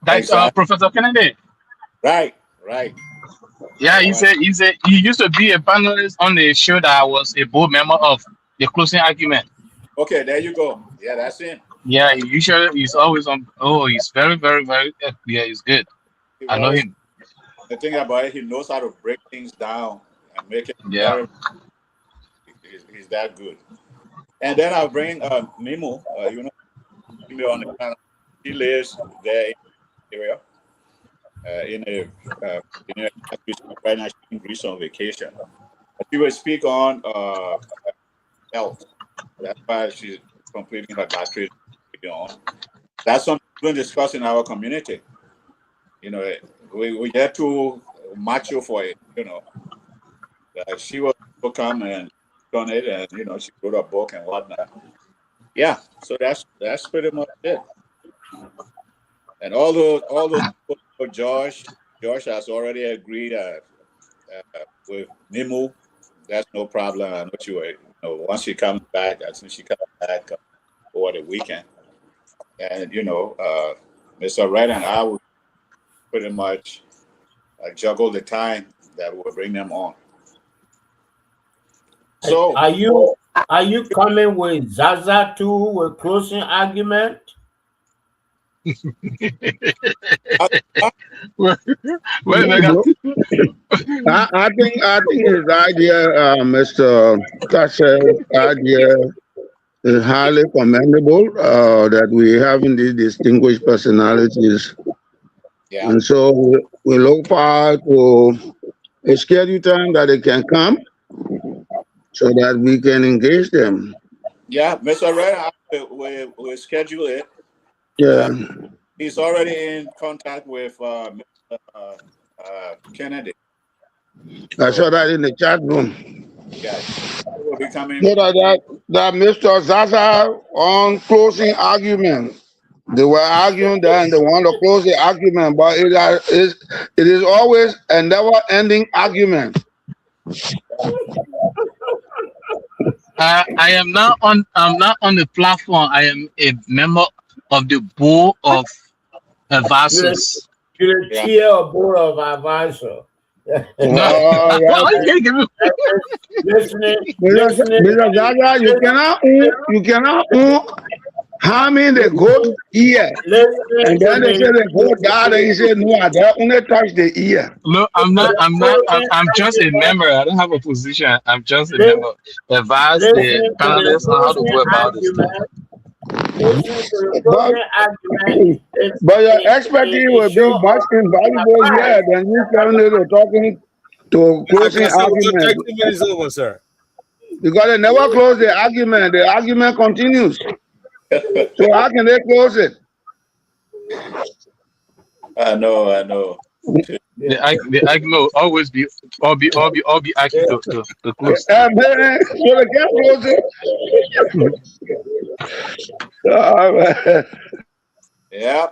That's Professor Kennedy.
Right.
Yeah, he used to be a panelist on the show that I was a board member of, the closing argument.
Okay, there you go. Yeah, that's it.
Yeah, he's always on. Oh, he's very, very, very. Yeah, he's good. I know him.
The thing about it, he knows how to break things down and make it.
Yeah.
He's that good. And then I'll bring Nemo. On the panel. He lives there in the area. Right now she's in Greece on vacation. She will speak on health. That's why she's completing her doctorate on. That's something we're discussing in our community. We get to macho for it. She will come and done it, and she wrote a book and whatnot. Yeah, so that's pretty much it. And all those Josh has already agreed with Nimu. That's no problem. I know she will. Once she comes back, as soon as she comes back over the weekend, and Mr. Wright and I will pretty much juggle the time that will bring them on. So,
are you coming with Zaza too with closing argument?
I think his idea, Mr. Tassel's idea, is highly commendable. That we having these distinguished personalities, and so we look forward to a scheduled time that they can come, so that we can engage them.
Yeah, Mr. Red, we schedule it.
Yeah.
He's already in contact with Kennedy.
I saw that in the chat room.
Yeah. Will be coming.
That Mr. Zaza on closing argument. They were arguing that and they want to close the argument, but it is always a never-ending argument.
I'm not on the platform. I am a member of the board of advisors.
You're the chair of board of advisors. Listening.
You cannot harming the goat ear. And then they say the goat died, and he said, no, I don't only touch the ear.
No, I'm not. I'm just a member. I don't have a position. I'm just a member. Advise the panelists on how to go about this.
But your expertise will be much invaluable here than you talking to closing argument.
30 minutes over, sir.
Because they never close the argument. The argument continues. So how can they close it?
I know.
The argument always be arguing to close.
So they can't close it.
Yeah.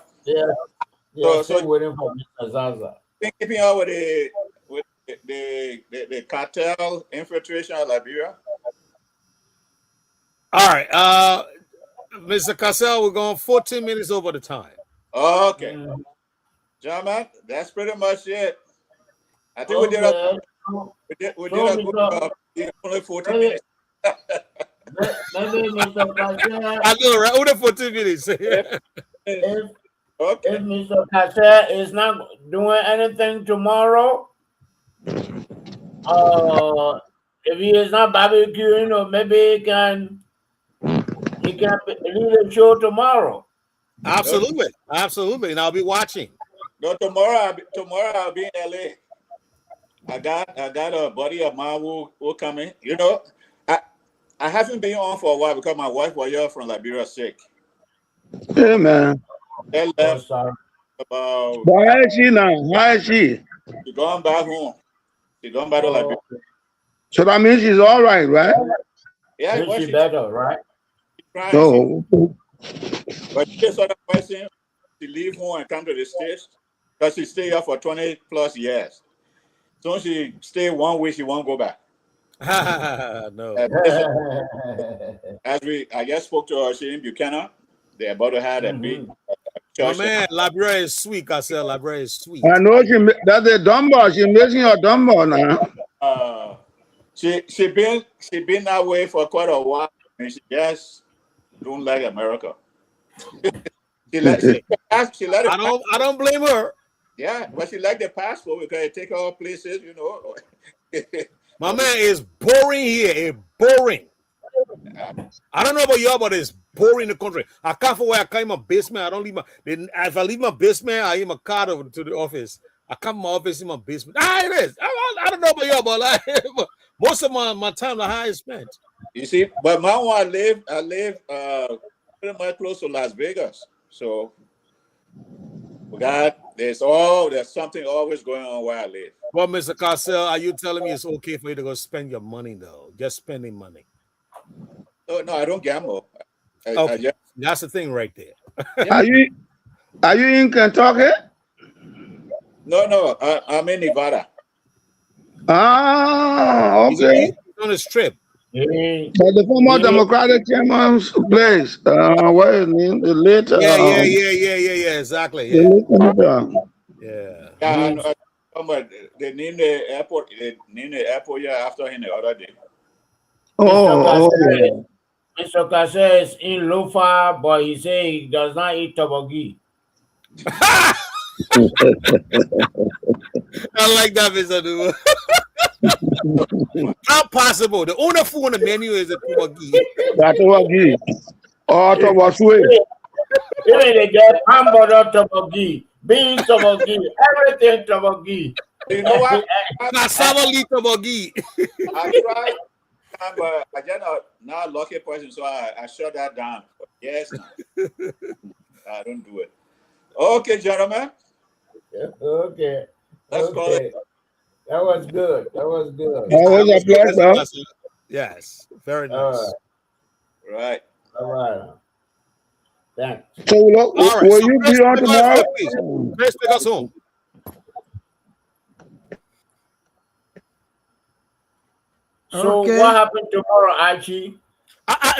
So waiting for Mr. Zaza.
Keeping up with the cartel infiltration of Liberia?
All right, Mr. Cassell, we're going 14 minutes over the time.
Okay, gentlemen, that's pretty much it. I think we did a good job. Only 14 minutes.
Maybe Mr. Cassell.
I know, right? Only 14 minutes.
If Mr. Cassell is not doing anything tomorrow, if he is not barbecuing, or maybe he can lead the show tomorrow.
Absolutely, and I'll be watching.
No, tomorrow I'll be in LA. I got a buddy of mine who coming. You know, I haven't been on for a while because my wife was here from Liberia sick.
Hey, man.
They left about.
Why is she now? Why is she?
She's going back home. She's going back to Liberia.
So that means she's all right, right?
Yeah,
She's better, right?
No.
But this other person, she leave home and come to the States because she stay here for 20 plus years. So she stay 1 week, she won't go back.
No.
I just spoke to her, she in Buchanan. They're about to have a big
My man, Liberia is sweet. I said Liberia is sweet.
I know that's a Dunbar. She's missing her Dunbar now.
She been that way for quite a while, and she just don't like America. she let
I don't blame her.
Yeah, but she like the passport because it take her all places, you know.
My man is boring here. It's boring. I don't know about y'all, but it's boring in the country. I can't for where I come in my basement. I don't leave if I leave my basement, I leave my car over to the office. I come to my office in my basement. It is. I don't know about y'all, but most of my time, the high is spent.
You see, but my one, I live pretty much close to Las Vegas. So there's something always going on where I live.
Well, Mr. Cassell, are you telling me it's okay for you to go spend your money though? Just spending money.
Oh, no, I don't gamble.
Okay. That's the thing right there.
Are you in Kentucky?
No, I'm in Nevada.
Ah, okay.
He's on his trip.
But the former Democratic chairman's place, what is his name? The late.
Yeah, exactly. Yeah.
I know, but they named the airport. They named the airport after him the other day.
Mr. Cassell is in Lofa, but he say he does not eat toboggi.
I like that, Mr. Duva. How possible? The only food on the menu is a toboggi.
That's toboggi. Oh, toboggi.
Even they get hamburger toboggi, beans toboggi, everything toboggi.
You know what?
Cassava leaf toboggi.
I tried, but I just not a lucky person, so I shut that down. Yes, I don't do it. Okay, gentlemen.
Okay.
Let's call it.
That was good. That was good.
That was a pleasure.
Yes, very nice.
Right.
All right. Thanks.
So, will you be on tomorrow?
Chris, take us home.
So, what happened tomorrow, Archie?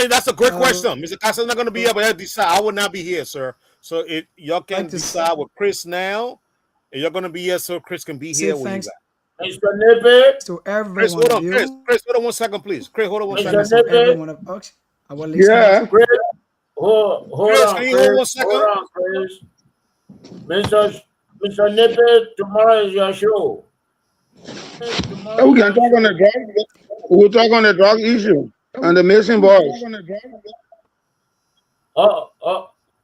That's a great question. Mr. Cassell's not going to be here, but I decide. I will not be here, sir. So, y'all can decide with Chris now. And you're going to be here, so Chris can be here with you.
Mr. Nippet.
So everyone
Chris, hold on. Chris, hold on 1 second, please. Chris, hold on 1 second.
So everyone of us, our listeners.
Yeah.
Chris, hold on,
can you hold 1 second?
Hold on, Chris. Mr. Nippet, tomorrow is your show.
We can talk on the drug. We'll talk on the drug issue and the missing boys.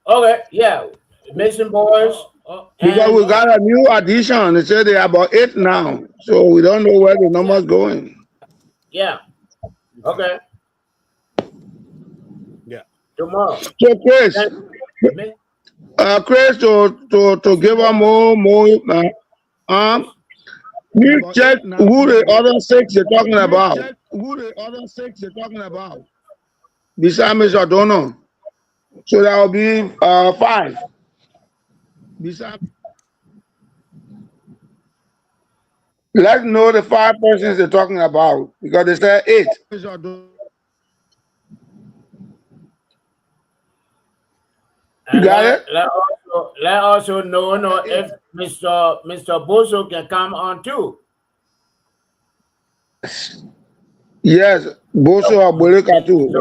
Okay, yeah, missing boys.
Because we got a new addition. They said there are about 8 now, so we don't know where the number's going.
Yeah. Okay.
Yeah.
Tomorrow.
So Chris, Chris, to give her more. You check who the other 6 you're talking about. Besides Mr. O'Donnell. So that will be 5. Let's know the 5 persons they're talking about because they said 8. You got it?
Let also know if Mr. Boso can come on too.
Yes, Boso or Boleka too.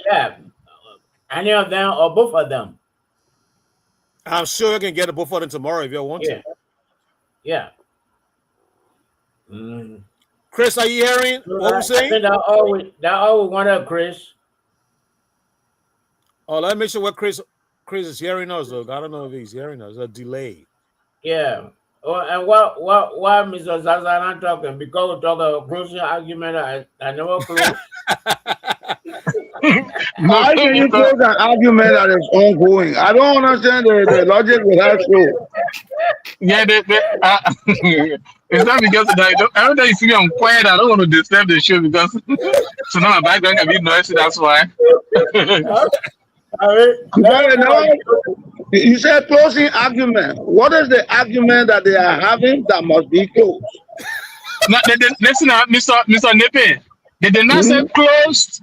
Yeah, any of them or both of them.
I'm sure you can get both of them tomorrow if you want to.
Yeah.
Chris, are you hearing what I'm saying?
That all we wanted, Chris.
Oh, let me make sure what Chris is hearing us, though. I don't know if he's hearing us. A delay.
Yeah. Oh, and why Mr. Zaza not talking? Because we talk a closing argument. I never close.
How can you close an argument that is ongoing? I don't understand the logic with that show.
Yeah, it's not because I don't know you see me, I'm quiet. I don't want to disturb the show because so now my background can be noisy. That's why.
You said closing argument. What is the argument that they are having that must be closed?
No, listen, Mr. Nepe. They did not say closed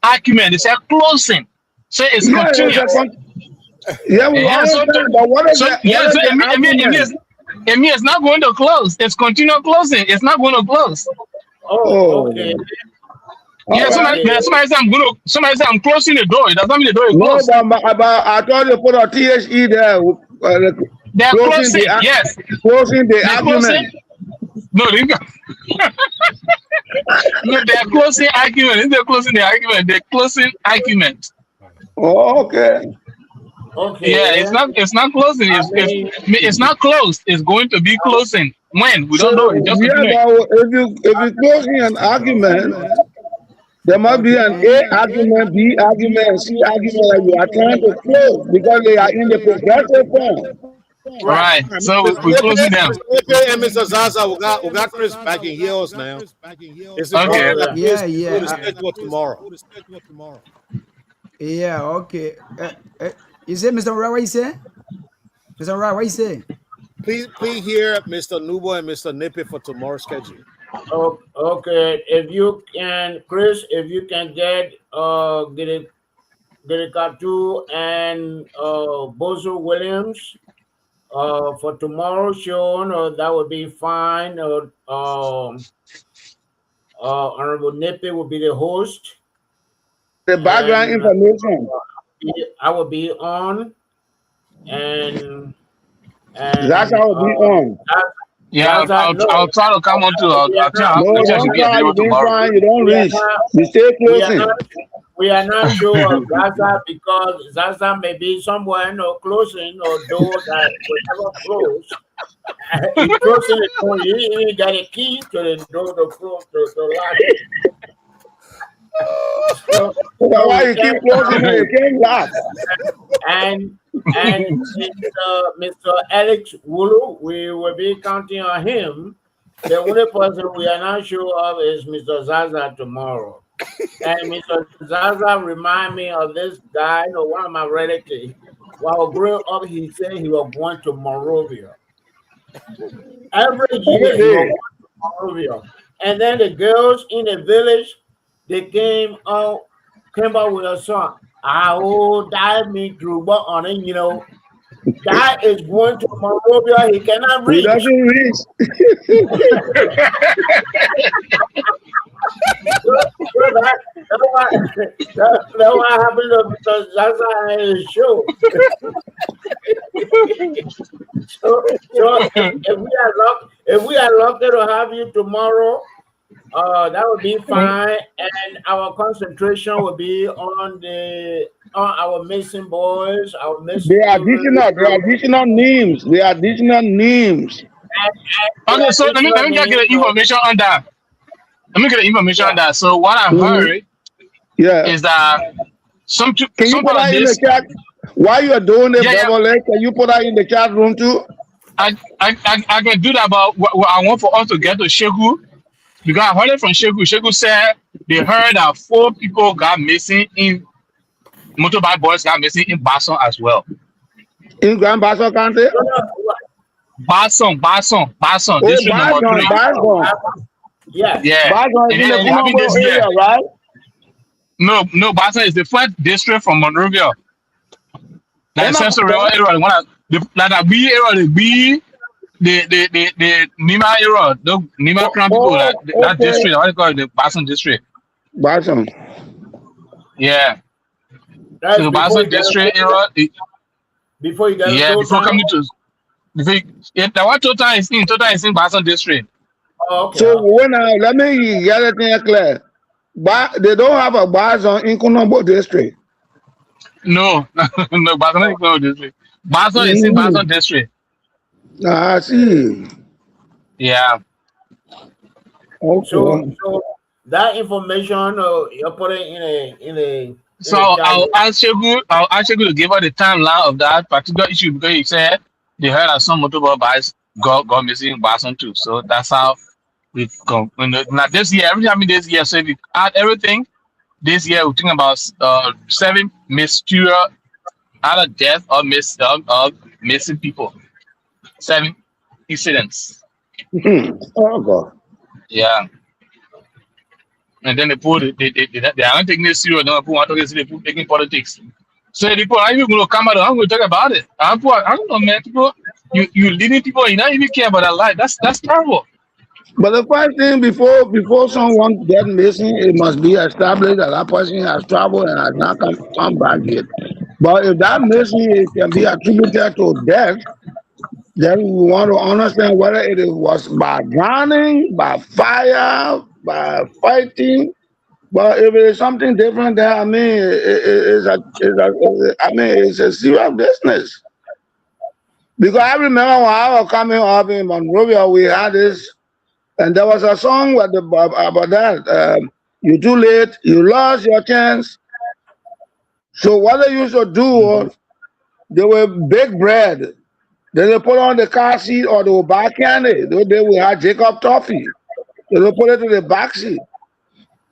argument. They said closing. So it's continuous.
We understand, but what is the argument?
It means it's not going to close. It's continual closing. It's not going to close.
Oh, okay.
Yeah, somebody say I'm closing the door. It does not mean the door is closed.
No, but I thought you put a THE there.
They're closing, yes.
Closing the argument.
No, no, they're closing argument. They're closing the argument. They're closing argument.
Oh, okay.
Okay.
Yeah, it's not closing. It's not closed. It's going to be closing. When? We don't know. It's just
if you closing an argument, there must be an A argument, B argument, C argument that you are trying to close because they are in the progressive form.
Right. So we're closing them.
And Mr. Zaza, we got Chris back in heels now. It's
okay.
We'll schedule tomorrow.
Yeah, okay. You say, Mr. Ra, what you say? Mr. Ra, what you say?
Please hear Mr. Nubo and Mr. Nippy for tomorrow's schedule.
Oh, okay. If you can, Chris, if you can get Katu and Bozo Williams for tomorrow's show, that would be fine. Honorable Nippy will be the host.
The background information.
I will be on, and
that's how it will be on.
Yeah, I'll try to come on to.
You don't reach. You stay closing.
We are not sure of Zaza because Zaza may be somewhere closing or door that will never close. He's closing the door. You ain't got a key to the door to close the lock. So
why you keep closing it? You can't laugh.
And Mr. Alex Wulu, we will be counting on him. The only person we are not sure of is Mr. Zaza tomorrow. And Mr. Zaza remind me of this guy, one of my relatives. While growing up, he said he was going to Monrovia. Every year he was going to Monrovia. And then the girls in the village, they came out with a song. I will die me through, but on it, that is going to Monrovia. He cannot reach.
He doesn't reach.
That's what happened to Mr. Zaza and his show. so if we are lucky to have you tomorrow, that would be fine, and our concentration will be on our missing boys, our missing.
They are additional names.
Okay, so let me get the information on that. So what I heard, is that some.
Can you put that in the chat? While you are doing the double leg, can you put that in the chat room too?
I can do that, but I want for us to get to Sheku. Because I heard it from Sheku. Sheku said they heard that 4 people got missing in motorbike boys got missing in Basel as well.
In Grand Basel County?
Basson
Oh,
district number 3.
Bagon.
Yeah.
Yeah.
Bagon
And
is in
then
the
it happened
Kunambo
this year.
area, right?
No, Basson is the first district from Monrovia. Like Central Railroad area, the one that the B area, the Nima area, the Nima Crown people, that
okay.
district, what they call it, the Basson district.
Bagon.
Yeah.
That's
So
before
Basson
you get
district
a
area,
before you get a
yeah,
toll
before
town?
coming to, the what total is in Basson district.
Oh, okay.
So when let me get it in clear. They don't have a Bagon in Kunambo district.
No, no, Basson is not district. Basson is in Basson district.
I see.
Yeah.
Okay.
So that information you're putting in a
So I'll ask you to give her the timeline of that particular issue because you said they heard that some motorbike bikes got missing in Basson too. So that's how we come. Now this year, every time this year, so if you add everything, this year we're thinking about 7 mysterious either death or missing people. 7 incidents.
Oh God.
Yeah. And then they aren't taking this serious. No, people want to take it taking politics. So the people are even going to come out. I'm going to talk about it. I don't know, man. People, you leading people, you don't even care about their life. That's terrible.
But the first thing before someone get missing, it must be established that that person has traveled and has not come back yet. But if that missing can be attributed to death, then we want to understand whether it was by drowning, by fire, by fighting. But if it is something different, then I mean, it's a serious business. Because I remember when I was coming up in Monrovia, we had this, and there was a song about that. You're too late, you lost your chance. So what they used to do was they would bake bread. Then they put on the car seat or they would buy candy. They would have Jacob toffee. They would put it to the back seat.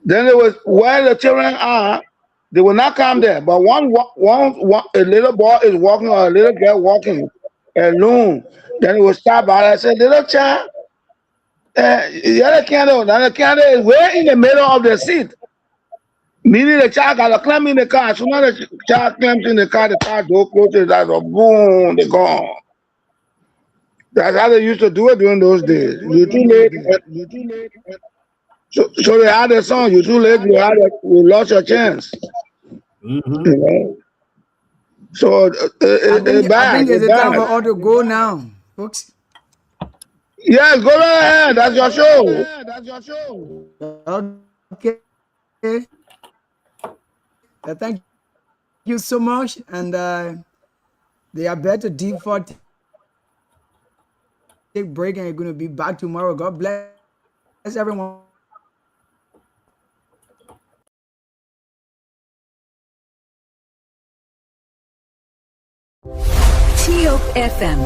Then they was where the children are, they will not come there. But a little boy is walking or a little girl walking alone. Then he will stop by and say, little child, the other candle. Now the candle is way in the middle of the seat. Meaning the child got to climb in the car. As soon as the child climbs in the car door closes, that's a boom, they're gone. That's how they used to do it during those days. You're too late. So they had a song, you're too late, you lost your chance. You know? So
I think
bad.
it's the time for all to go now, folks.
Yes, go ahead. That's your show.
Okay. Thank you so much. And they are better default. Take break and you're going to be back tomorrow. God bless everyone.
TOP FM.